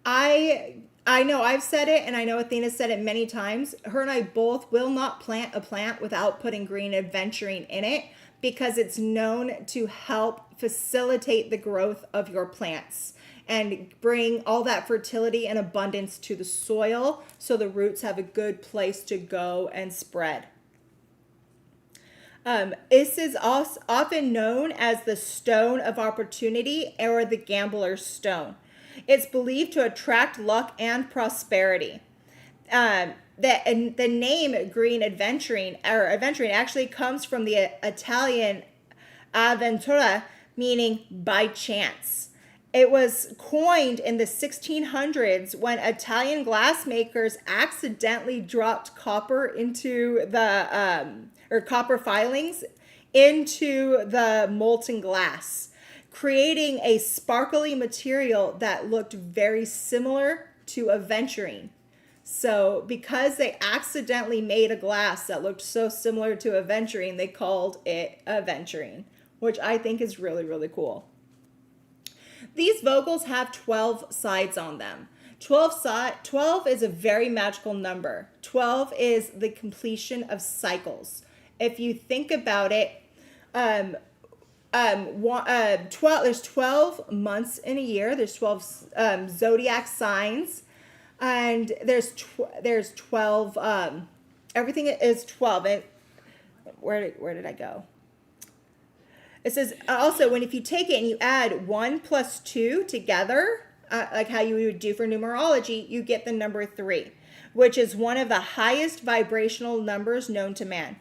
I know I've said it, and I know Athena said it many times. Her and I both will not plant a plant without putting green aventurine in it, because it's known to help facilitate the growth of your plants and bring all that fertility and abundance to the soil so the roots have a good place to go and spread. This is also often known as the stone of opportunity or the gambler's stone. It's believed to attract luck and prosperity. The name green aventurine or aventurine actually comes from the Italian avventura, meaning by chance. It was coined in the 1600s when Italian glassmakers accidentally dropped copper into or copper filings into the molten glass, creating a sparkly material that looked very similar to aventurine. So because they accidentally made a glass that looked so similar to aventurine, they called it aventurine, which I think is really, really cool. These vogels have 12 sides on them. 12 is a very magical number. 12 is the completion of cycles. If you think about it, 12, there's 12 months in a year. There's 12 zodiac signs, and there's 12. Everything is 12. And where did I go? It says also, if you take it and you add 1 plus 2 together, like how you would do for numerology, you get the number 3, which is one of the highest vibrational numbers known to man.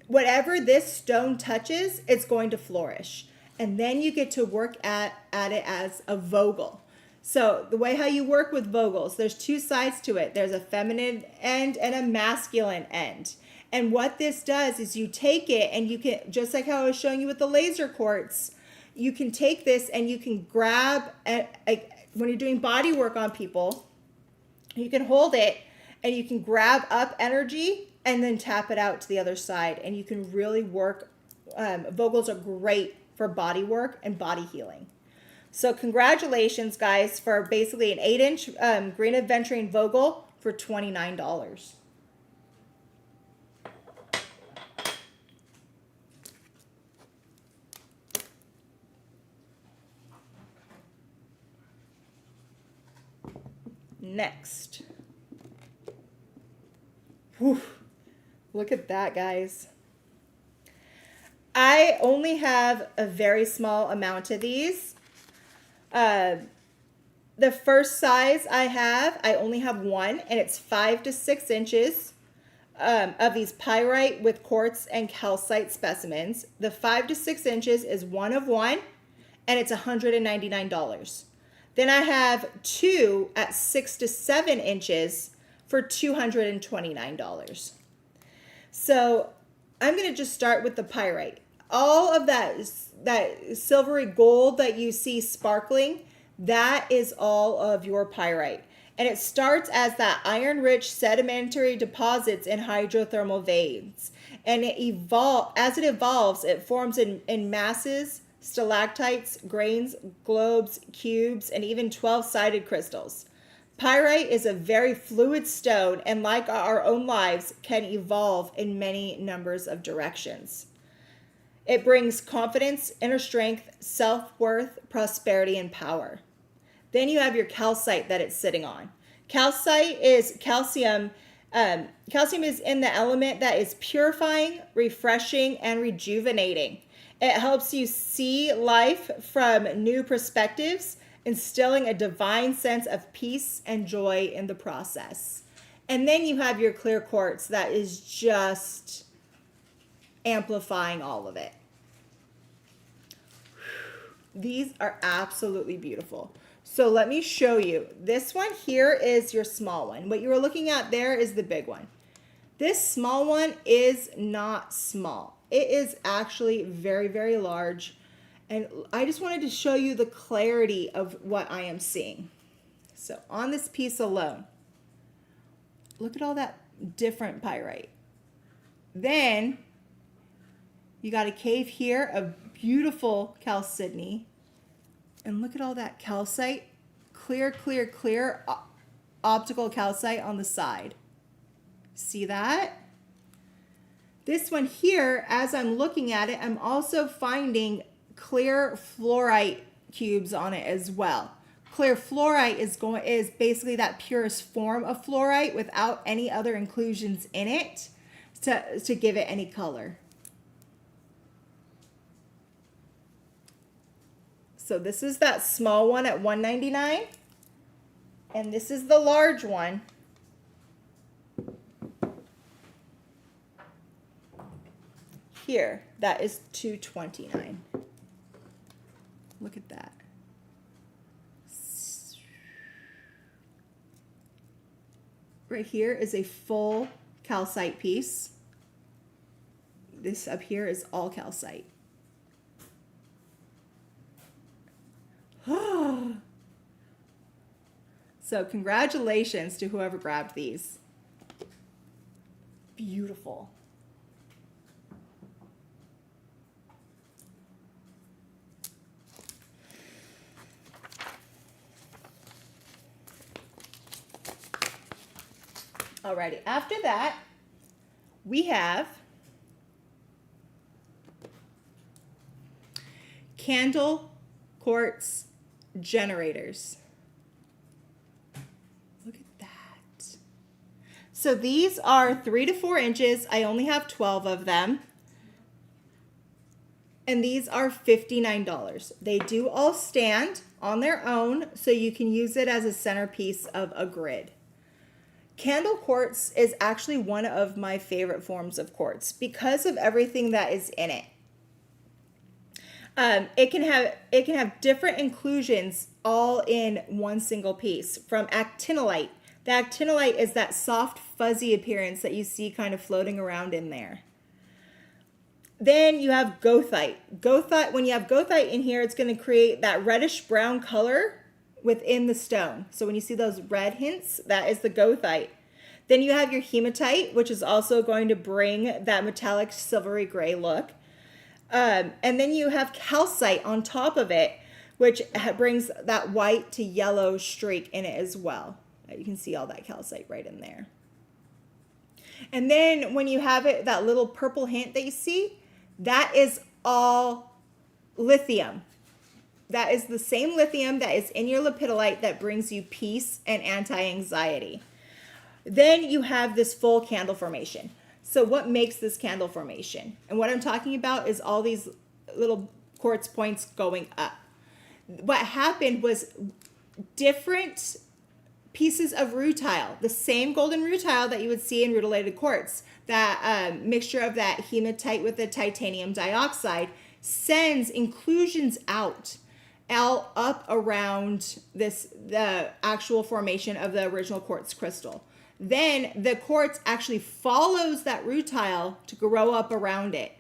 Whatever this stone touches, it's going to flourish. And then you get to work at it as a vogel. So the way how you work with vogels, there's 2 sides to it. There's a feminine end and a masculine end. And what this does is you take it and you can, just like how I was showing you with the laser quartz, you can take this and you can grab, when you're doing body work on people, you can hold it and you can grab up energy and then tap it out to the other side. And you can really work, Vogels are great for body work and body healing. So congratulations, guys, for basically an 8-inch green aventurine Vogel for $29. Next. Whew. Look at that, guys. I only have a very small amount of these. The first size I only have one, and it's 5 to 6 inches of these pyrite with quartz and calcite specimens. The 5 to 6 inches is 1 of 1, and it's $199. Then I have 2 at 6 to 7 inches for $229. So I'm going to just start with the pyrite. All of that silvery gold that you see sparkling, that is all of your pyrite. And it starts as that iron-rich sedimentary deposits in hydrothermal veins. And as it evolves, it forms in masses, stalactites, grains, globes, cubes, and even 12-sided crystals. Pyrite is a very fluid stone, and like our own lives, can evolve in many numbers of directions. It brings confidence, inner strength, self-worth, prosperity, and power. Then you have your calcite that it's sitting on. Calcite is calcium. Calcium is in the element that is purifying, refreshing, and rejuvenating. It helps you see life from new perspectives, instilling a divine sense of peace and joy in the process. And then you have your clear quartz that is just amplifying all of it. These are absolutely beautiful. So let me show you. This one here is your small one. What you were looking at there is the big one. This small one is not small. It is actually very, very large. And I just wanted to show you the clarity of what I am seeing. So on this piece alone, look at all that different pyrite. Then you got a cave here of beautiful chalcedony. And look at all that calcite, clear, clear, clear optical calcite on the side. See that? This one here, as I'm looking at it, I'm also finding clear fluorite cubes on it as well. Clear fluorite is basically that purest form of fluorite without any other inclusions in it to give it any color. So this is that small one at $199, and this is the large one. Here, that is $229. Look at that. Right here is a full calcite piece. This up here is all calcite. So congratulations to whoever grabbed these. Beautiful. Alrighty, after that, we have candle quartz generators. Look at that. So these are 3 to 4 inches. I only have 12 of them. And these are $59. They do all stand on their own, so you can use it as a centerpiece of a grid. Candle quartz is actually one of my favorite forms of quartz because of everything that is in it. It can have different inclusions all in one single piece, from actinolite The actinolite is that soft, fuzzy appearance that you see kind of floating around in there. Then you have goethite. When you have goethite in here, it's going to create that reddish brown color within the stone. So when you see those red hints, that is the goethite. Then you have your hematite, which is also going to bring that metallic silvery gray look. And then you have calcite on top of it, which brings that white to yellow streak in it as well. You can see all that calcite right in there. And then when you have it, that little purple hint that you see, that is all lithium. That is the same lithium that is in your lepidolite that brings you peace and anti-anxiety. Then you have this full candle formation. So what makes this candle formation? And what I'm talking about is all these little quartz points going up. What happened was different pieces of rutile, the same golden rutile that you would see in rutilated quartz, that mixture of that hematite with the titanium dioxide sends inclusions out up around the actual formation of the original quartz crystal. Then the quartz actually follows that rutile to grow up around it.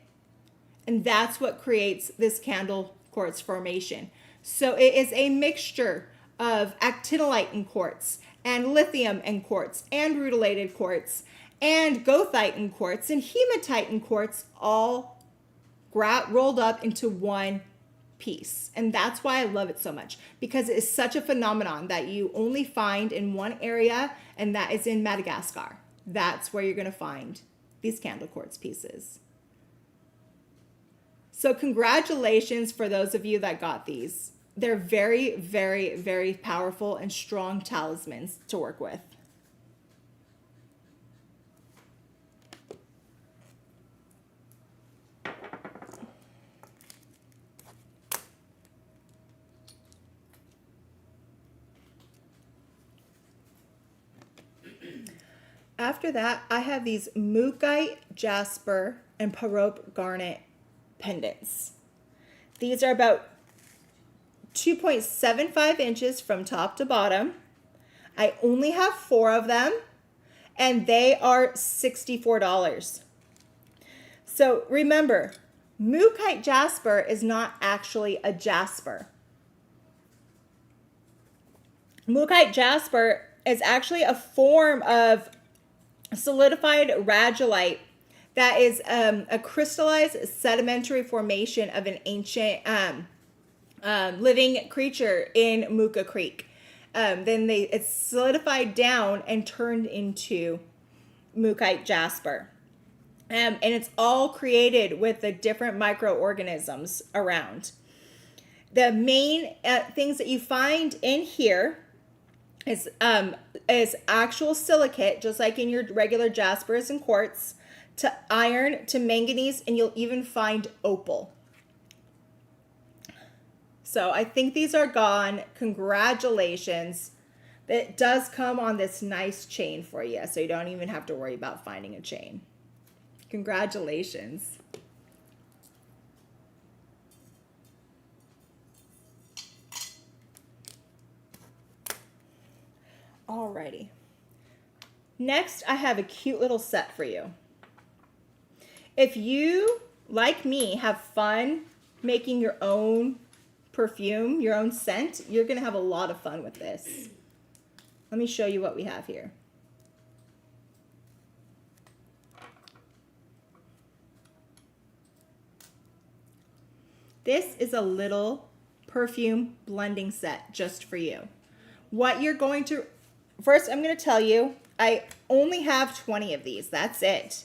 And that's what creates this candle quartz formation. So it is a mixture of actinolite and quartz, and lithium and quartz, and rutilated quartz, and goethite and quartz, and hematite and quartz, all rolled up into one piece. And that's why I love it so much, because it is such a phenomenon that you only find in one area, and that is in Madagascar. That's where you're going to find these candle quartz pieces. So congratulations for those of you that got these. They're very, very, very powerful and strong talismans to work with. After that, I have these Mookite, jasper, and Pyrite garnet pendants. These are about 2.75 inches from top to bottom. I only have 4 of them, and they are $64. So remember, Mookite jasper is not actually a jasper. Mookite jasper is actually a form of solidified radiolite that is a crystallized sedimentary formation of an ancient living creature in Mooka Creek. Then it's solidified down and turned into Mookite jasper. And it's all created with the different microorganisms around. The main things that you find in here is actual silicate, just like in your regular jaspers and quartz, to iron, to manganese, and you'll even find opal. So I think these are gone. Congratulations. It does come on this nice chain for you, so you don't even have to worry about finding a chain. Congratulations. Alrighty. Next, I have a cute little set for you. If you, like me, have fun making your own perfume, your own scent, you're going to have a lot of fun with this. Let me show you what we have here. This is a little perfume blending set just for you. What you're going to, first I'm going to tell you, I only have 20 of these. That's it.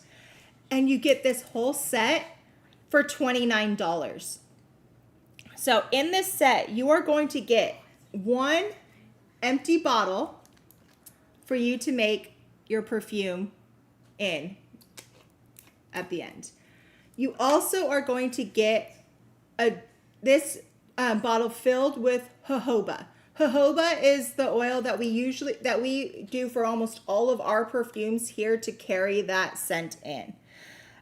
And you get this whole set for $29. So in this set, you are going to get one empty bottle for you to make your perfume in at the end. You also are going to get this bottle filled with jojoba. Jojoba is the oil that we do for almost all of our perfumes here to carry that scent in.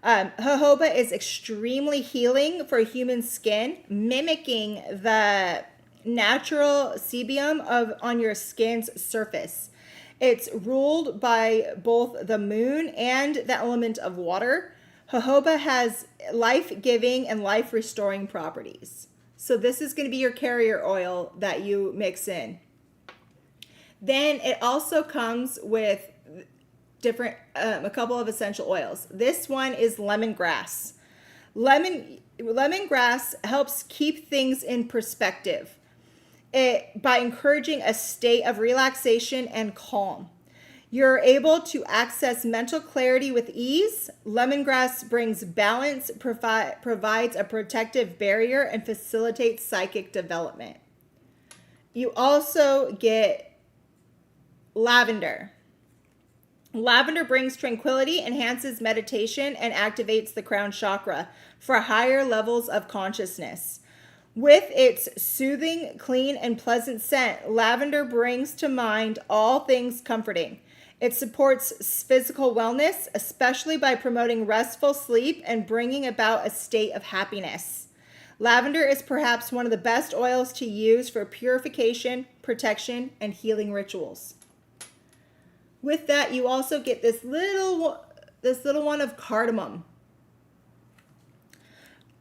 Jojoba is extremely healing for human skin, mimicking the natural sebum on your skin's surface. It's ruled by both the moon and the element of water. Jojoba has life-giving and life-restoring properties. So this is going to be your carrier oil that you mix in. Then it also comes with different, a couple of essential oils. This one is lemongrass. Lemongrass helps keep things in perspective by encouraging a state of relaxation and calm. You're able to access mental clarity with ease. Lemongrass brings balance, provides a protective barrier, and facilitates psychic development. You also get lavender. Lavender brings tranquility, enhances meditation, and activates the crown chakra for higher levels of consciousness. With its soothing, clean, and pleasant scent, lavender brings to mind all things comforting. It supports physical wellness, especially by promoting restful sleep and bringing about a state of happiness. Lavender is perhaps one of the best oils to use for purification, protection, and healing rituals. With that, you also get this little one of cardamom.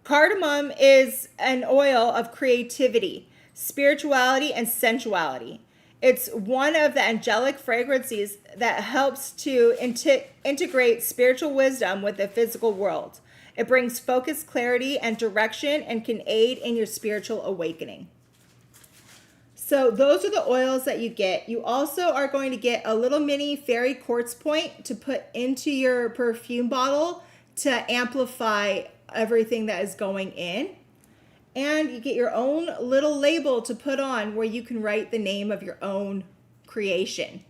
Cardamom is an oil of creativity, spirituality, and sensuality. It's one of the angelic fragrances that helps to integrate spiritual wisdom with the physical world. It brings focus, clarity, and direction and can aid in your spiritual awakening. So those are the oils that you get. You also are going to get a little mini fairy quartz point to put into your perfume bottle to amplify everything that is going in. And you get your own little label to put on where you can write the name of your own creation.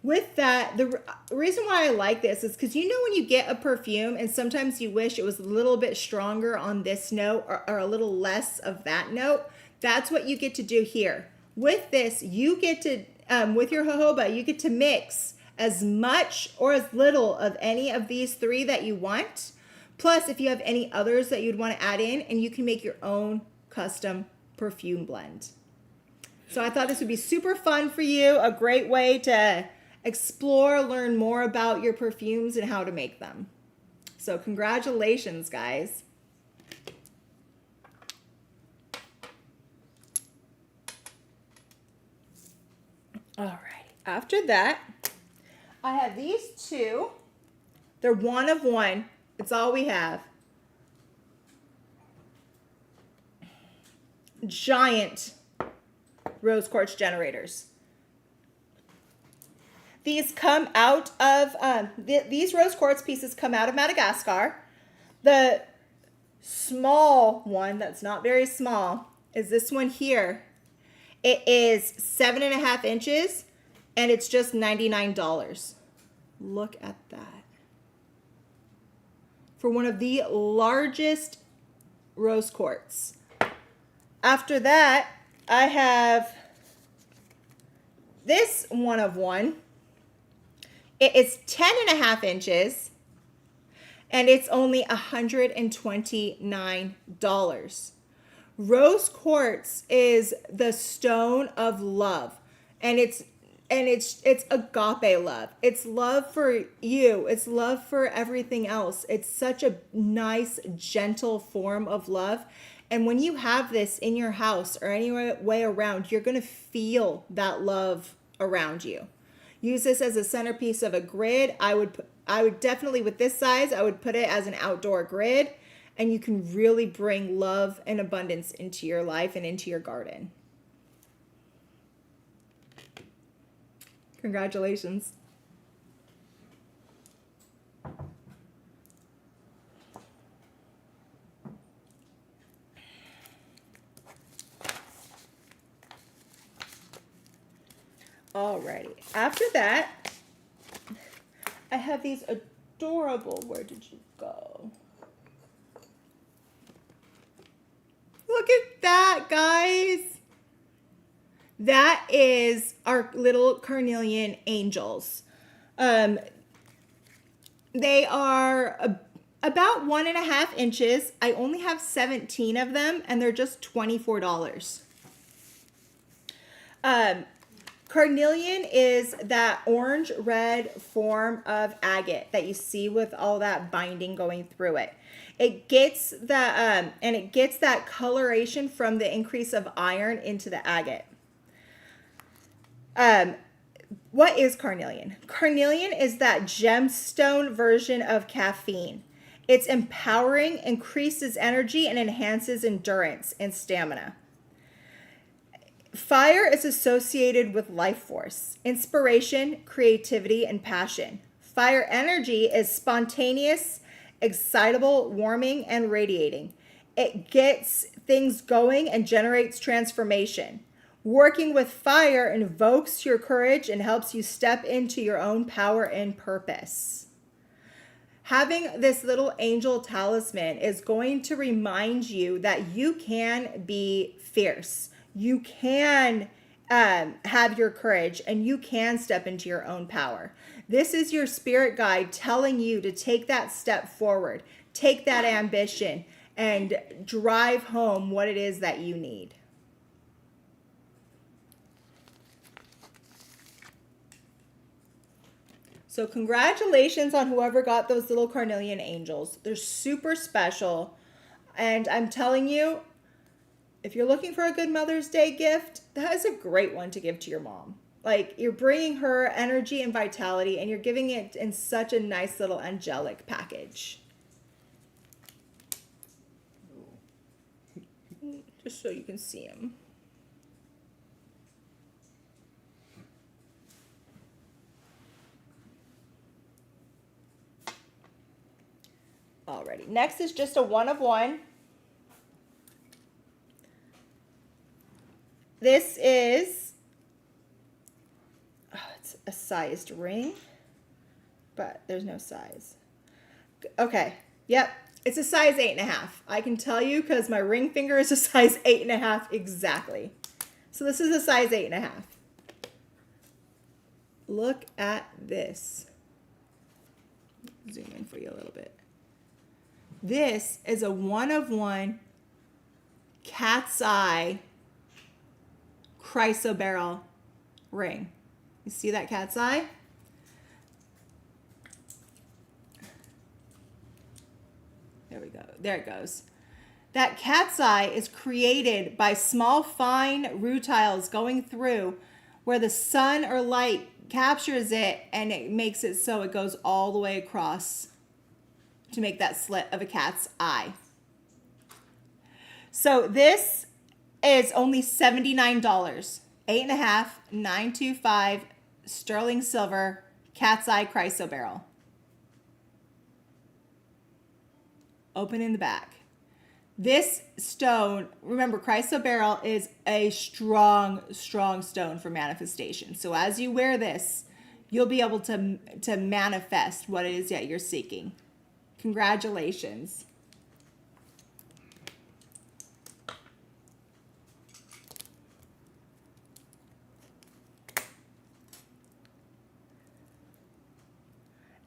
With that, the reason why I like this is because you know when you get a perfume and sometimes you wish it was a little bit stronger on this note or a little less of that note. That's what you get to do here. With this, you get to, with your jojoba, you get to mix as much or as little of any of these three that you want. Plus, if you have any others that you'd want to add in, and you can make your own custom perfume blend. So I thought this would be super fun for you, a great way to explore, learn more about your perfumes and how to make them. So congratulations, guys. All right. After that, I have these two. They're one of one. It's all we have. Giant rose quartz generators. These come out of, these rose quartz pieces come out of Madagascar. The small one, that's not very small, is this one here. It is 7.5 inches and it's just $99. Look at that. For one of the largest rose quartz. After that, I have this one of one. It is 10.5 inches and it's only $129. Rose quartz is the stone of love, and it's agape love. It's love for you. It's love for everything else. It's such a nice, gentle form of love. And when you have this in your house or any way around, you're going to feel that love around you. Use this as a centerpiece of a grid. I would definitely, with this size, I would put it as an outdoor grid. And you can really bring love and abundance into your life and into your garden. Congratulations. Alrighty. After that, I have these adorable, where did you go? Look at that, guys. That is our little carnelian angels. They are about 1.5 inches. I only have 17 of them, and they're just $24. Carnelian is that orange-red form of agate that you see with all that binding going through it. It gets that coloration from the increase of iron into the agate. What is carnelian? Carnelian is that gemstone version of caffeine. It's empowering, increases energy, and enhances endurance and stamina. Fire is associated with life force, inspiration, creativity, and passion. Fire energy is spontaneous, excitable, warming, and radiating. It gets things going and generates transformation. Working with fire invokes your courage and helps you step into your own power and purpose. Having this little angel talisman is going to remind you that you can be fierce. You can have your courage and you can step into your own power. This is your spirit guide telling you to take that step forward, take that ambition, and drive home what it is that you need. So congratulations on whoever got those little carnelian angels. They're super special. And I'm telling you, if you're looking for a good Mother's Day gift, that is a great one to give to your mom. Like, you're bringing her energy and vitality, and you're giving it in such a nice little angelic package. Just so you can see them. Alrighty, next is just a one of one. This is, it's a sized ring, but there's no size. Okay, yep, it's a size 8.5. I can tell you because my ring finger is a size 8.5 exactly. So this is a size 8.5. Look at this. Zoom in for you a little bit. This is a one of one cat's eye chrysoberyl ring. You see that cat's eye? There we go. There it goes. That cat's eye is created by small fine rutiles going through where the sun or light captures it and it makes it so it goes all the way across to make that slit of a cat's eye. So this is only $79. 8.5, 925 sterling silver cat's eye chrysoberyl. Open in the back. This stone, remember, chrysoberyl is a strong, strong stone for manifestation. So as you wear this, you'll be able to manifest what it is that you're seeking. Congratulations.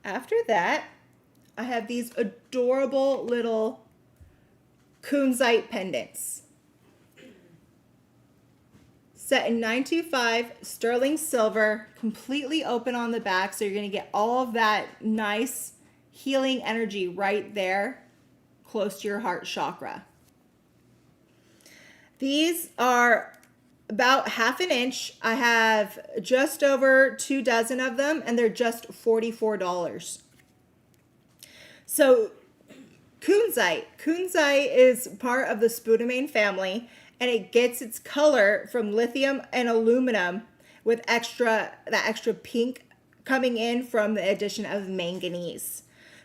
After that, I have these adorable little Kunzite pendants. Set in 925 sterling silver, completely open on the back, so you're going to get all of that nice healing energy right there, close to your heart chakra. These are about 1/2 inch. I have just over 2 dozen of them, and they're just $44. So Kunzite. Kunzite is part of the spudamine family, and it gets its color from lithium and aluminum with that extra pink coming in from the addition of manganese.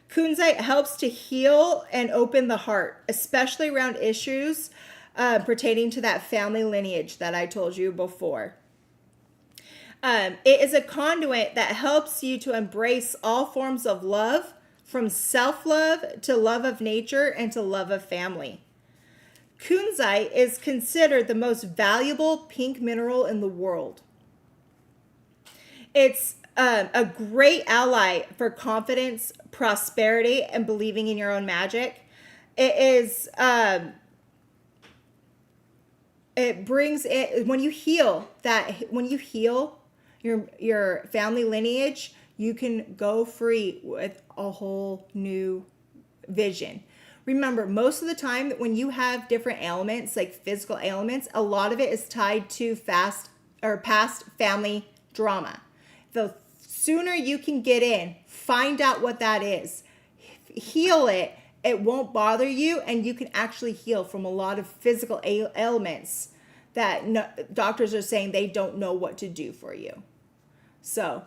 Kunzite helps to heal and open the heart, especially around issues pertaining to that family lineage that I told you before. It is a conduit that helps you to embrace all forms of love, from self-love to love of nature and to love of family. Kunzite is considered the most valuable pink mineral in the world. It's a great ally for confidence, prosperity, and believing in your own magic. It is, it brings it, when you heal, your family lineage, you can go free with a whole new vision. Remember, most of the time that when you have different ailments, like physical ailments, a lot of it is tied to past family drama. The sooner you can get in, find out what that is, heal it, it won't bother you, and you can actually heal from a lot of physical ailments that doctors are saying they don't know what to do for you. So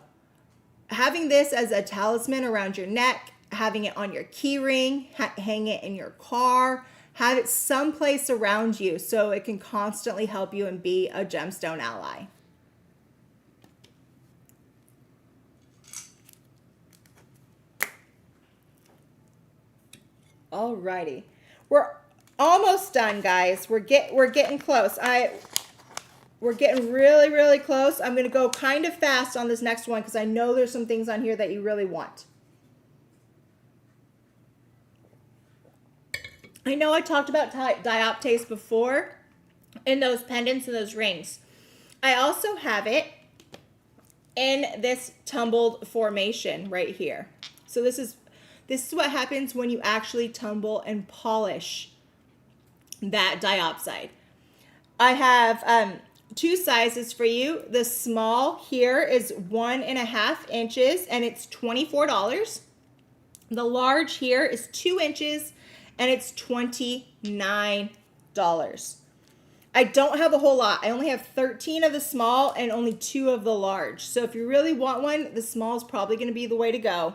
having this as a talisman around your neck, having it on your key ring, hang it in your car, have it someplace around you so it can constantly help you and be a gemstone ally. Alrighty, we're almost done, guys. We're getting close. We're getting really, really close. I'm gonna go kind of fast on this next one because I know there's some things on here that you really want. I know I talked about Dioptase before in those pendants and those rings. I also have it in this tumbled formation right here. So this is what happens when you actually tumble and polish that diopside. I have 2 sizes for you. The small here is 1.5 inches and it's $24. The large here is 2 inches and it's $29. I don't have a whole lot. I only have 13 of the small and only 2 of the large. So if you really want one, the small is probably going to be the way to go.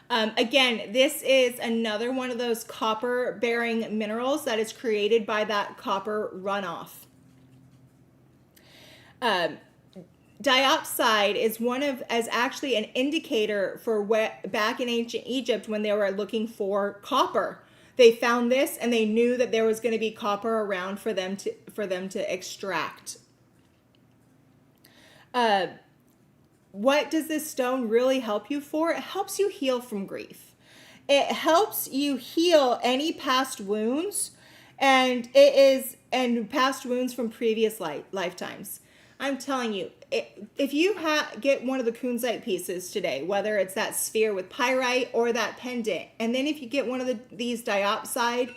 Again, this is another one of those copper bearing minerals that is created by that copper runoff. Diopside is actually an indicator for back in ancient Egypt when they were looking for copper. They found this and they knew that there was going to be copper around for them to extract. What does this stone really help you for? It helps you heal from grief. It helps you heal any past wounds and past wounds from previous lifetimes. I'm telling you, if you get one of the Kunzite pieces today, whether it's that sphere with pyrite or that pendant, and then if you get one of these diopside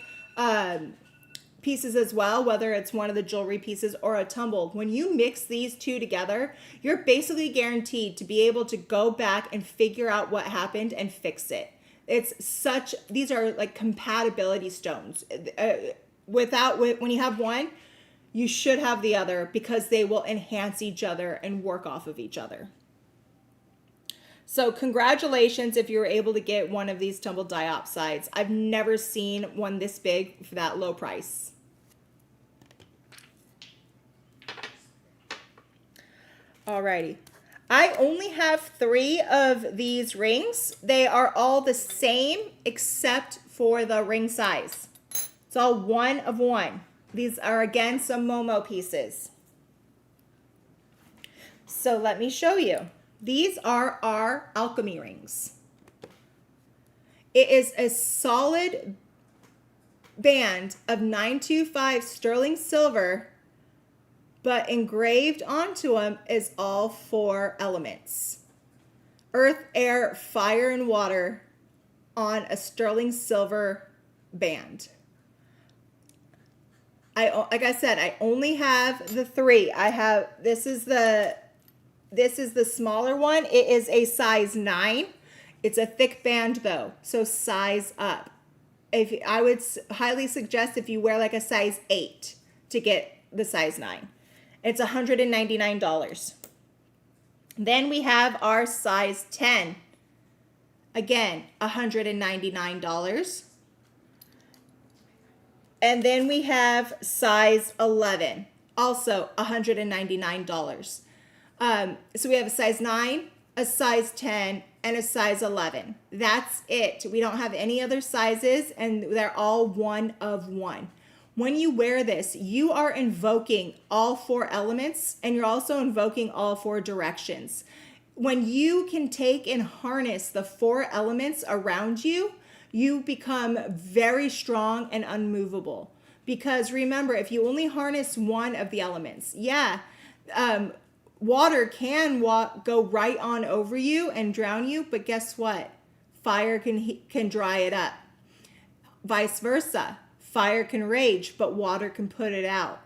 pieces as well, whether it's one of the jewelry pieces or a tumbled, when you mix these 2 together, you're basically guaranteed to be able to go back and figure out what happened and fix it. These are like compatibility stones. When you have one, you should have the other because they will enhance each other and work off of each other. So congratulations if you were able to get one of these tumbled diopsides. I've never seen one this big for that low price. Alrighty. I only have 3 of these rings. They are all the same except for the ring size. It's all 1 of 1. These are, again, some Momo pieces. So let me show you. These are our alchemy rings. It is a solid band of 925 sterling silver, but engraved onto them is all 4 elements. Earth, air, fire, and water on a sterling silver band. Like I said, I only have the 3. This is the smaller one. It is a size 9. It's a thick band though, so size up. I would highly suggest if you wear like a size 8 to get the size 9. It's $199. Then we have our size 10. Again, $199. And then we have size 11, also $199. So we have a size 9, a size 10, and a size 11. That's it. We don't have any other sizes, and they're all 1 of 1. When you wear this, you are invoking all 4 elements, and you're also invoking all 4 directions. When you can take and harness the 4 elements around you, you become very strong and unmovable. Because remember, if you only harness one of the elements, water can go right on over you and drown you, but guess what? Fire can dry it up. Vice versa. Fire can rage, but water can put it out.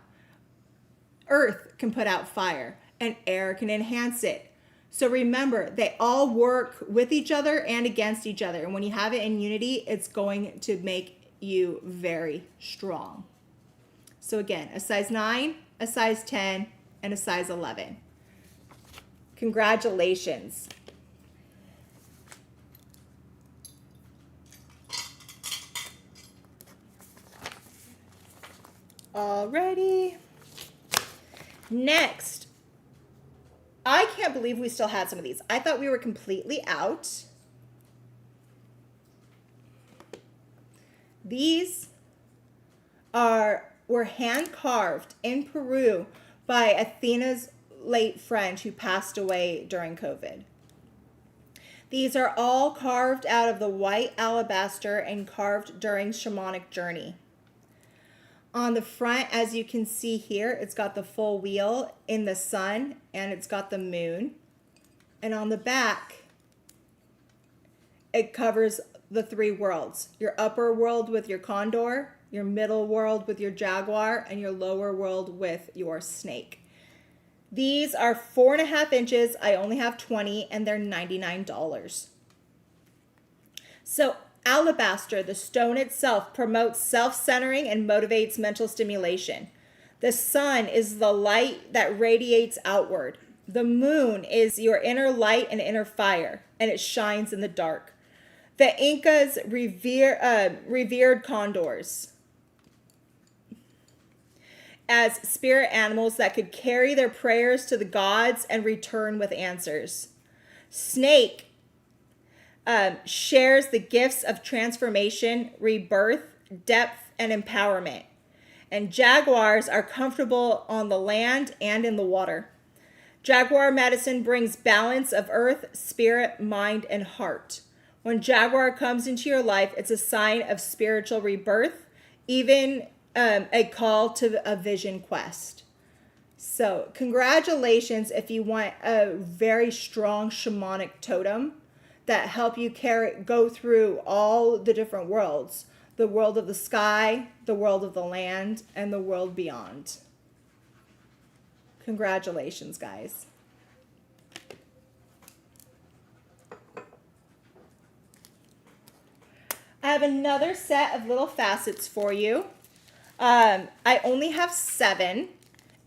Earth can put out fire, and air can enhance it. So remember, they all work with each other and against each other. And when you have it in unity, it's going to make you very strong. So again, a size 9, a size 10, and a size 11. Congratulations. Alrighty. Next, I can't believe we still had some of these. I thought we were completely out. These were hand carved in Peru by Athena's late friend who passed away during COVID. These are all carved out of the white alabaster and carved during shamanic journey. On the front, as you can see here, it's got the full wheel in the sun and it's got the moon. And on the back, it covers the 3 worlds. Your upper world with your condor, your middle world with your jaguar, and your lower world with your snake. These are 4.5 inches. I only have 20 and they're $99. So alabaster, the stone itself, promotes self-centering and motivates mental stimulation. The sun is the light that radiates outward. The moon is your inner light and inner fire, and it shines in the dark. The Incas revered condors as spirit animals that could carry their prayers to the gods and return with answers. Snake shares the gifts of transformation, rebirth, depth, and empowerment. And jaguars are comfortable on the land and in the water. Jaguar medicine brings balance of earth, spirit, mind, and heart. When jaguar comes into your life, it's a sign of spiritual rebirth, even a call to a vision quest. So congratulations if you want a very strong shamanic totem that help you go through all the different worlds. The world of the sky, the world of the land, and the world beyond. Congratulations, guys. I have another set of little facets for you. I only have 7.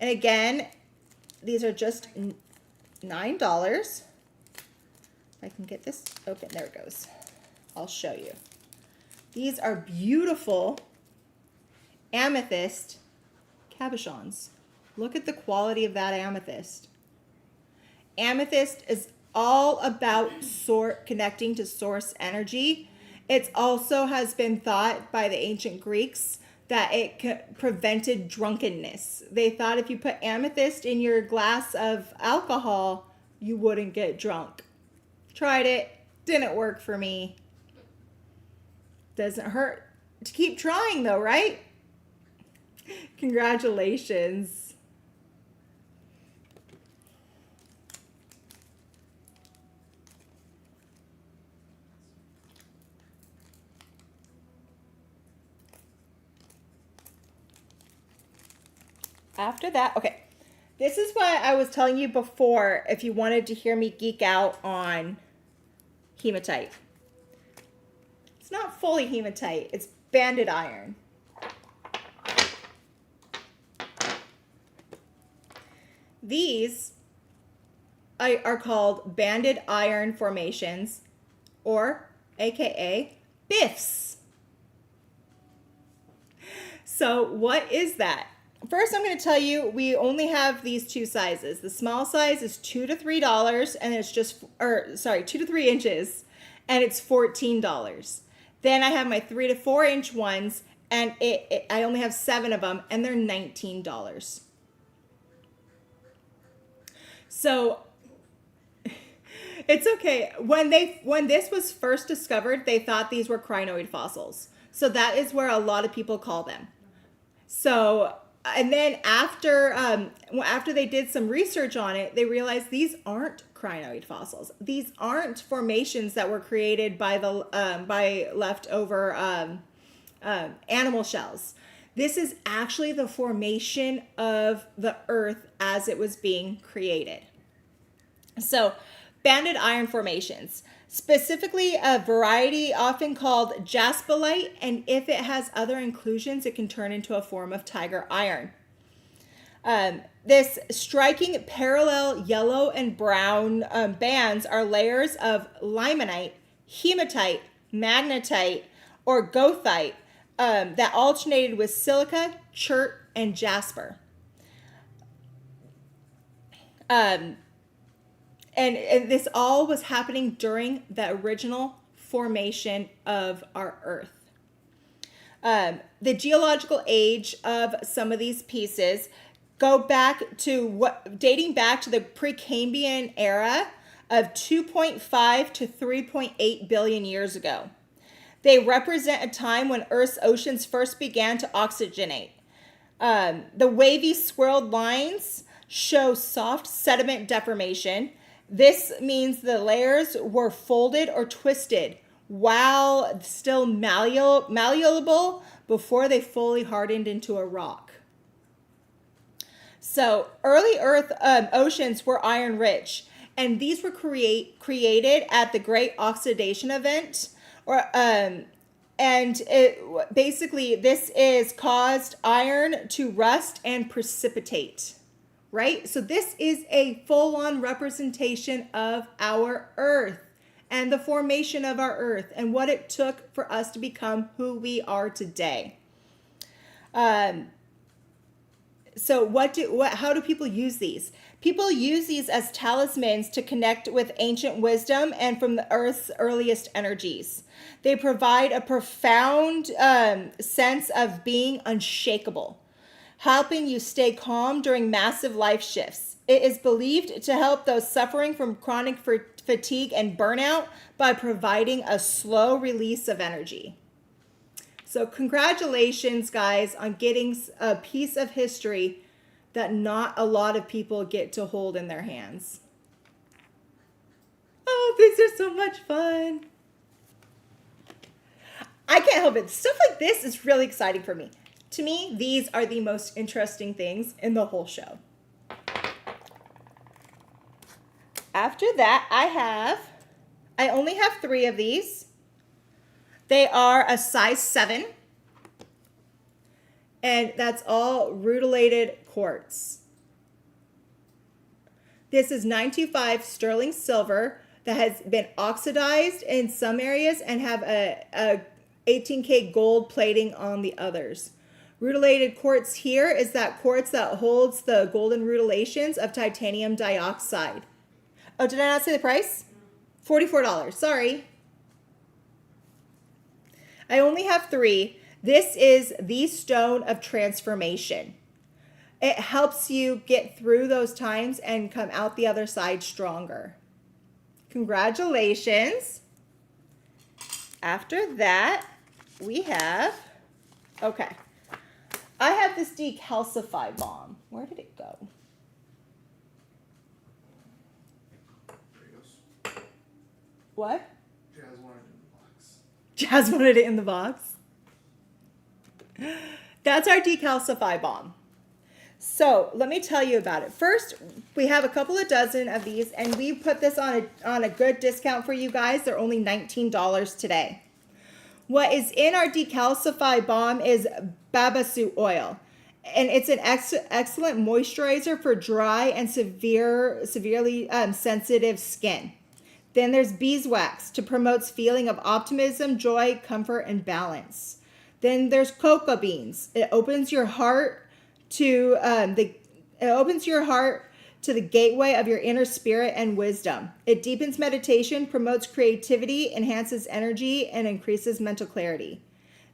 And again, these are just $9. If I can get this open, there it goes. I'll show you. These are beautiful amethyst cabochons. Look at the quality of that amethyst. Amethyst is all about connecting to source energy. It also has been thought by the ancient Greeks that it prevented drunkenness. They thought if you put amethyst in your glass of alcohol, you wouldn't get drunk. Tried it, didn't work for me. Doesn't hurt to keep trying though, right? Congratulations. After that, okay, this is what I was telling you before if you wanted to hear me geek out on hematite. It's not fully hematite, it's banded iron. These are called banded iron formations, or AKA BIFs. So what is that? First, I'm going to tell you, we only have these 2 sizes. The small size is $2 to $3, and it's just, 2 to 3 inches, and it's $14. Then I have my 3 to 4 inch ones, and I only have 7 of them, and they're $19. So it's okay. When this was first discovered, they thought these were crinoid fossils. So that is where a lot of people call them. So and then after they did some research on it, they realized these aren't crinoid fossils. These aren't formations that were created by leftover animal shells. This is actually the formation of the earth as it was being created. So, banded iron formations, specifically a variety often called jasperite, and if it has other inclusions, it can turn into a form of tiger iron. This striking parallel yellow and brown bands are layers of limonite, hematite, magnetite, or goethite that alternated with silica, chert, and jasper. And this all was happening during the original formation of our Earth. The geological age of some of these pieces dating back to the Precambrian era of 2.5 to 3.8 billion years ago. They represent a time when Earth's oceans first began to oxygenate. The wavy swirled lines show soft sediment deformation. This means the layers were folded or twisted while still malleable before they fully hardened into a rock. So early Earth oceans were iron rich, and these were created at the Great Oxidation Event, this is caused iron to rust and precipitate, right? So this is a full-on representation of our Earth and the formation of our Earth and what it took for us to become who we are today. So how do people use these? People use these as talismans to connect with ancient wisdom and from the Earth's earliest energies. They provide a profound sense of being unshakable, helping you stay calm during massive life shifts. It is believed to help those suffering from chronic fatigue and burnout by providing a slow release of energy. So congratulations, guys, on getting a piece of history that not a lot of people get to hold in their hands. Oh, these are so much fun. I can't help it. Stuff like this is really exciting for me. To me, these are the most interesting things in the whole show. After that, I only have 3 of these. They are a size 7. And that's all rutilated quartz. This is 925 sterling silver that has been oxidized in some areas and have a 18K gold plating on the others. Rutilated quartz here is that quartz that holds the golden rutilations of titanium dioxide. Oh, did I not say the price? $44. Sorry. I only have 3. This is the stone of transformation. It helps you get through those times and come out the other side stronger. Congratulations. After that, we have, I have this decalcify bomb. Where did it go? There it goes. What? Jazz wanted it in the box. Jazz wanted it in the box. That's our decalcify bomb. So let me tell you about it. First, we have a couple of dozen of these, and we put this on a good discount for you guys. They're only $19 today. What is in our decalcify bomb is babasu oil, and it's an excellent moisturizer for dry and severely sensitive skin. Then there's beeswax to promote feeling of optimism, joy, comfort, and balance. Then there's cocoa beans. It opens your heart to the gateway of your inner spirit and wisdom. It deepens meditation, promotes creativity, enhances energy, and increases mental clarity.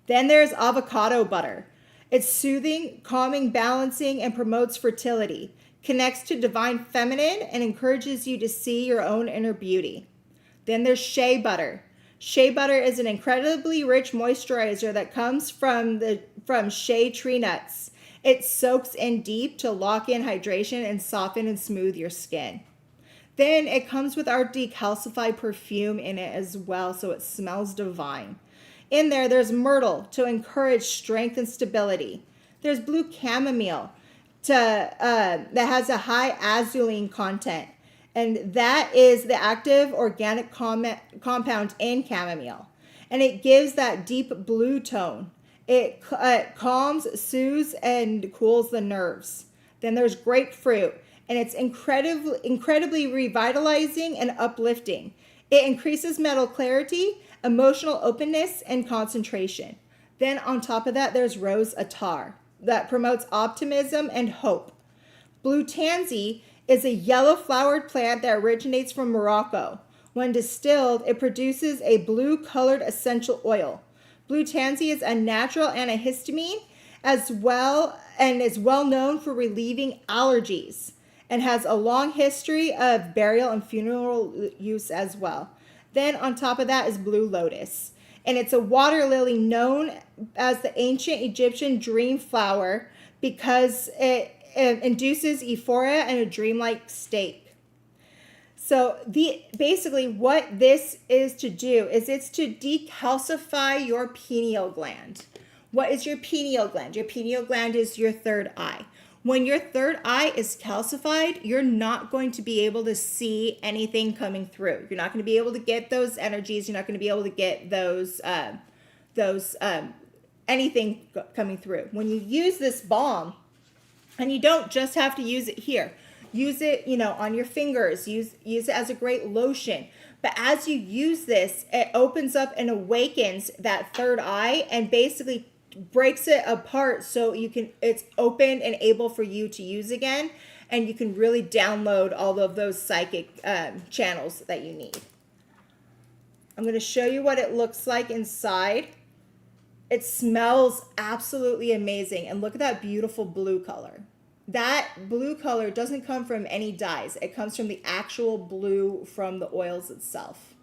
Then there's avocado butter. It's soothing, calming, balancing, and promotes fertility. Connects to divine feminine and encourages you to see your own inner beauty. Then there's shea butter. Shea butter is an incredibly rich moisturizer that comes from shea tree nuts. It soaks in deep to lock in hydration and soften and smooth your skin. Then it comes with our decalcified perfume in it as well, so it smells divine. In there's myrtle to encourage strength and stability. There's blue chamomile that has a high azulene content, and that is the active organic compound in chamomile, and it gives that deep blue tone. It calms, soothes, and cools the nerves. Then there's grapefruit, and it's incredibly revitalizing and uplifting. It increases mental clarity, emotional openness, and concentration. Then on top of that, there's rose attar that promotes optimism and hope. Blue tansy is a yellow flowered plant that originates from Morocco. When distilled, it produces a blue colored essential oil. Blue tansy is a natural antihistamine as well and is well known for relieving allergies and has a long history of burial and funeral use as well. Then on top of that is blue lotus. And it's a water lily known as the ancient Egyptian dream flower because it induces euphoria and a dreamlike state. So basically what this is to do is it's to decalcify your pineal gland. What is your pineal gland? Your pineal gland is your third eye. When your third eye is calcified, you're not going to be able to see anything coming through. You're not going to be able to get those energies. You're not going to be able to get those anything coming through. When you use this balm, and you don't just have to use it here. Use it, on your fingers. Use it as a great lotion. But as you use this, it opens up and awakens that third eye and basically breaks it apart so it's open and able for you to use again, and you can really download all of those psychic channels that you need. I'm going to show you what it looks like inside. It smells absolutely amazing, and look at that beautiful blue color. That blue color doesn't come from any dyes. It comes from the actual blue from the oils itself.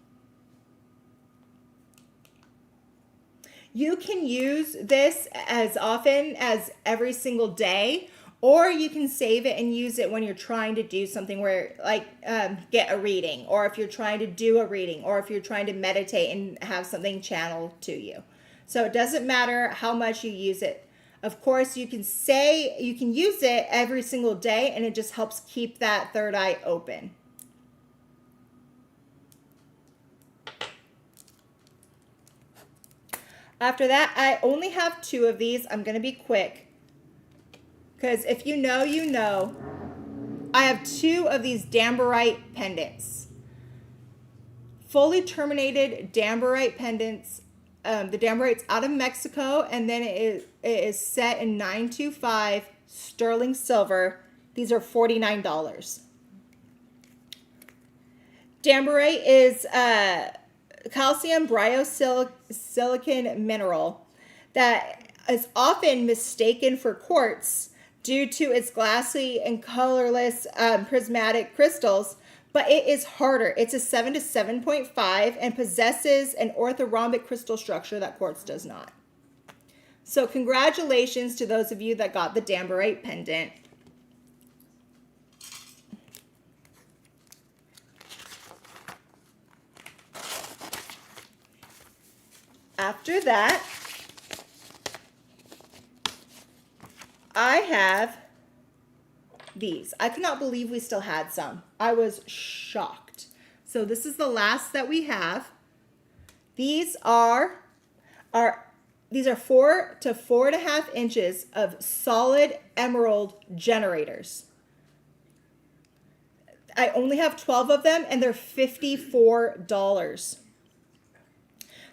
You can use this as often as every single day, or you can save it and use it when you're trying to do something where, get a reading, or if you're trying to do a reading, or if you're trying to meditate and have something channeled to you. So it doesn't matter how much you use it. Of course, you can use it every single day, and it just helps keep that third eye open. After that, I only have 2 of these. I'm going to be quick, because if you know, you know. I have 2 of these Dambarite pendants. Fully terminated Dambarite pendants. The Dambarite's out of Mexico, and then it is set in 925 sterling silver. These are $49. Dambarite is calcium bryosilicon mineral that is often mistaken for quartz due to its glassy and colorless prismatic crystals, but it is harder. It's a 7 to 7.5 and possesses an orthorhombic crystal structure that quartz does not. So congratulations to those of you that got the Dambarite pendant. After that, I have these. I could not believe we still had some. I was shocked. So this is the last that we have. These are 4 to 4.5 inches of solid emerald generators. I only have 12 of them, and they're $54.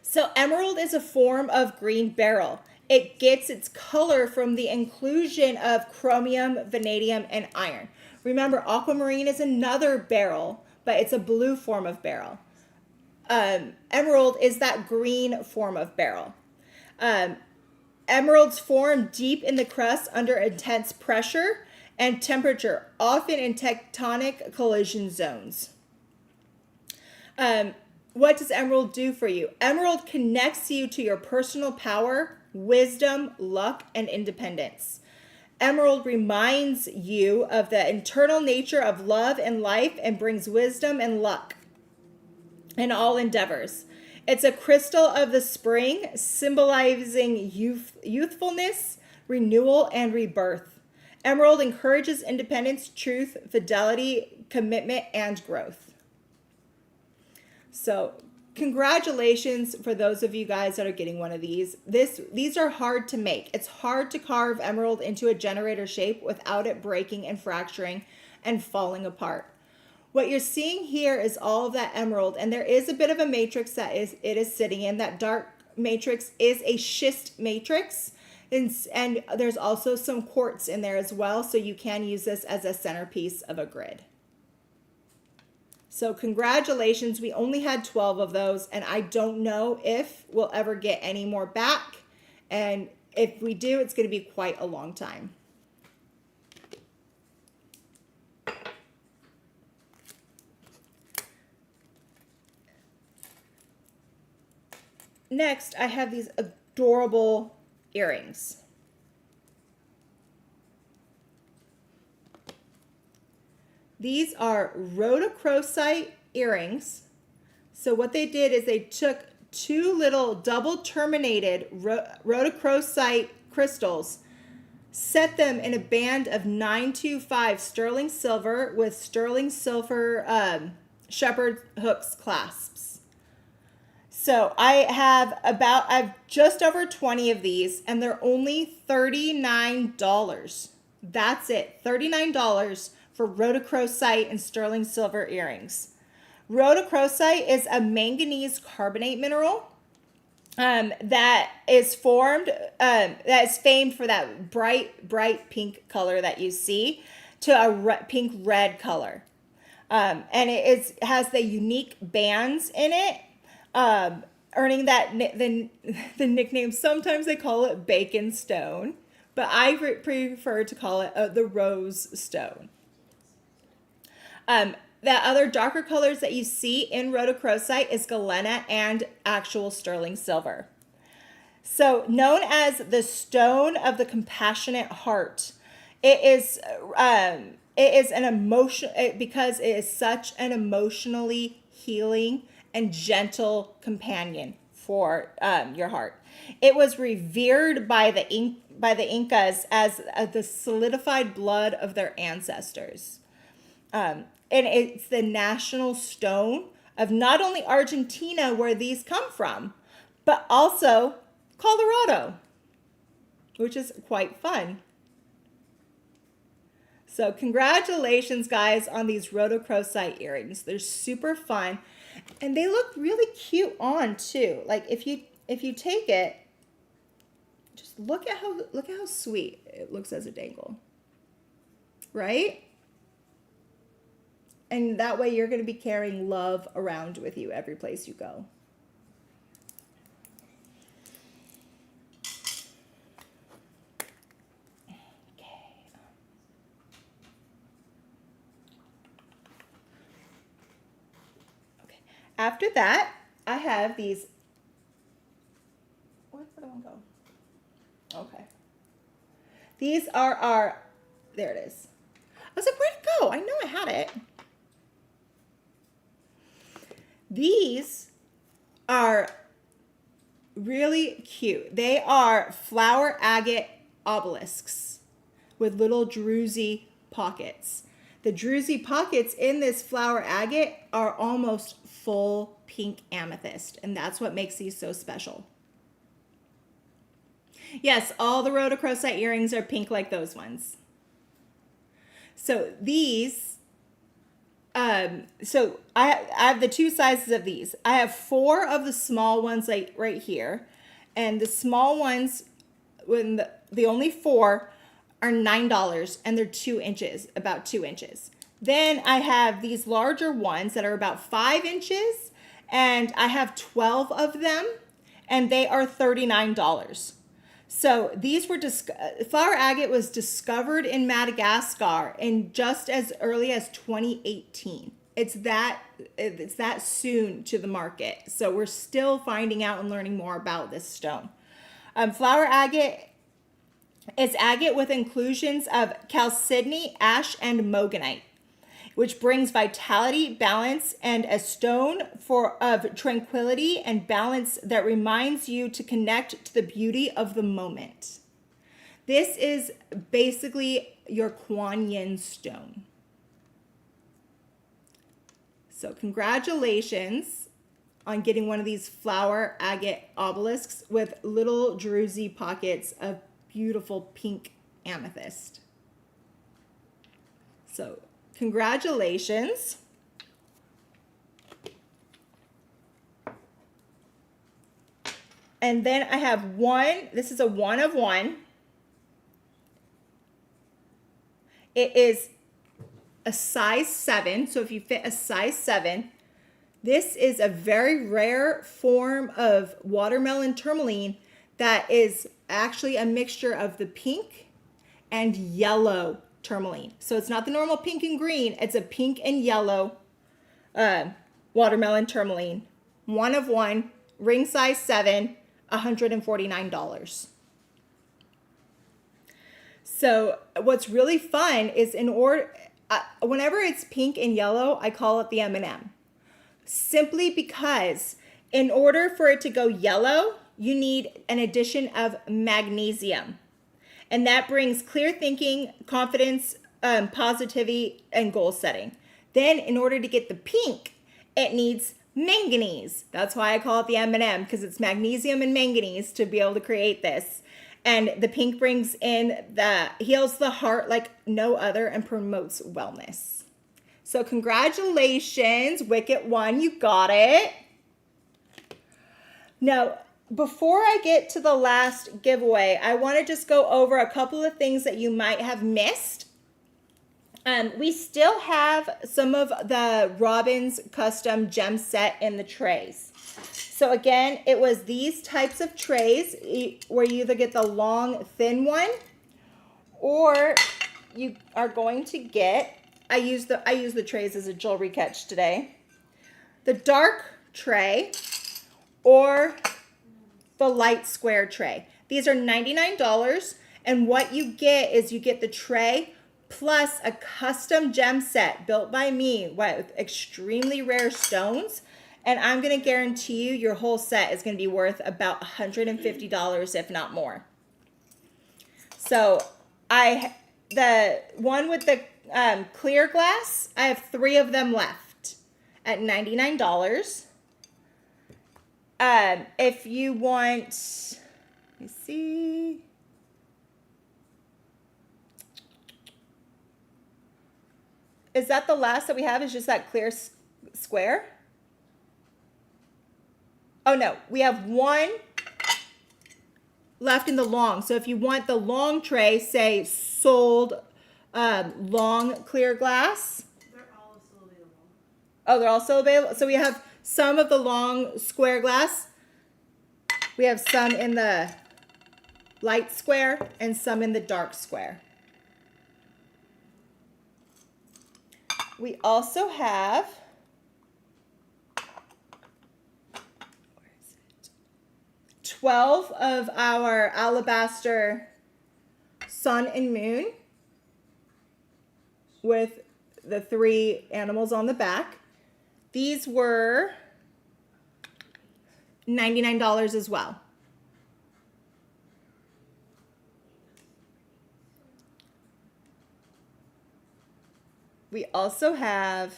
So emerald is a form of green beryl. It gets its color from the inclusion of chromium, vanadium, and iron. Remember, aquamarine is another beryl, but it's a blue form of beryl. Emerald is that green form of beryl. Emeralds form deep in the crust under intense pressure and temperature, often in tectonic collision zones. What does emerald do for you? Emerald connects you to your personal power, wisdom, luck, and independence. Emerald reminds you of the internal nature of love and life and brings wisdom and luck in all endeavors. It's a crystal of the spring, symbolizing youthfulness, renewal, and rebirth. Emerald encourages independence, truth, fidelity, commitment, and growth. So, congratulations for those of you guys that are getting one of these. These are hard to make. It's hard to carve emerald into a generator shape without it breaking and fracturing and falling apart. What you're seeing here is all of that emerald, and there is a bit of a matrix that it is sitting in. That dark matrix is a schist matrix, and there's also some quartz in there as well, so you can use this as a centerpiece of a grid. So congratulations, we only had 12 of those, and I don't know if we'll ever get any more back, and if we do, it's going to be quite a long time. Next, I have these adorable earrings. These are rhodochrosite earrings. So what they did is they took two little double terminated rhodochrosite crystals, set them in a band of 925 sterling silver with sterling silver shepherd hooks clasps. So I have just over 20 of these, and they're only $39. That's it, $39 for rhodochrosite and sterling silver earrings. Rhodochrosite is a manganese carbonate mineral that is famed for that bright pink color that you see to a pink red color. And it has the unique bands in it, earning that the nickname. Sometimes they call it bacon stone, but I prefer to call it the rose stone. The other darker colors that you see in rhodochrosite is galena and actual sterling silver. So known as the stone of the compassionate heart, it is an emotion because it is such an emotionally healing and gentle companion for your heart. It was revered by the Incas as the solidified blood of their ancestors. And it's the national stone of not only Argentina, where these come from, but also Colorado, which is quite fun. So congratulations, guys, on these rhodochrosite earrings. They're super fun, and they look really cute on too. Like if you take it, just look at how sweet it looks as a dangle, right? And that way you're going to be carrying love around with you every place you go. Okay. After that, I have these. Where did one go? Okay. These are our. There it is. I was like, where'd it go? I know I had it. These are really cute. They are flower agate obelisks with little druzy pockets. The druzy pockets in this flower agate are almost full pink amethyst, and that's what makes these so special. Yes, all the rhodochrosite earrings are pink like those ones. So these so I have the two sizes of these. I have 4 of the small ones like right here, and the small ones, when the only 4 are $9, and they're 2 inches, about 2 inches. Then I have these larger ones that are about 5 inches, and I have 12 of them, and they are $39. So these were flower agate was discovered in Madagascar in just as early as 2018. It's that soon to the market. So we're still finding out and learning more about this stone. Flower agate It's agate with inclusions of chalcedony, ash, and mogonite, which brings vitality, balance, and a stone of tranquility and balance that reminds you to connect to the beauty of the moment. This is basically your Kuan Yin stone. So congratulations on getting one of these flower agate obelisks with little druzy pockets of beautiful pink amethyst. So congratulations. And then I have one, this is a 1 of 1. It is a size 7, so if you fit a size 7, this is a very rare form of watermelon tourmaline that is actually a mixture of the pink and yellow tourmaline. So it's not the normal pink and green, it's a pink and yellow watermelon tourmaline. 1 of 1, ring size 7, $149. So what's really fun is whenever it's pink and yellow, I call it the M&M. Simply because in order for it to go yellow, you need an addition of magnesium. And that brings clear thinking, confidence, positivity, and goal setting. Then in order to get the pink, it needs manganese. That's why I call it the M&M, because it's magnesium and manganese to be able to create this. And the pink brings in heals the heart like no other and promotes wellness. So congratulations, Wicket 1, you got it. Now, before I get to the last giveaway, I want to just go over a couple of things that you might have missed. We still have some of the Robin's custom gem set in the trays. So again, it was these types of trays where you either get the long, thin one, or you are going to get, I use the trays as a jewelry catch today, the dark tray or the light square tray. These are $99, and what you get is you get the tray plus a custom gem set built by me with extremely rare stones. And I'm going to guarantee you your whole set is going to be worth about $150, if not more. So the one with the clear glass, I have 3 of them left at $99. If you want, let me see. Is that the last that we have? Is just that clear square? Oh no, we have 1 left in the long. So if you want the long tray, say sold long clear glass. They're all still available. Oh, they're all still available. So we have some of the long square glass. We have some in the light square and some in the dark square. We also have 12 of our alabaster sun and moon with the 3 animals on the back. These were $99 as well. We also have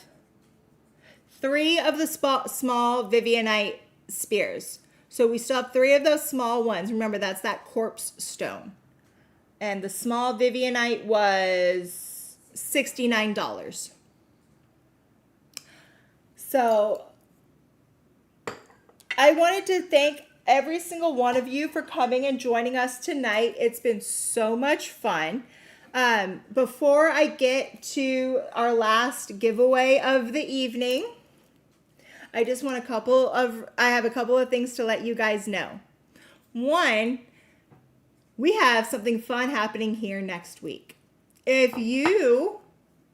3 of the small Vivianite spears. So we still have 3 of those small ones. Remember, that's that corpse stone. And the small Vivianite was $69. So I wanted to thank every single one of you for coming and joining us tonight. It's been so much fun. Before I get to our last giveaway of the evening, I just want I have a couple of things to let you guys know. One, we have something fun happening here next week. If you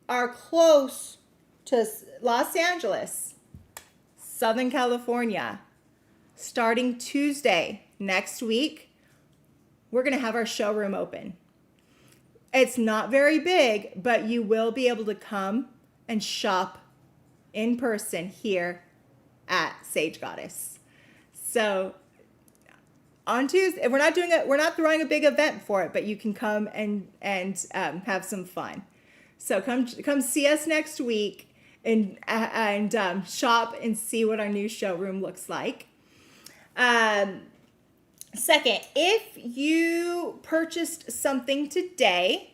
are close to Los Angeles, Southern California, starting Tuesday next week, we're going to have our showroom open. It's not very big, but you will be able to come and shop in person here at Sage Goddess. So on Tuesday, we're not throwing a big event for it, but you can come and have some fun. So come see us next week and shop and see what our new showroom looks like. Second, if you purchased something today,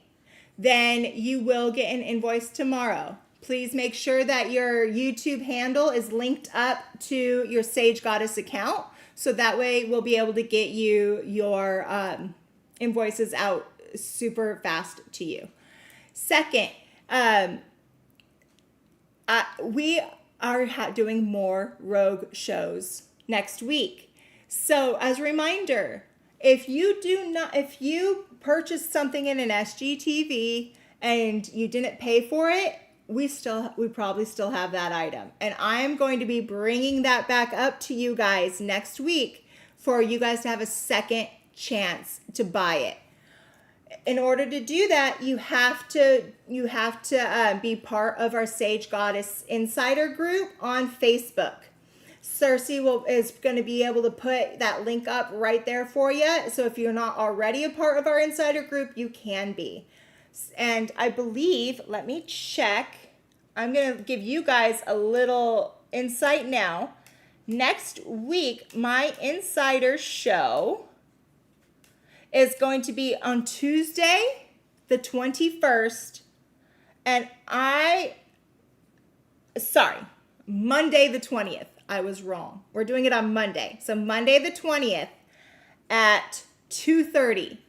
then you will get an invoice tomorrow. Please make sure that your YouTube handle is linked up to your Sage Goddess account, so that way we'll be able to get you your invoices out super fast to you. Second, we are doing more Rogue shows next week. So as a reminder, if you purchased something in an SGTV and you didn't pay for it, we probably still have that item. And I am going to be bringing that back up to you guys next week for you guys to have a second chance to buy it. In order to do that, you have to be part of our Sage Goddess Insider group on Facebook. Cersei is going to be able to put that link up right there for you. So if you're not already a part of our insider group, you can be. And I believe, let me check. I'm going to give you guys a little insight now. Next week, my insider show is going to be on Tuesday, the 21st. And Monday the 20th. I was wrong. We're doing it on Monday. So Monday the 20th at 2:30.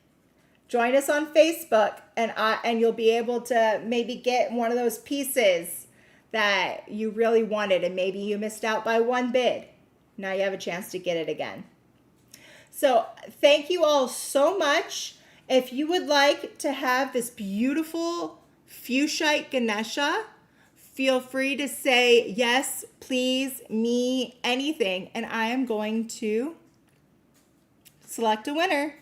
Join us on Facebook and you'll be able to maybe get one of those pieces that you really wanted and maybe you missed out by one bid. Now you have a chance to get it again. So thank you all so much. If you would like to have this beautiful fuchsite Ganesha, feel free to say yes, please, me, anything, and I am going to select a winner.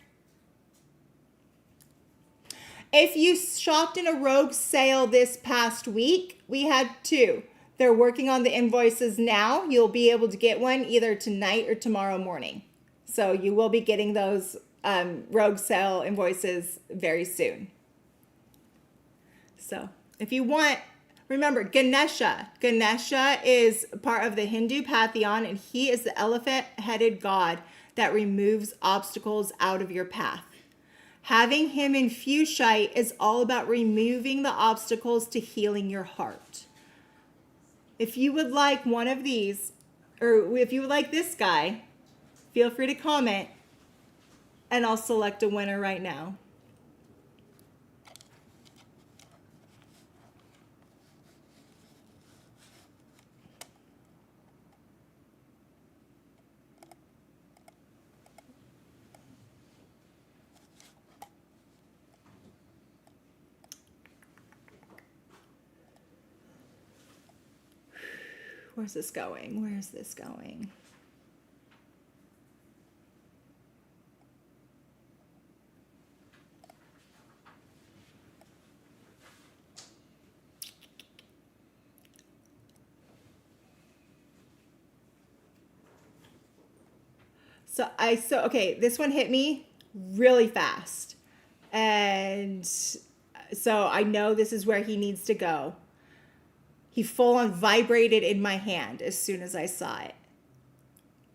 If you shopped in a Rogue sale this past week, we had 2. They're working on the invoices now. You'll be able to get one either tonight or tomorrow morning. So you will be getting those Rogue sale invoices very soon. So if you want, remember, Ganesha. Ganesha is part of the Hindu pantheon, and he is the elephant-headed god that removes obstacles out of your path. Having him in fuchsite is all about removing the obstacles to healing your heart. If you would like one of these, or if you would like this guy, feel free to comment, and I'll select a winner right now. Where's this going? Where's this going? Okay, this one hit me really fast. And so I know this is where he needs to go. He full on vibrated in my hand as soon as I saw it.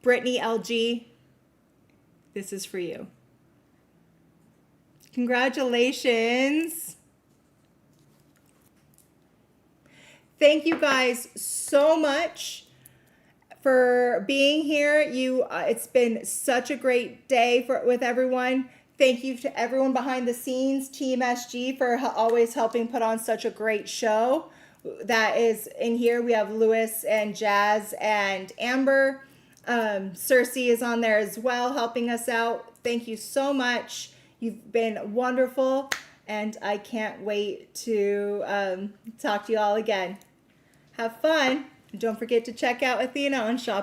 Brittany LG, this is for you. Congratulations. Thank you guys so much for being here. It's been such a great day with everyone. Thank you to everyone behind the scenes, Team SG, for always helping put on such a great show. That is in here. We have Lewis and Jazz and Amber. Cersei is on there as well, helping us out. Thank you so much. You've been wonderful, and I can't wait to talk to you all again. Have fun. Don't forget to check out Athena on Shop